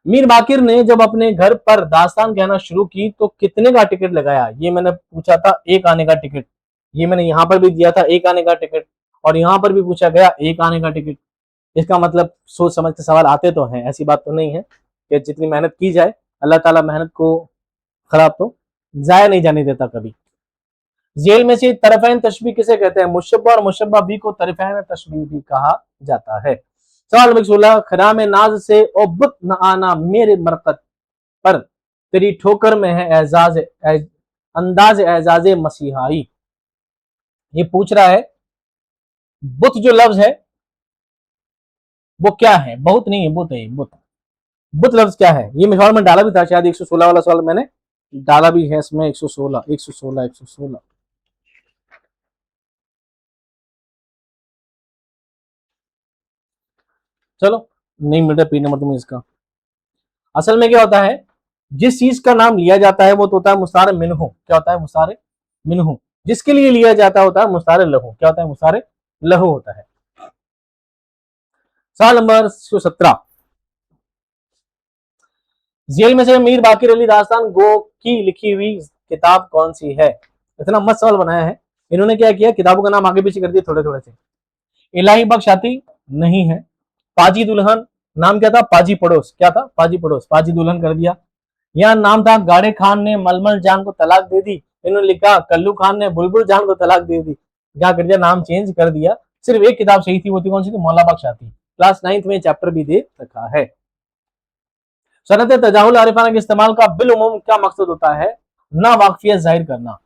A: मीर बाकिर ने जब अपने घर पर दास्तान कहना शुरू की तो कितने का टिकट लगाया? ये मैंने पूछा था, एक आने का टिकट। ये मैंने यहां पर भी दिया था, एक आने का टिकट। और यहां पर भी पूछा गया एक आने का टिकट। इसका मतलब सोच समझ के सवाल आते तो हैं, ऐसी बात तो नहीं है कि जितनी मेहनत की जाए अल्लाह ताला मेहनत को खराब तो जाया नहीं जाने देता कभी। जेल में से तरफैन तशबीह किसे कहते हैं? मुशब्बा और मुशब्बा भी को तरफैन तशबीह भी कहा जाता है। सवाल नंबर 16, खराम नाज से ओ बुत न आना मेरे मरकत पर तेरी ठोकर में है एजाज अंदाज एजाज मसीहाई। ये पूछ रहा है बुत जो लफ्ज है वो क्या है? बहुत नहीं है, बुत है। बुत बुत लफ्ज क्या है? ये सवाल में डाला भी था शायद, 116 वाला सवाल मैंने डाला भी है इसमें। 116 116 116। चलो नहीं मिल रहा पी नंबर तुम्हें इसका। असल में क्या होता है, जिस चीज का नाम लिया जाता है वो तो होता है मुस्तार मिनहू। क्या होता है? मुस्तार मिनहू। जिसके लिए लिया जाता होता है मुस्तार लहू। क्या होता है? मुस्तार लहू होता है। सवाल नंबर 17, जेल में से मीर बाकिर अली दास्तान गो की लिखी हुई किताब कौन सी है? इतना मस्त सवाल बनाया है इन्होंने। क्या किया, किताबों का नाम आगे पीछे कर दिए थोड़े थोड़े से। इलाही बख्शाती नहीं है। पाजी दुल्हन, नाम क्या था? पाजी पड़ोस। क्या था? पाजी पड़ोस। पाजी दुल्हन कर दिया। यहाँ नाम था गाड़े खान ने मलमल जान को तलाक दे दी। इन्होंने लिखा कल्लू खान ने बुलबुल जान को तलाक दे दी। क्या कर दिया? नाम चेंज कर दिया। सिर्फ एक किताब सही थी, वो थी कौन सी थी? मौला बख्शाती। क्लास 9th में चैप्टर भी दे रखा है। सनत तजाहुल आरिफाना के इस्तेमाल का बिलउमूम क्या मकसद होता है? ना वाकफियत जाहिर करना।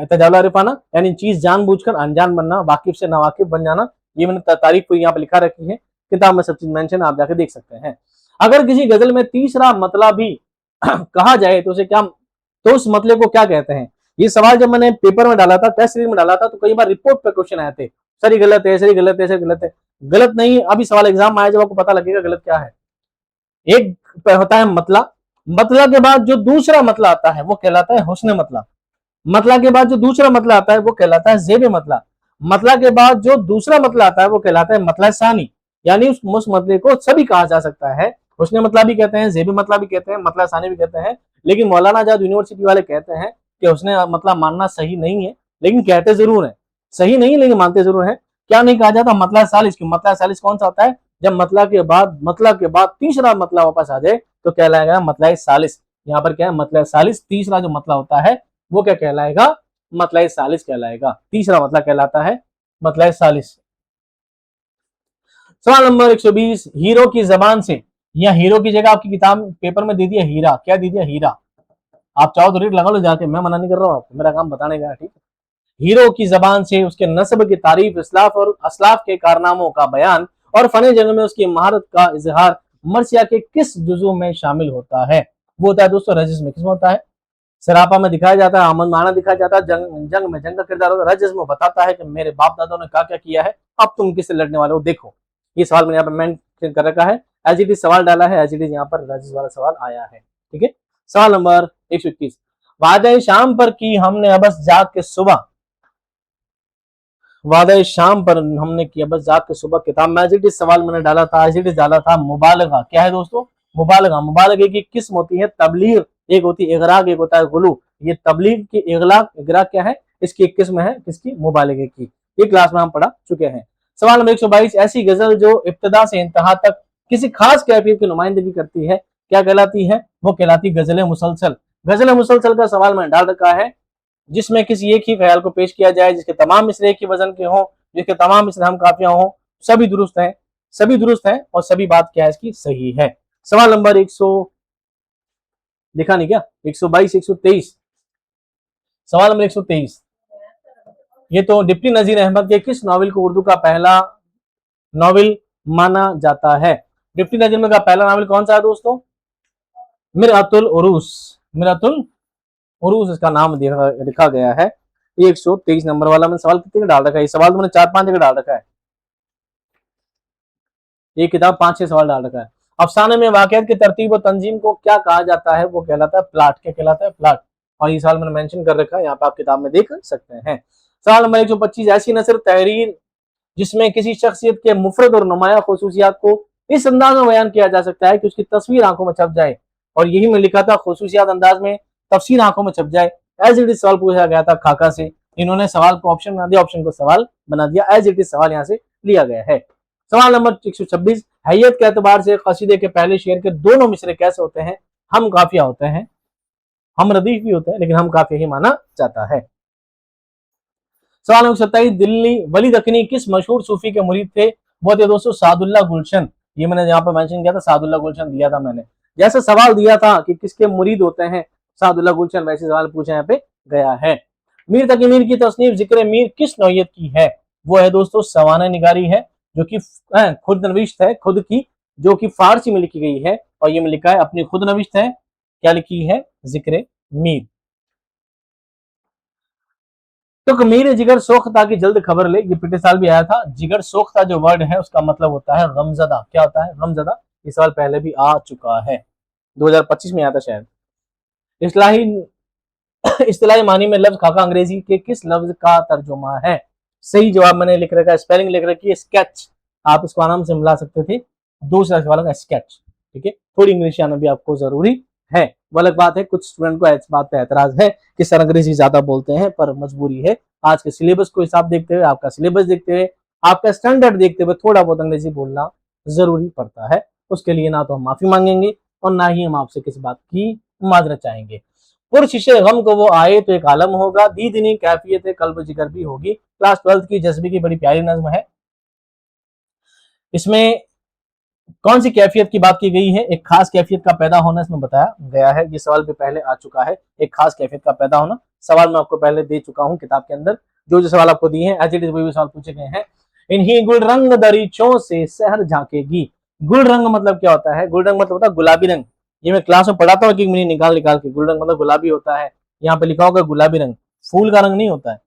A: तजाहुल आरिफाना यानी चीज जानबूझकर अनजान बनना, वाकिफ से नावाकिफ बन जाना। ये मैंने तारीफ को यहाँ पे लिखा रखी है, किताब में सब चीज मेंशन, आप जाके देख सकते हैं। अगर किसी गजल में तीसरा मतलब भी कहा जाए तो उसे क्या, तो उस मतलब को क्या कहते हैं? ये सवाल जब मैंने पेपर में डाला था, टेस्ट सीरीज में डाला था, तो कई बार रिपोर्ट पे क्वेश्चन आए थे, सर ये गलत है, सर ये गलत है, सर गलत है। गलत नहीं, अभी सवाल एग्जाम में आया जब आपको पता लगेगा गलत क्या है। एक होता है मतला। मतला के बाद जो दूसरा मतला आता है वो कहलाता है हुस्न मतला। मतला के बाद जो दूसरा मतला आता है वो कहलाता है जेब मतला। मतला के बाद जो दूसरा मतला आता है वो कहलाता है मतला सानी। यानी उस मतले को सभी कहा जा सकता है। हुस्न मतला भी कहते हैं, जेबी मतला भी कहते हैं, मतला सानी भी कहते हैं। लेकिन मौलाना आजाद यूनिवर्सिटी वाले कहते हैं कि हुस्न मतला मानना सही नहीं है, लेकिन कहते जरूर है। सही नहीं लेकिन मानते जरूर है। क्या नहीं कहा जाता? मतला सालिस। क्यों? मतला सालिस कौन सा होता है? जब मतला के बाद तीसरा मतला वापस आ जाए तो कहलाएगा मतला सालिस। यहाँ पर क्या है? मतला सालिस। तीसरा जो मतला होता है वो क्या कहलाएगा? मतला सालिस कहलाएगा। तीसरा मतला कहलाता है मतला सालिस। सवाल नंबर 120, हीरो की जबान से, या हीरो की जगह आपकी किताब पेपर में दे दिया हीरा। क्या दे दिया? हीरा। आप चाहो तो रेट लगा लो जाके, मैं मना नहीं कर रहा हूं आपको, मेरा काम बताने का, ठीक है। हीरो की जबान से उसके नस्ब की तारीफ, इस्लाफ और असलाफ के कारनामों का बयान और फन जंग में उसकी महारत का इजहार मरसिया के किस जुजू में शामिल होता है? वो होता है दोस्तों रजिस में। किसमें होता है? सरापा में दिखाया जाता है, अमन माना दिखाया जाता है, जंग में जंग का किरदार होता है। रजिस में बताता है कि मेरे बाप दादों ने क्या क्या किया है, अब तुम किससे लड़ने वाले हो देखो। ये सवाल मैंने यहाँ पे मेंशन कर रखा है, एज इट इज सवाल डाला है, एज इट इज यहाँ पर रजिस वाला सवाल आया है, ठीक है। सवाल नंबर 121, वादे शाम पर की हमने अबस जाग के सुबह, वादे शाम पर हमने किया बस जाग के सुबह। किताब में एज इट इज सवाल मैंने डाला था, एज इट इज डाला था मुबालगा। क्या है दोस्तों? मुबालगा। मुबालगे की किस्म होती है तबलीग, एक होती है इगराक, एक होता है गुलू। ये तबलीग की इगराक क्या है? इसकी एक किस्म है किसकी? मुबालगे की। ये क्लास में हम पढ़ा चुके हैं। सवाल नंबर 122, ऐसी गजल जो इब्तदा से इंतहा तक किसी खास कैफियत की नुमाइंदगी करती है क्या कहलाती है? वो कहलाती गजल मुसलसल। गजल मुसलसल का सवाल मैंने डाल रखा है, जिसमें किसी एक ही ख्याल को पेश किया जाए, जिसके तमाम मिसरे एक ही वजन के हों, जिसके तमाम मिसरे हम काफिया हों, सभी दुरुस्त हैं, सभी दुरुस्त हैं और सभी बात क्या है इसकी? सही है। सवाल नंबर 100 लिखा नहीं क्या? 122 123। सवाल नंबर 123, ये तो डिप्टी नजीर अहमद के किस नावल को उर्दू का पहला नावल माना जाता है? डिप्टी नजीर अहमद का पहला नावल कौन सा है दोस्तों? मिरअतुल उरूस। मिरअतुल उरूस इसका नाम लिखा गया है। 123 नंबर वाला मैंने सवाल कितने का डाल रखा है? सवाल तो मैंने 4-5 जगह डाल रखा है। ये किताब 5-6 सवाल डाल रखा है। अफसाने में वाकयात की तरतीब और तंजीम को क्या कहा जाता है? वो कहलाता है प्लाट। क्या कहलाता है? प्लाट। और ये सवाल मैंने मेंशन कर रखा है, यहाँ पे आप किताब में देख सकते हैं। सवाल नंबर 125, ऐसी नसर तहरीर जिसमें किसी शख्सियत के मुफरद और नुमाया खसूसियात को इस अंदाज में बयान किया जा सकता है कि उसकी तस्वीर आंखों में छप जाए। और यही मैं लिखा था, खसूसियात अंदाज में तफसीर आंखों में छप जाए। एज इट इज सवाल पूछा गया था खाका से, इन्होंने सवाल को ऑप्शन बना दिया, ऑप्शन को सवाल बना दिया। एज इट इज सवाल यहाँ से लिया गया है। सवाल नंबर 126, हैयत के एतबार से कसीदे के पहले शेर के दोनों मिसरे कैसे होते हैं? हम काफिया होते हैं, हम रदीफ भी होते हैं, लेकिन हम काफिया ही माना जाता है। सवाल नंबर 27, दिल्ली वली दखनी किस मशहूर सूफी के मुरीद थे? वो थे दोस्तों सादुल्लाह गुलशन। ये मैंने यहाँ पर मेंशन किया था, सादुल्लाह गुलशन दिया था मैंने। जैसे सवाल दिया था कि किसके मुरीद होते हैं सादुल्लाह गुलशन, वैसे सवाल पूछा यहाँ पे गया है। मीर तकी मीर की तसनीफ जिक्र मीर किस नौयत की है? वो है दोस्तों सवाना निगारी है, जो कि खुद नविश्त है, खुद की, जो कि फारसी में लिखी गई है। और ये में लिखा है अपनी खुद नविश्त है। क्या लिखी है? जिक्र मीर। तो मीर जिगर सोख्ता की जल्द खबर ले, ये पिछले साल भी आया था। जिगर सोख्ता जो वर्ड है उसका मतलब होता है गमजदा। क्या होता है? गमजदा। इस साल पहले भी आ चुका है, 2025 में आया था शायद। इस्लाही इस्तिलाही मानी में लफ्ज खाका अंग्रेजी के किस लफ्ज का तर्जुमा है? सही जवाब मैंने लिख रखा है, स्पेलिंग लिख रखी है स्केच। आप इसको आराम से मिला सकते थे, दूसरा सवाल का स्केच। ठीक है, थोड़ी इंग्लिश आना भी आपको जरूरी है। वो अलग बात है, कुछ स्टूडेंट को इस बात पे एतराज है कि सर अंग्रेजी ज्यादा बोलते हैं, पर मजबूरी है। आज के सिलेबस को हिसाब देखते हुए, आपका सिलेबस देखते हुए, आपका स्टैंडर्ड देखते हुए थोड़ा बहुत अंग्रेजी बोलना जरूरी पड़ता है। उसके लिए ना तो हम माफी मांगेंगे और ना ही हम आपसे किसी बात की माजरत चाहेंगे। पुरशिशे गम को वो आए तो एक आलम होगा, दीदनी कैफियत कल्ब जिगर भी होगी। क्लास 12 की जज्बे की बड़ी प्यारी नज्म है। इसमें कौन सी कैफियत की बात की गई है? एक खास कैफियत का पैदा होना इसमें बताया गया है। ये सवाल भी पहले आ चुका है, एक खास कैफियत का पैदा होना। सवाल मैं आपको पहले दे चुका हूं किताब के अंदर, जो सवाल आपको दिए हैं एज इट इज वही भी सवाल पूछे गए हैं। इन्हीं गुल रंग दरीचों से शहर झांकेगी। गुल रंग मतलब क्या होता है? गुल रंग मतलब होता है गुलाबी रंग। ये मैं क्लास में पढ़ाता हूँ, एक मिनट निकाल निकाल के। गुल रंग मतलब गुलाबी होता है, यहाँ पे लिखा होगा गुलाबी रंग। फूल का रंग नहीं होता है,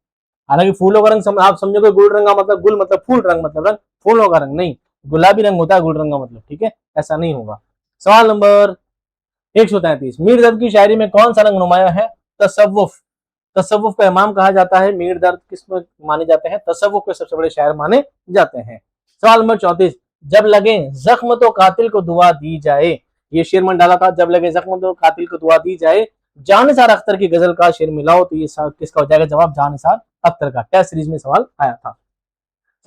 A: हालांकि फूलों का रंग आप समझोगे गुल रंग का मतलब गुल मतलब फूल, रंग मतलब रंग, फूलों का रंग नहीं, गुलाबी रंग होता है गुल रंग का मतलब। ठीक है, ऐसा नहीं होगा। सवाल नंबर 133, मीर दर्द की शायरी में कौन सा रंग नुमाया है? तसव्वुफ। तसव्वुफ का इमाम कहा जाता है। मीर दर्द किसमें माने जाते हैं? तसव्वुफ के सबसे बड़े शायर माने जाते हैं। सवाल नंबर 34, जब लगे जख्म तो कातिल को दुआ दी जाए। ये शेर मन डाला था, जब लगे जख्म तो कातिल को दुआ दी जाए। जानिसार अख्तर की गजल का शेर मिलाओ, तो ये किसका हो जाएगा जवाब? जानिसार अख्तर का। टेस्ट सीरीज में सवाल आया था।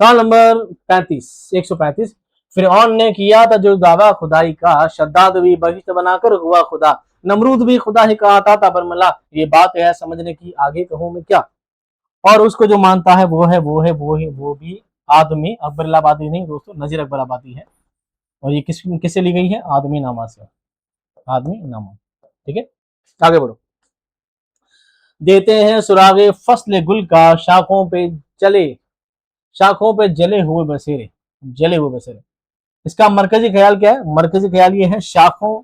A: सवाल नंबर 135, फिरौन ने किया था जो दावा खुदाई का, शद्दाद भी बहिश्त बनाकर हुआ खुदा, नमरूद भी खुदा ही कहा था पर मला। ये बात है समझने की, आगे कहूं मैं क्या? और उसको जो मानता है वो है वो है वो है वो भी आदमी। अकबर आबादी नहीं दोस्तों, नजीर अकबर आबादी है। और ये किससे ली गई है? आदमी नामा से। आदमी नामा। ठीक है, आगे बढ़ो। देते हैं सुरागे फसल गुल का, शाखों पे जले हुए बसेरे। जले हुए बसेरे, इसका मरकजी ख्याल क्या है? मरकजी ख्याल ये है, शाखों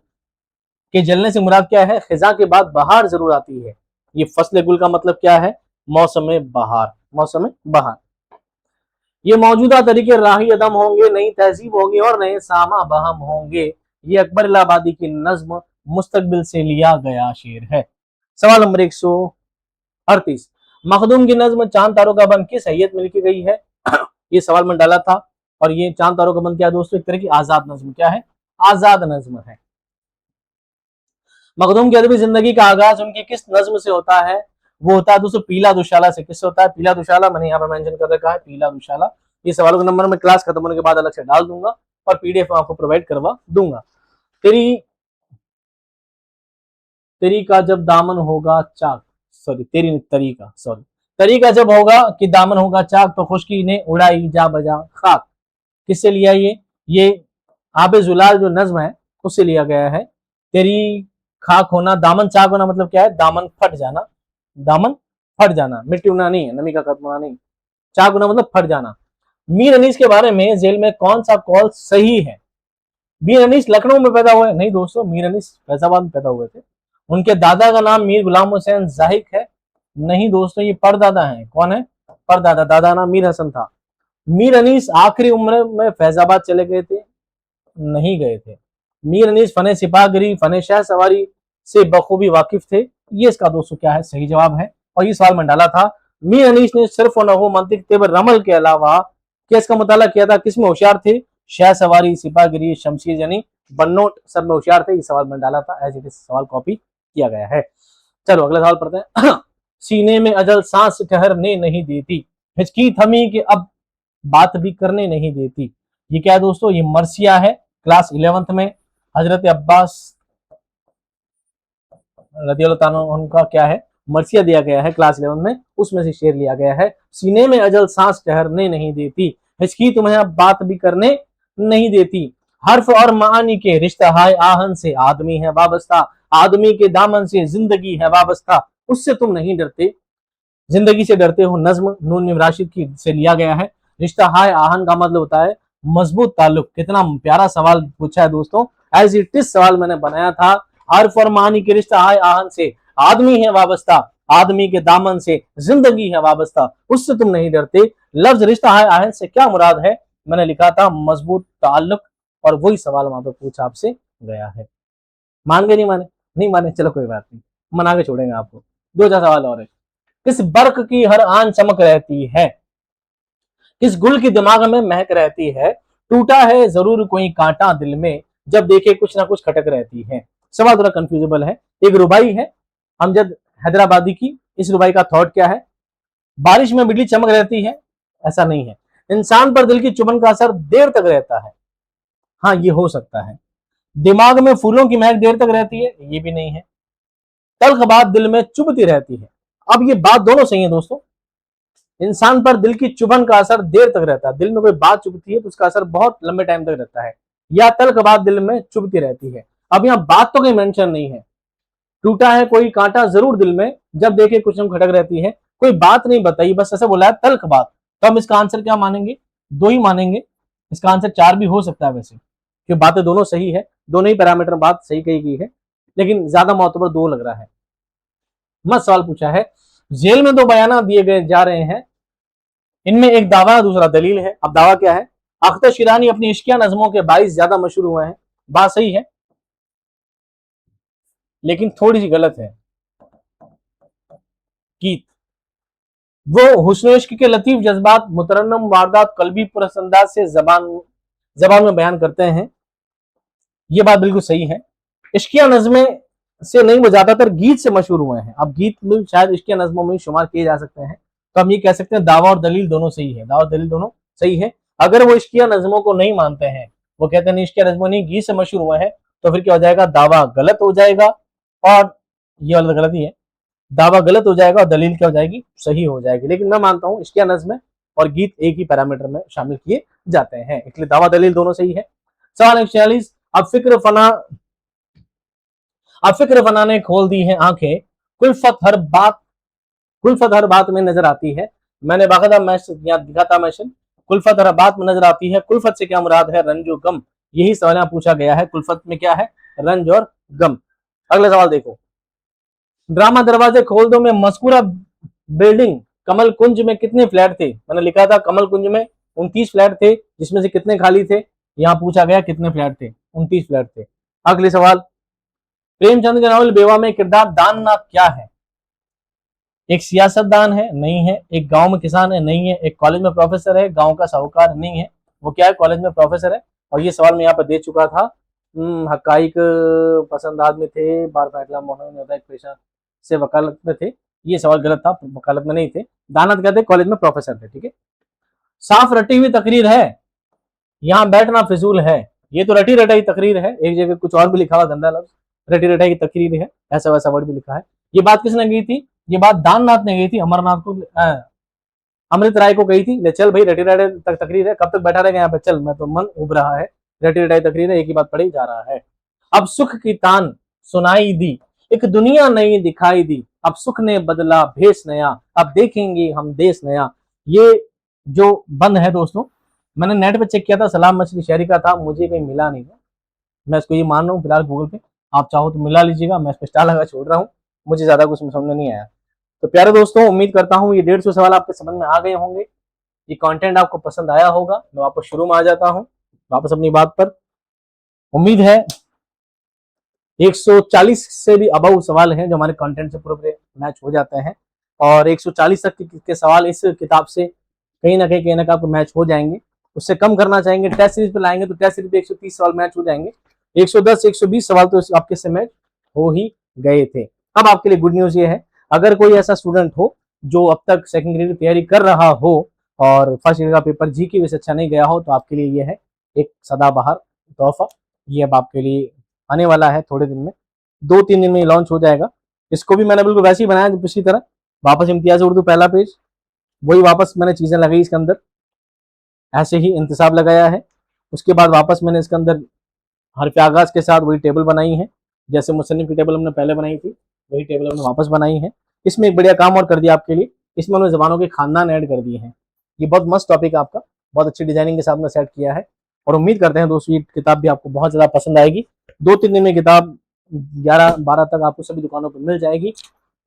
A: के जलने से मुराद क्या है? खिजा के बाद बहार जरूर आती है। ये फसल गुल का मतलब क्या है? मौसम बहार। मौसम बहार। ये मौजूदा तरीके राही अदम होंगे, नई तहजीब होगी और नए सामा बहम होंगे। ये अकबर इलाहाबादी की नज्म मुस्तकबिल से लिया गया शेर है। सवाल नंबर 138, मखदूम की नज्म चांद तारों का बंद किस हैयत में लिखी गई है? ये सवाल मैं डाला था। और ये चांद तारों का बंद क्या है दोस्तों? एक तरह की आजाद नज्म। क्या है? आजाद नज्म है। मखदूम की अदबी जिंदगी का आगाज उनकी किस नज्म से होता है? वो होता है दोस्तों पीला दुशाला से। किससे होता है? पीला दुशाला। मैंने यहाँ पर मेंशन कर रखा है पीला दुशाला। ये सवालों का नंबर मैं क्लास खत्म होने के बाद अलग से डाल दूंगा और पीडीएफ आपको प्रोवाइड करवा दूंगा। तेरी तेरी का जब दामन होगा चाक, सॉरी तेरी तरीका, सॉरी तरीका जब होगा कि दामन होगा चाक, तो खुशकी ने उड़ाई जा बजा खाक। किससे लिया ये आबे जुलाल जो नज्म है उससे लिया गया है। तेरी खाक होना, दामन चाक होना मतलब क्या है? दामन फट जाना। दामन फट जाना, मिट्टी उड़ना नहीं है, नमी का खत्म होना नहीं। चाक होना मतलब फट जाना। मीर अनीस के बारे में जेल में कौन सा कॉल सही है? मीर अनीस लखनऊ में पैदा हुए? नहीं दोस्तों, मीर अनीस फैजाबाद में पैदा हुए थे। उनके दादा का नाम मीर गुलाम हुसैन जाहिक है? नहीं दोस्तों, ये परदादा है। कौन है? परदादा। दादा नाम मीर हसन था। मीर अनीस आखिरी उम्र में फैजाबाद चले गए थे। नहीं गए थे। मीर अनीस फने सिपाहगिरी फने शह सवारी से बखूबी वाकिफ थे। ये इसका दोस्तों क्या है, सही जवाब है। और ये सवाल मैंने डाला था, मीर अनीस ने सिर्फ और नहू मंतिक तेबर रमल के अलावा क्या इसका मुताला किया था, किसमें होशियार थे? शह सवारी, सिपाहगिरी, शमशीर यानी बन्नोट सब में होशियार थे। ये सवाल मैंने डाला था, एज इट इज सवाल कॉपी किया गया है। चलो अगला सवाल पढ़ते हैं। सीने में अजल सांस ठहरने नहीं देती, हिचकी थमी कि अब बात भी करने नहीं देती। ये क्या है दोस्तों? ये मर्सिया है, क्लास 11th में हजरत अब्बास रदियल्लाहु अन्हु उनका क्या है, मर्सिया दिया गया है क्लास 11 में, उसमें से शेर लिया गया है। सीने में अजल सांस ठहरने नहीं देती, हिचकी तुम्हें अब बात भी करने नहीं देती। हर्फ और मानी के रिश्ता हाय आहन से आदमी है वाबस्ता, आदमी के दामन से जिंदगी है वाबस्ता, उससे तुम नहीं डरते, जिंदगी से डरते हो। नज्म नून मीम राशिद की से लिया गया है। रिश्ता हाय आहन का मतलब होता है मजबूत ताल्लुक। कितना प्यारा सवाल पूछा है दोस्तों, एज इट इज सवाल मैंने बनाया था। हर्फ और मानी के रिश्ता हाय आहन से आदमी है वाबस्ता, आदमी के दामन से जिंदगी है वाबस्ता, उससे तुम नहीं डरते। लफ्ज रिश्ता हाय आहन से क्या मुराद है? मैंने लिखा था मजबूत ताल्लुक, और वही सवाल वहां पे पूछा आपसे गया है। मान गए? नहीं माने? नहीं माने, चलो कोई बात नहीं, मना के छोड़ेंगे आपको। 2 सवाल और है। किस बर्क की हर आन चमक रहती है, किस गुल की दिमाग में महक रहती है, टूटा है जरूर कोई कांटा दिल में, जब देखे कुछ ना कुछ खटक रहती है। सवाल थोड़ा कंफ्यूजेबल है। एक रुबाई है अमजद हैदराबादी की। इस रुबाई का थॉट क्या है? बारिश में बिजली चमक रहती है, ऐसा नहीं है। इंसान पर दिल की चुभन का असर देर तक रहता है, हाँ ये हो सकता है। दिमाग में फूलों की महक देर तक रहती है, ये भी नहीं है। तल्ख बात दिल में चुभती रहती है। अब ये बात दोनों सही है दोस्तों। इंसान पर दिल की चुभन का असर देर तक रहता है, दिल में कोई बात चुभती है तो उसका असर बहुत लंबे टाइम तक रहता है, या तल्ख बात दिल में चुभती रहती है। अब यहाँ बात तो कहीं मेंशन नहीं है। टूटा है कोई कांटा जरूर दिल में, जब देखे कुछ न खटक रहती है, कोई बात नहीं बताई, बस ऐसे बोला है तल्ख बात। तो हम इसका आंसर क्या मानेंगे? 2 ही मानेंगे। इसका आंसर 4 भी हो सकता है वैसे, क्योंकि बातें दोनों सही है, दोनों ही पैरामीटर बात सही कही गई है, लेकिन ज्यादा मोतबर 2 लग रहा है। मस्त सवाल पूछा है। जेल में 2 बयाना दिए गए जा रहे हैं, इनमें एक दावा दूसरा दलील है। अब दावा क्या है? अख्तर शिरानी अपनी इश्किया नज़मों के बाइस ज्यादा मशहूर हुए हैं। बात सही है, लेकिन थोड़ी सी गलत है। गीत वो हुस्न इश्क के लतीफ जज्बात मुतरन्नम वारदात कल्बी पुरसंदाज से जबान में बयान करते हैं, ये बात बिल्कुल सही है। इश्किया नज़में से नहीं, वो ज्यादातर गीत से मशहूर हुए हैं। अब गीत में शायद इश्किया नज़मों में शुमार किए जा सकते हैं, तो हम ये कह सकते हैं दावा और दलील दोनों सही है। दावा और दलील दोनों सही है। अगर वो इश्किया नज़मों को नहीं मानते हैं, वो कहते हैं इश्किया नज़मों नहीं गीत से मशहूर हुए हैं, तो फिर क्या हो जाएगा? दावा गलत हो जाएगा, और ये वाला गलत ही है। दावा गलत हो जाएगा और दलील क्या हो जाएगी? सही हो जाएगी। लेकिन मैं मानता हूं इश्किया नज़्म और गीत एक ही पैरामीटर में शामिल किए जाते हैं, इसलिए दावा दलील दोनों सही है। सवाल 146। अब फिक्र फना ने खोल दी है आंखें, कुल्फत हर बात में नजर आती है। मैंने बाकायदा दिखा था मैशन, कुल्फत हर बात में नजर आती है। कुल्फत से क्या मुराद है? रंज और गम। यही सवाल यहाँ पूछा गया है, कुल्फत में क्या है? रंज और गम। अगला सवाल देखो। ड्रामा दरवाजे खोल दो में मस्कुरा बिल्डिंग कमल कुंज में कितने फ्लैट थे? मैंने लिखा था कमल कुंज में 29 फ्लैट थे, जिसमें से कितने खाली थे? यहाँ पूछा गया कितने फ्लैट थे? 29 फ्लैट थे। अगले सवाल। प्रेमचंद के नावल बेवा में किरदार दाननाथ क्या है? एक सियासतदान है? नहीं है। एक गांव में किसान है? नहीं है। एक कॉलेज में प्रोफेसर है? गांव का साहूकार? नहीं है। वो क्या है? कॉलेज में प्रोफेसर है। और ये सवाल मैं यहाँ पर दे चुका था। हकाइक पसंद आदमी थे, बार फैसला मोहन एक पेशा से वकालत में थे। ये सवाल गलत था, वकालत में नहीं थे। दानत कहते कॉलेज में प्रोफेसर थे। ठीक है। साफ रटी हुई तकरीर है, यहाँ बैठना फिजूल है। ये तो रटी रटाई तकरीर है, एक जगह कुछ और भी लिखा हुआ गंदा लफ्ज रटी रटाई की तकरीर है, ऐसा वैसा वर्ड भी लिखा है। ये बात किसने कही थी? ये बात दाननाथ ने कही थी, अमरनाथ को अमृत राय को कही थी। ले चल भाई, रटी रटाई तक तकरीर है, कब तक बैठा रहेगा यहाँ पे? चल, मैं तो मन उब रहा है, रटी रटाई तकरीर है, एक ही बात पढ़ी जा रहा है। अब सुख की तान सुनाई दी, एक दुनिया नई दिखाई दी, अब सुख ने बदला भेस नया, अब देखेंगे हम देश नया। ये जो बंद है दोस्तों, मैंने नेट पे चेक किया था, सलाम मछली शहरी का था, मुझे कहीं मिला नहीं है। मैं इसको ये मान रहा हूँ फिलहाल गूगल पे, आप चाहो तो मिला लीजिएगा, मैं इस पर स्टार लगा छोड़ रहा हूँ, मुझे ज्यादा कुछ समझ में नहीं आया। तो प्यारे दोस्तों, उम्मीद करता हूँ ये 150 सवाल आपके समझ में आ गए होंगे, ये कंटेंट आपको पसंद आया होगा। मैं वापस शुरू में आ जाता हूँ, वापस अपनी बात पर। उम्मीद है 140 से भी अबव सवाल हैं जो हमारे कंटेंट से पूरे मैच हो जाते हैं, और 140 तक के सवाल इस किताब से कहीं ना कहीं आपको मैच हो जाएंगे। उससे कम करना चाहेंगे, टेस्ट सीरीज पे लाएंगे तो टेस्ट सीरीज पे 130 सवाल मैच हो जाएंगे। 110 120 सवाल तो आपके से मैच हो ही गए थे। अब आपके लिए गुड न्यूज ये है, अगर कोई ऐसा स्टूडेंट हो जो अब तक सेकंड ग्रेड की तैयारी कर रहा हो और फर्स्ट ग्रेड का पेपर जी की वजह से अच्छा नहीं गया हो, तो आपके लिए ये है एक सदाबहार तोहफा। ये अब आपके लिए आने वाला है थोड़े दिन में, 2-3 दिन में लॉन्च हो जाएगा। इसको भी मैंने बिल्कुल वैसे ही बनाया पिछली तरह, वापस इम्तियाज उर्दू पहला पेज, वही वापस मैंने चीजें लगाई इसके अंदर, ऐसे ही इंतसाब लगाया है। उसके बाद वापस मैंने इसके अंदर हरफ आगाज के साथ वही टेबल बनाई है, जैसे मुसन्निफ की टेबल हमने पहले बनाई थी वही टेबल हमने वापस बनाई है। इसमें एक बढ़िया काम और कर दिया आपके लिए, इसमें उन्होंने जबानों के खानदान ऐड कर दिए हैं। ये बहुत मस्त टॉपिक है आपका, बहुत अच्छी डिजाइनिंग के साथ में सेट किया है, और उम्मीद करते हैं दोस्तों ये किताब भी आपको बहुत ज्यादा पसंद आएगी। 2-3 दिन में किताब 11-12 तक आपको सभी दुकानों पर मिल जाएगी।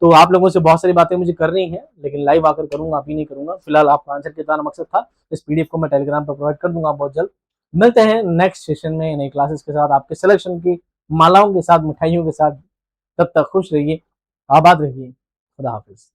A: तो आप लोगों से बहुत सारी बातें मुझे करनी है, लेकिन लाइव आकर करूंगा, अभी नहीं करूंगा। फिलहाल आपका आंसर के इतना मकसद था, इस पीडीएफ को मैं टेलीग्राम पर प्रोवाइड कर दूंगा बहुत जल्द। मिलते हैं नेक्स्ट सेशन में नई क्लासेस के साथ, आपके सिलेक्शन की मालाओं के साथ, मिठाइयों के साथ। तब तक खुश रहिए, आबाद रहिए, खुदा हाफिज।